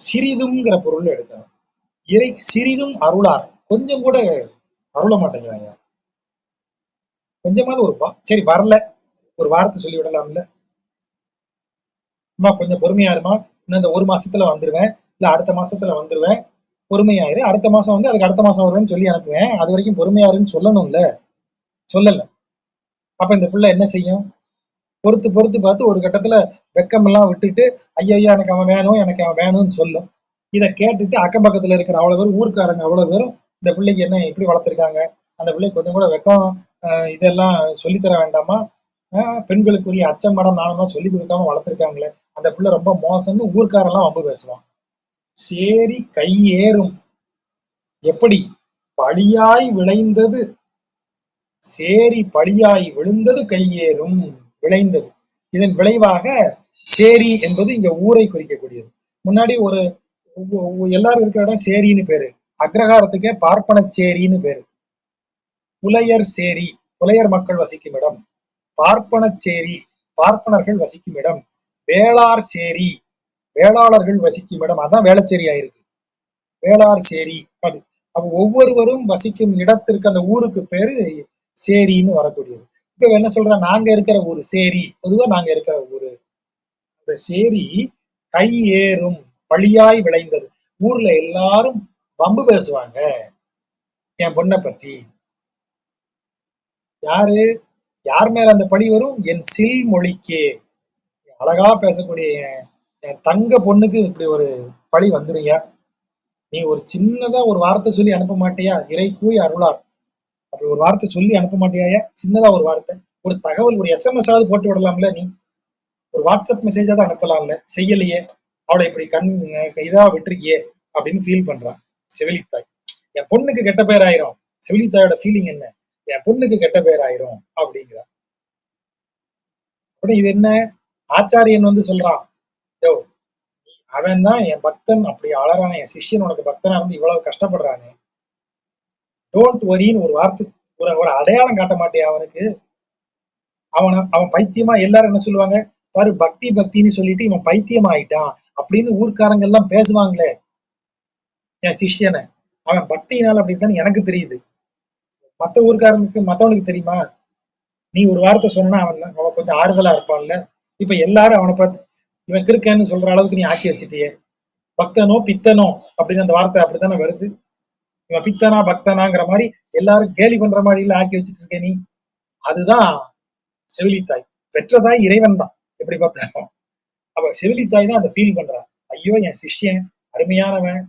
சிறிதும்ங்கிற பொருள் எடுக்கணும். இறை சிறிதும் அருளார், கொஞ்சம் கூட அருள மாட்டேங்கிறாங்க. கொஞ்சமாவது ஒரு சரி வரல, ஒரு வார்த்தை சொல்லி விடலாம்ல. அம்மா கொஞ்சம் பொறுமையா இருமா, இன்னும் இந்த 1 மாசத்துல வந்துருவேன், இல்ல அடுத்த மாசத்துல வந்துருவேன், பொறுமையாயிரு, அடுத்த மாசம் வந்து அதுக்கு அடுத்த மாசம் வருவேன்னு சொல்லி அனுப்புவேன், அது வரைக்கும் பொறுமையாருன்னு சொல்லணும்ல, சொல்லல. அப்ப இந்த பிள்ளை என்ன செய்யும்? பொறுத்து பொறுத்து பார்த்து ஒரு கட்டத்துல வெக்கம் எல்லாம் விட்டுட்டு, ஐயா எனக்கு அவன் வேணும், எனக்கு அவன் வேணும்னு சொல்லும். இதை கேட்டுட்டு அக்கம் பக்கத்துல இருக்கிற அவ்வளவு பேரும், ஊருக்காரங்க அவ்வளவு பேரும், இந்த பிள்ளைக்கு என்ன இப்படி வளர்த்திருக்காங்க, அந்த பிள்ளைக்கு கொஞ்சம் கூட வெக்கம் இதெல்லாம் சொல்லித்தர வேண்டாமா, பெண்களுக்குரிய அச்சம் மடம் நாணமா சொல்லி கொடுக்காம வளர்த்திருக்காங்களே, அந்த பிள்ளை ரொம்ப மோசம்னு ஊர்க்காரெல்லாம் வம்பு பேசுவான். சேரி கை ஏறும். எப்படி? பழியாய் விளைந்தது, சேரி பழியாய் விழுந்தது கையேறும், விளைந்தது. இதன் விளைவாக சேரி என்பது இங்க ஊரை குறிக்கக்கூடியது. முன்னாடி ஒரு எல்லாரும் இருக்கிற இடம் சேரின்னு பேரு, அக்ரஹாரத்துக்கே பார்ப்பனச்சேரின்னு பேரு. புலையர் சேரி, புலையர் மக்கள் வசிக்கும் இடம். பார்ப்பனச்சேரி, பார்ப்பனர்கள் வசிக்கும் இடம். வேளார் சேரி, வேளாளர்கள் வசிக்கும் இடம். அதான் வேளச்சேரி ஆயிருக்கு, வேளார் சேரி. அப்ப ஒவ்வொருவரும் வசிக்கும் இடத்திற்கு, அந்த ஊருக்கு பேரு சேரின்னு வரக்கூடியது. இப்ப என்ன சொல்ற, நாங்க இருக்கிற ஊரு சேரி, பொதுவா நாங்க இருக்கிற ஊரு. அந்த சேரி கை ஏறும், பழியாய் விளைந்தது. ஊர்ல எல்லாரும் வம்பு பேசுவாங்க என் பொண்ணை பத்தி. யாரு? யார் மேல அந்த பழி வரும்? என் சில் மொழிக்கே, அழகா பேசக்கூடிய என் தங்க பொண்ணுக்கு இப்படி ஒரு பழி வந்துருயா. நீ ஒரு சின்னதா ஒரு வார்த்தை சொல்லி அனுப்ப மாட்டியா? இறை கூய் அருளார். அப்படி ஒரு வார்த்தை சொல்லி அனுப்ப மாட்டியாயா? சின்னதா ஒரு வார்த்தை, ஒரு தகவல், ஒரு எஸ்எம்எஸ் ஆவது போட்டு விடலாம்ல நீ? ஒரு வாட்ஸ்அப் மெசேஜாவது அனுப்பலாம்ல? செய்யலையே. அவளை இப்படி இதா விட்டுருக்கியே அப்படின்னு ஃபீல் பண்றான் செவிலித்தாய். என் பொண்ணுக்கு கெட்ட பேர் ஆயிரும். செவிலித்தாயோட ஃபீலிங் என்ன? என் பொண்ணுக்கு கெட்ட பேர் ஆயிரும் அப்படிங்கிறா. அப்படி இது என்ன? ஆச்சாரியன் வந்து சொல்றான், யோ அவன் தான் என் பக்தன், அப்படி அழறானே, என் சிஷ்யன் உனக்கு பக்தனா இருந்து இவ்வளவு கஷ்டப்படுறானே, டோன்ட் வரின்னு ஒரு வார்த்தை, ஒரு ஒரு அடையாளம் காட்ட மாட்டியா அவனுக்கு? அவன் பைத்தியமா? எல்லாரும் என்ன சொல்லுவாங்க, பாரு பக்தி பக்தின்னு சொல்லிட்டு இவன் பைத்தியம் ஆயிட்டான் அப்படின்னு ஊர்க்காரங்க எல்லாம் பேசுவாங்களே என் சிஷ்யனை. அவன் பக்தியினால அப்படி இருக்கான்னு எனக்கு தெரியுது. மத்த ஊர்க்காரனுக்கு, மத்தவனுக்கு தெரியுமா? நீ ஒரு வார்த்தை சொன்னா அவன் கொஞ்சம் ஆறுதலா இருப்பான்ல. இப்ப எல்லாரும் அவனை பார்த்து இவன் கிறுக்கன்னு சொல்ற அளவுக்கு நீ ஆக்கி வச்சுட்டியே. பக்தனோ பித்தனோ அப்படின்னு அந்த வார்த்தை அப்படித்தானே வருது. இவன் பித்தனா பக்தனாங்கிற மாதிரி எல்லாரும் கேலி பண்ற மாதிரி இல்ல ஆக்கி வச்சுட்டு இருக்க நீ. அதுதான் செவிலித்தாய். பெற்றதாய் இறைவன் தான் எப்படி பார்த்தாலும். அப்ப செவிலித்தாய் தான் அந்த ஃபீல் பண்றா. ஐயோ என் சிஷ்யன் அருமையானவன்,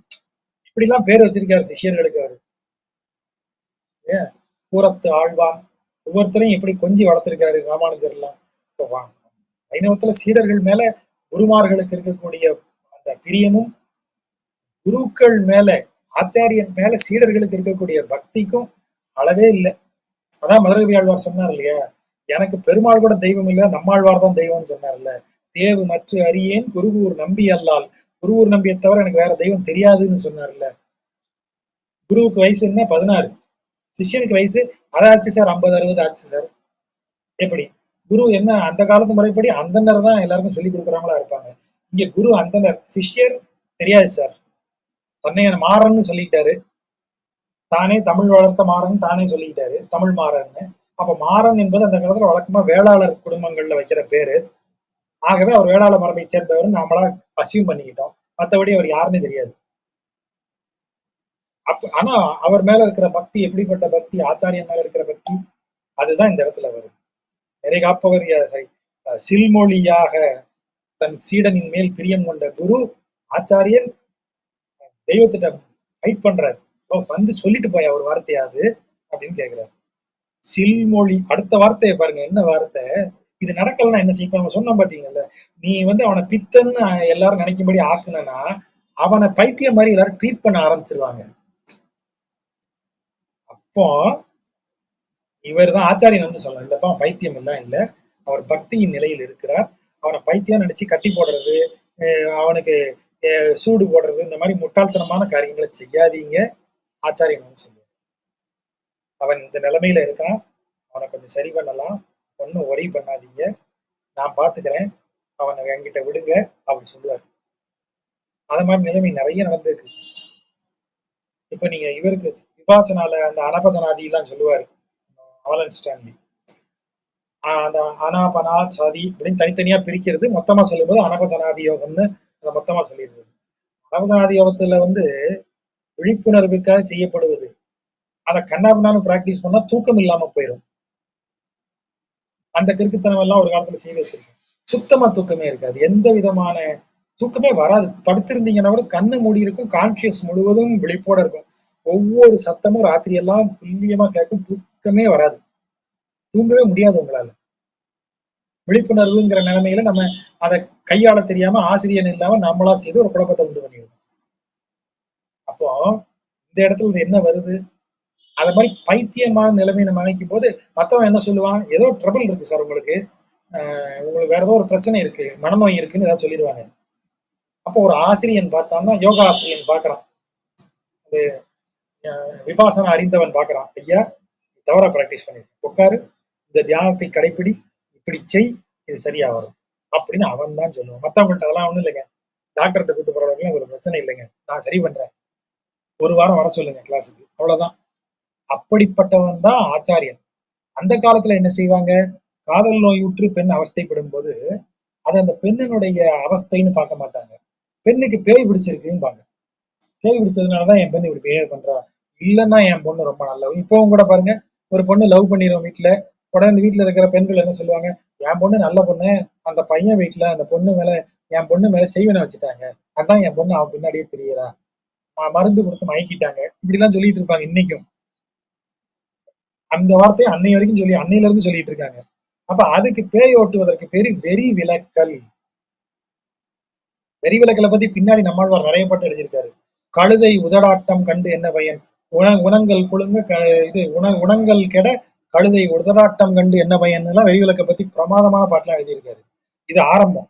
இப்படி எல்லாம் பேர் வச்சிருக்காரு சிஷ்யர்களுக்கு அவரு. ஏன் பூரத்து ஆழ்வான், ஒவ்வொருத்தரையும் எப்படி கொஞ்சி வளர்த்திருக்காரு ராமானுஜர் எல்லாம். வைணவத்துல சீடர்கள் மேல குருமார்களுக்கு இருக்கக்கூடிய அந்த பிரியமும், குருக்கள் மேல ஆச்சாரியன் மேல சீடர்களுக்கு இருக்கக்கூடிய பக்திக்கும் அளவே இல்லை. அதான் மதுரகவி ஆழ்வார் சொன்னார் இல்லையா, எனக்கு பெருமாள் கூட தெய்வம் இல்ல, நம்மாழ்வார் தான் தெய்வம்னு சொன்னார்ல. தேவு மற்ற அறியேன் குருவூர் நம்பி அல்லால், குருவூர் நம்பியை தவிர எனக்கு வேற தெய்வம் தெரியாதுன்னு சொன்னார்ல. குருவுக்கு வயசு என்ன? 16. சிஷ்யனுக்கு வயசு அதாச்சு சார் 50 60 ஆச்சு சார். எப்படி? குரு என்ன அந்த காலத்து முறைப்படி அந்தனர் தான் எல்லாருக்கும் சொல்லி கொடுக்குறவங்களா இருப்பாங்க. இங்க குரு அந்தனர், சிஷ்யர் தெரியாது சார். தன்னை மாறன்னு சொல்லிட்டாரு. தானே தமிழ் வளர்த்த மாறன் தானே சொல்லிக்கிட்டாரு, தமிழ் மாறன்னு. அப்ப மாறன் என்பது அந்த காலத்துல வழக்கமா வேளாளர் குடும்பங்கள்ல வைக்கிற பேரு. ஆகவே அவர் வேளாள மரபை சேர்ந்தவர் நாமளா அசியூம் பண்ணிக்கிட்டோம். மற்றபடி அவர் யாருன்னு தெரியாது. ஆனா அவர் மேல இருக்கிற பக்தி எப்படிப்பட்ட பக்தி, ஆச்சாரியன் மேல இருக்கிற பக்தி, அதுதான் இந்த இடத்துல வருது. நிறை காப்பவர் சில்மொழியாக தன் சீடனின் மேல் பிரியம் கொண்ட குரு ஆச்சாரியன் தெய்வத்திட்ட ஃபைட் பண்றாரு. வந்து சொல்லிட்டு போயா ஒரு வார்த்தையாது அப்படின்னு கேக்குறாரு. சில்மொழி, அடுத்த வார்த்தையை பாருங்க என்ன வார்த்தை. இது நடக்கலன்னா என்ன செய்வாங்க சொன்னோம் பாத்தீங்கல்ல, நீ வந்து அவனை பித்தன்னு எல்லாரும் நினைக்கும்படி ஆக்குனா அவனை பைத்தியம் மாதிரி எல்லாரும் ட்ரீட் பண்ண ஆரம்பிச்சிருவாங்க. அப்போ இவர் தான் ஆச்சாரியன் வந்து சொல்லலாம், இல்லப்பா அவன் பைத்தியம் எல்லாம் இல்லை, அவர் பக்தியின் நிலையில் இருக்கிறார், அவனை பைத்தியம் நினைச்சு கட்டி போடுறது, அவனுக்கு சூடு போடுறது, இந்த மாதிரி முட்டாள்தனமான காரியங்களை செய்யாதீங்க ஆச்சாரியன் வந்து சொல்லுவார். அவன் இந்த நிலைமையில இருக்கான், அவனை கொஞ்சம் சரி பண்ணலாம், ஒன்னும் ஒரி பண்ணாதீங்க, நான் பாத்துக்கிறேன், அவனை என்கிட்ட விடுங்க அப்படின்னு சொல்லுவார். அது மாதிரி நிலைமை நிறைய நடந்திருக்கு. இப்ப நீங்க இவருக்கு விபாசனால அந்த அனபசனாதி எல்லாம் சொல்லுவாரு ஆலன் ஸ்டான்லி. அந்த அனாபனா சாதி அப்படின்னு தனித்தனியா பிரிக்கிறது, மொத்தமா சொல்லும்போது அனபசனாதி யோகம்னு அதை மொத்தமா சொல்லிடுறது. அனபசனாதி யோகத்துல வந்து விழிப்புணர்வுக்காக செய்யப்படுவது. அதை கண்ணாபின்னான்னு பிராக்டிஸ் பண்ணா தூக்கம் இல்லாம போயிடும். அந்த கிறுக்குத்தனம் எல்லாம் ஒரு காலத்துல செய்து வச்சிருக்கேன். சுத்தமா தூக்கமே இருக்காது, எந்த விதமான தூக்கமே வராது. படுத்திருந்தீங்கன்னா கூட கண்ணு மூடி இருக்கும், கான்சியஸ் முழுவதும் விழிப்போட இருக்கும். ஒவ்வொரு சத்தமும் ராத்திரி எல்லாம் துல்லியமா கேட்கும், தூக்கமே வராது, தூங்கவே முடியாது உங்களால. விழிப்புணர்வுங்கிற நிலைமையில நம்ம அதை கையாள தெரியாம ஆசிரியன் இல்லாம நம்மளா செய்து ஒரு குழப்பத்தை உண்டு பண்ணிடுவோம். அப்போ இந்த இடத்துல இது என்ன வருது, அது மாதிரி பைத்தியமான நிலைமை நம்ம நினைக்கும் போது மத்தவன் என்ன சொல்லுவான், ஏதோ ட்ரபிள் இருக்கு சார் உங்களுக்கு, உங்களுக்கு வேற ஏதோ ஒரு பிரச்சனை இருக்கு, மனநோய் இருக்குன்னு ஏதாவது சொல்லிடுவாங்க. அப்போ ஒரு ஆசிரியன் பார்த்தான்னா, யோகா ஆசிரியன் பாக்குறான், அது விபாசனா அறிந்தவன் பாக்குறான், ஐயா தவறா பிராக்டிஸ் பண்ணி உட்காரு, இந்த தியானத்தை கடைப்பிடி, இப்படி செய், இது சரியா வரும் அப்படின்னு அவன் தான் சொல்லுவான். மத்தவங்கள்ட்ட அதெல்லாம் ஒண்ணும் இல்லைங்க, டாக்டர்கிட்ட கூட்டு போறவங்க அது ஒரு பிரச்சனை இல்லைங்க, நான் சரி பண்றேன், ஒரு வாரம் வர சொல்லுங்க கிளாஸுக்கு, அவ்வளவுதான். அப்படிப்பட்டவன் தான் ஆச்சாரியன். அந்த காலத்துல என்ன செய்வாங்க, காதல் நோயுற்று பெண் அவஸ்தைப்படும் போது அது அந்த பெண்ணினுடைய அவஸ்தைன்னு பார்க்க மாட்டாங்க, பெண்ணுக்கு பேய் பிடிச்சிருக்குன்னு. பேய் பிடிச்சதுனாலதான் என் பெண்ணு இப்படி பிஹேவ் பண்றா, இல்லைன்னா என் பொண்ணு ரொம்ப நல்லவ. இப்பவும் கூட பாருங்க, ஒரு பொண்ணு லவ் பண்ணிடும் வீட்டுல, உடனே இந்த வீட்டுல இருக்கிற பெண்கள் என்ன சொல்லுவாங்க, என் பொண்ணு நல்ல பொண்ணு, அந்த பையன் வீட்டுல அந்த பொண்ணு மேல, என் பொண்ணு மேல செய்வனை வச்சுட்டாங்க, அதான் என் பொண்ணு அவன் பின்னாடியே தெரியறா, மருந்து கொடுத்து மயக்கிட்டாங்க, இப்படி எல்லாம் சொல்லிட்டு இருப்பாங்க இன்னைக்கும். அந்த வார்த்தையை அன்னை வரைக்கும் சொல்லி அன்னையில இருந்து சொல்லிட்டு இருக்காங்க. அப்ப அதுக்கு பேய் ஓட்டுவதற்கு பேரு வெறி விலக்கல். வெறி விலக்கலை பத்தி பின்னாடி நம்மாழ்வார் நிறைய பாட்டு எழுதியிருக்காரு. கழுதை உதடாட்டம் கண்டு என்ன பயன், உணங்கள் குழுங்க இது உணங்கள் கெட கழுதை உதடாட்டம் கண்டு என்ன பயன் எல்லாம் வெறி விளக்கை பத்தி பிரமாதமான பாட்டுலாம் எழுதியிருக்காரு. இது ஆரம்பம்.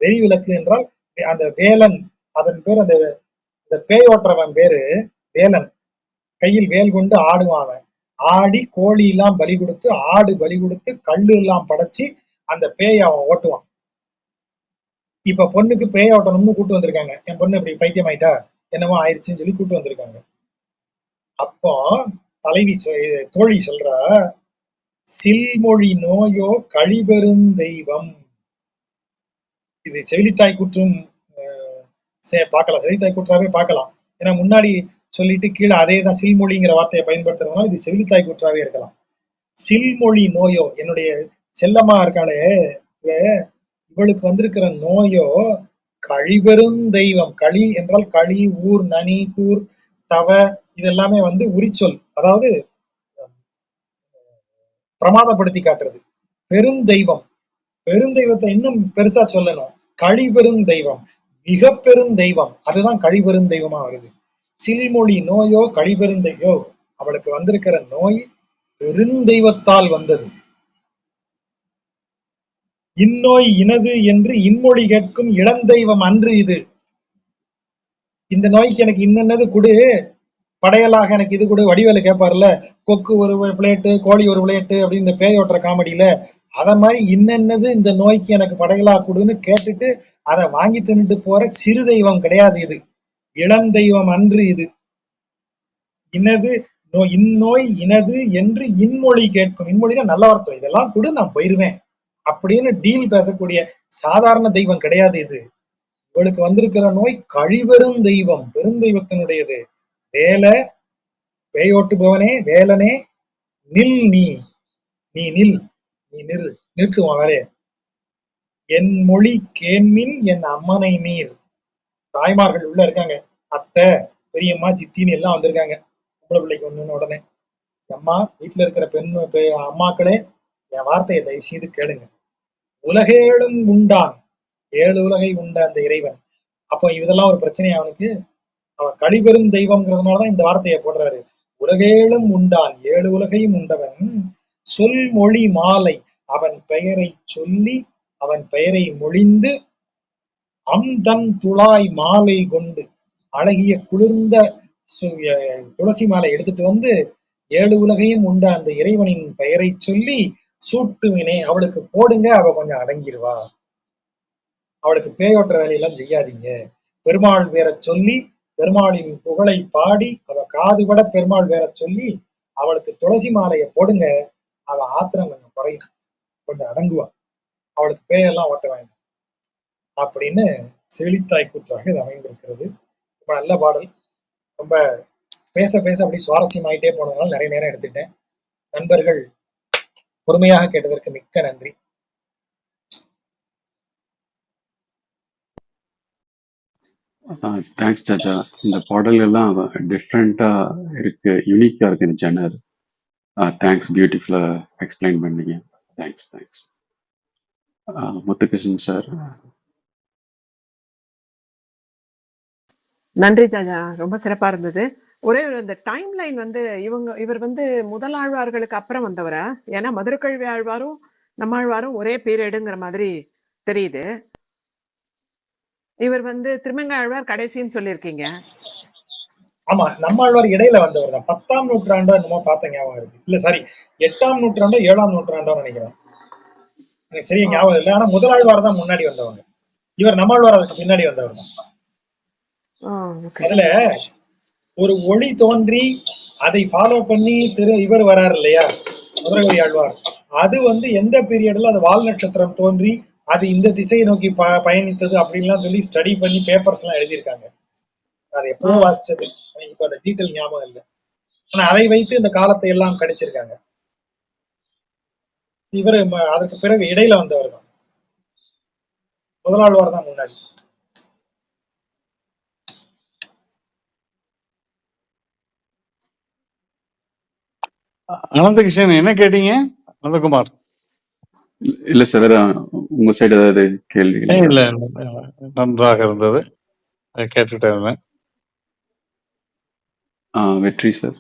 வெறி விளக்கு என்றால் அந்த வேலன், அதன் பேர் அந்த பேய் ஓட்டுறவன் பேரு வேலன். கையில் வேல் கொண்டு ஆடுவான். ஆடி கோழி எல்லாம் பலி கொடுத்து, ஆடு பலி கொடுத்து, கல்லு எல்லாம் படைச்சு அந்த பேயை அவன் ஓட்டுவான். இப்ப பொண்ணுக்கு பேய ஓட்டணும்னு கூட்டு வந்திருக்காங்க. என் பொண்ணு இப்படி பைத்தியம் ஆயிட்டா, என்னமோ ஆயிடுச்சுன்னு சொல்லி கூட்டு வந்திருக்காங்க. அப்போ தலைவி தோழி சொல்றா, சில்மொழி நோயோ கழிபெருந்தெய்வம். இது செவிலித்தாய் கூற்றும் பார்க்கலாம், செவிலித்தாய் கூற்றாவே பார்க்கலாம். ஏன்னா முன்னாடி சொல்லிட்டு கீழே அதே தான் சில்மொழிங்கிற வார்த்தையை பயன்படுத்துறதுனால இது செவிலித்தாய் கூற்றாவே இருக்கலாம். சில்மொழி நோயோ, என்னுடைய செல்லம்மா இருக்காளே, இவளுக்கு வந்திருக்கிற நோயோ கழிபெருந்தெய்வம். களி என்றால் களி, ஊர், நனி, கூர், தவ, இதெல்லாமே வந்து உரிச்சொல், அதாவது பிரமாதப்படுத்தி காட்டுறது. பெருந்தெய்வம், பெருந்தெய்வத்தை இன்னும் பெருசா சொல்லணும். கழிபெருந்தெய்வம், மிக பெருந்தெய்வம், அதுதான் கழிபெருந்தெய்வமா வருது. சில்மொழி நோயோ கழிபெருந்தெய்வோ, அவளுக்கு வந்திருக்கிற நோய் பெருந்தெய்வத்தால் வந்தது. இந்நோய் இனது என்று இன்மொழி கேட்கும் இளந்தெய்வம் அன்று இது. இந்த நோய்க்கு எனக்கு இன்னது கொடு, படையலாக எனக்கு இது கொடு. வடிவேலு கேட்பார்ல, கொக்கு ஒரு பிளேட்டு, கோழி ஒரு பிளேட்டு அப்படின்னு இந்த பேய் ஓட்டுற காமெடியில, அத மாதிரி இன்னது இந்த நோய்க்கு எனக்கு படையலா கொடுன்னு கேட்டுட்டு அதை வாங்கி தின்னுட்டு போற சிறு தெய்வம் கிடையாது இது. இளந்தெய்வம் அன்று இது. இனது இந்நோய் இனது என்று இன்மொழி கேட்கும். இன்மொழினா நல்ல வார்த்தை, இதெல்லாம் கொடு நான் போயிருவேன் அப்படின்னு டீல் பேசக்கூடிய சாதாரண தெய்வம் கிடையாது இது. இவளுக்கு வந்திருக்கிற நோய் கழிவெறும் தெய்வம், பெருந்தெய்வத்தினுடையது. வேல, பேயோட்டுபவனே, வேலனே, நில் நீ, நீ நில், நீ நிறுத்துவான் வேலைய. என் மொழி கேண்மின் என் அம்மனை நீர். தாய்மார்கள் உள்ள இருக்காங்க, அத்தை, பெரியம்மா, சித்தின்னு எல்லாம் வந்திருக்காங்க. பொம்பளை பிள்ளைக்கு ஒண்ணுன்னு உடனே, அம்மா, வீட்டுல இருக்கிற பெண் அம்மாக்களே, என் வார்த்தையை தயவு செய்து கேளுங்க. உலகேழும் உண்டான், 7 உலகை உண்ட அந்த இறைவன். அப்போ இதெல்லாம் ஒரு பிரச்சனையா அவனுக்கு? அவன் கழிபெரும் தெய்வம்ங்கிறதுனாலதான் இந்த வார்த்தையை போடுறாரு. உலகேழும் உண்டான், 7 உலகையும் உண்டவன், சொல் மொழி மாலை, அவன் பெயரை சொல்லி அவன் பெயரை மொழிந்து, அம்தன் துளாய் மாலை கொண்டு, அழகிய குளிர்ந்த துளசி மாலை எடுத்துட்டு வந்து 7 உலகையும் உண்ட அந்த இறைவனின் பெயரை சொல்லி சூட்டுவினே, அவளுக்கு போடுங்க, அவ கொஞ்சம் அடங்கிடுவா. அவளுக்கு பேயோட்டுற வேலையெல்லாம் செய்யாதீங்க. பெருமாள் வேற சொல்லி, பெருமாளின் புகழை பாடி, அவ காதுபட பெருமாள் வேற சொல்லி அவளுக்கு துளசி மாலையை போடுங்க, அவ ஆத்திரம் கொஞ்சம் குறையும், கொஞ்சம் அடங்குவா, அவளுக்கு பேயெல்லாம் ஓட்ட வேண்டாம் அப்படின்னு செவிலித்தாய் கூற்றாக இது அமைந்திருக்கிறது. ரொம்ப நல்ல பாடல். ரொம்ப பேச பேச அப்படி சுவாரஸ்யமாயிட்டே போனதுனால நிறைய நேரம் எடுத்துட்டேன். நண்பர்கள் பொறுமையாக கேட்டதற்கு மிக்க நன்றி. தேங்க்ஸ் சாச்சா. இந்த பாடல் எல்லாம் டிஃப்ரெண்டா இருக்கு, யூனிக்கா இருக்கு இந்த ஜெனர். தேங்க்ஸ், பியூட்டிஃபுல்லா எக்ஸ்பிளைன் பண்ணீங்க. Thanks thanks. முத்துகிருஷ்ணன் சார். நன்றி ஜாஜா, ரொம்ப சிறப்பா இருந்தது. ஒரே ஒரு இந்த டைம் லைன் வந்து இவர் வந்து முதலாழ்வார்களுக்கு அப்புறம் வந்தவரா? ஏன்னா மதுரக்கல்வி ஆழ்வாரும் நம்மாழ்வாரும் ஒரே பீரியடுங்கிற மாதிரி தெரியுது. இவர் வந்து திருமங்கை ஆழ்வார் கடைசின்னு சொல்லியிருக்கீங்க. ஆமா, நம்மாழ்வார் இடையில வந்தவர் தான். 10ஆம் நூற்றாண்டோ என்னமோ பார்த்த ஞாபகம் இருக்கு. இல்ல சாரி, 8ஆம் நூற்றாண்டோ 7ஆம் நூற்றாண்டோ நினைக்கிறேன், எனக்கு சரியா ஞாபகம் இல்லை. ஆனா முதலாழ்வார் தான் முன்னாடி வந்தவங்க. இவர் நம்மாழ்வார் அதுக்கு பின்னாடி வந்தவர் தான். அதுல ஒரு ஒளி தோன்றி அதை ஃபாலோ பண்ணி இவர் வராரு இல்லையா, மதுரகவி ஆழ்வார், அது வந்து எந்த பீரியட்ல அது வால் நட்சத்திரம் தோன்றி அது இந்த திசையை நோக்கி பயணித்தது அப்படின்லாம் சொல்லி ஸ்டடி பண்ணி பேப்பர்ஸ் எல்லாம் எழுதியிருக்காங்க. அது எப்பவோ வாசிச்சது, இப்ப அந்த டீட்டெயில் ஞாபகம் இல்லை. ஆனா அதை வைத்து இந்த காலத்தை எல்லாம் கணிச்சிருக்காங்க. இவர் அதற்கு பிறகு இடையில வந்தவர் தான், முதலாழ்வார் தான் முன்னாடி. அனந்தகிருஷ்ணன் என்ன கேட்டீங்க? அனந்தகுமார். இல்ல சார், உங்க சைடு ஏதாவது கேள்விகள்? இல்ல நன்றாக இருந்தது, கேட்டுட்டே இருந்தேன். வெற்றி சார்.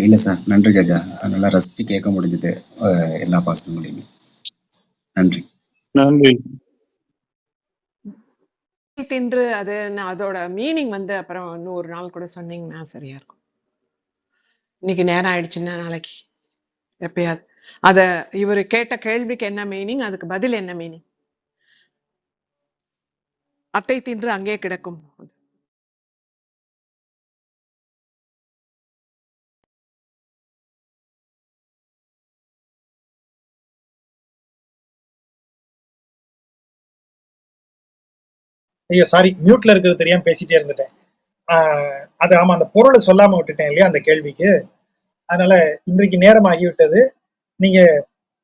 இல்ல சார், நன்றி ஜாஜா. நல்லா ரசிச்சு கேட்க முடிஞ்சது எல்லா பசங்களையும். நன்றி. நன்றி. தின்று அது அதோட மீனிங் வந்து அப்புறம் இன்னும் ஒரு நாள் கூட சொன்னீங்கன்னா சரியா இருக்கும். இன்னைக்கு நேரம் ஆயிடுச்சுன்னா நாளைக்கு எப்பயாவது அத இவரு கேட்ட கேள்விக்கு என்ன மீனிங், அதுக்கு பதில் என்ன மீனிங்? அத்தை தின்று அங்கே கிடக்கும். ஐயோ சாரி, மியூட்ல இருக்கிறது தெரியாம பேசிட்டே இருந்துட்டேன். அது ஆமா, அந்த பொருளை சொல்லாம விட்டுட்டேன் இல்லையா அந்த கேள்விக்கு. அதனால இன்றைக்கு நேரம் ஆகிவிட்டது. நீங்க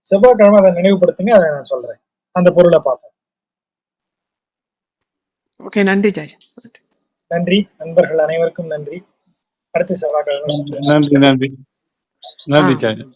செவ்வாய்க்கிழமை அதை நினைவுபடுத்துங்க, அதை நான் சொல்றேன். அந்த பொருளை பார்ப்போம். ஓகே, நன்றி ஜாஜா. நன்றி நண்பர்கள் அனைவருக்கும் நன்றி. அடுத்த செவ்வாய்க்கிழமை நன்றி நன்றி நன்றி ஆ ஜாஜா.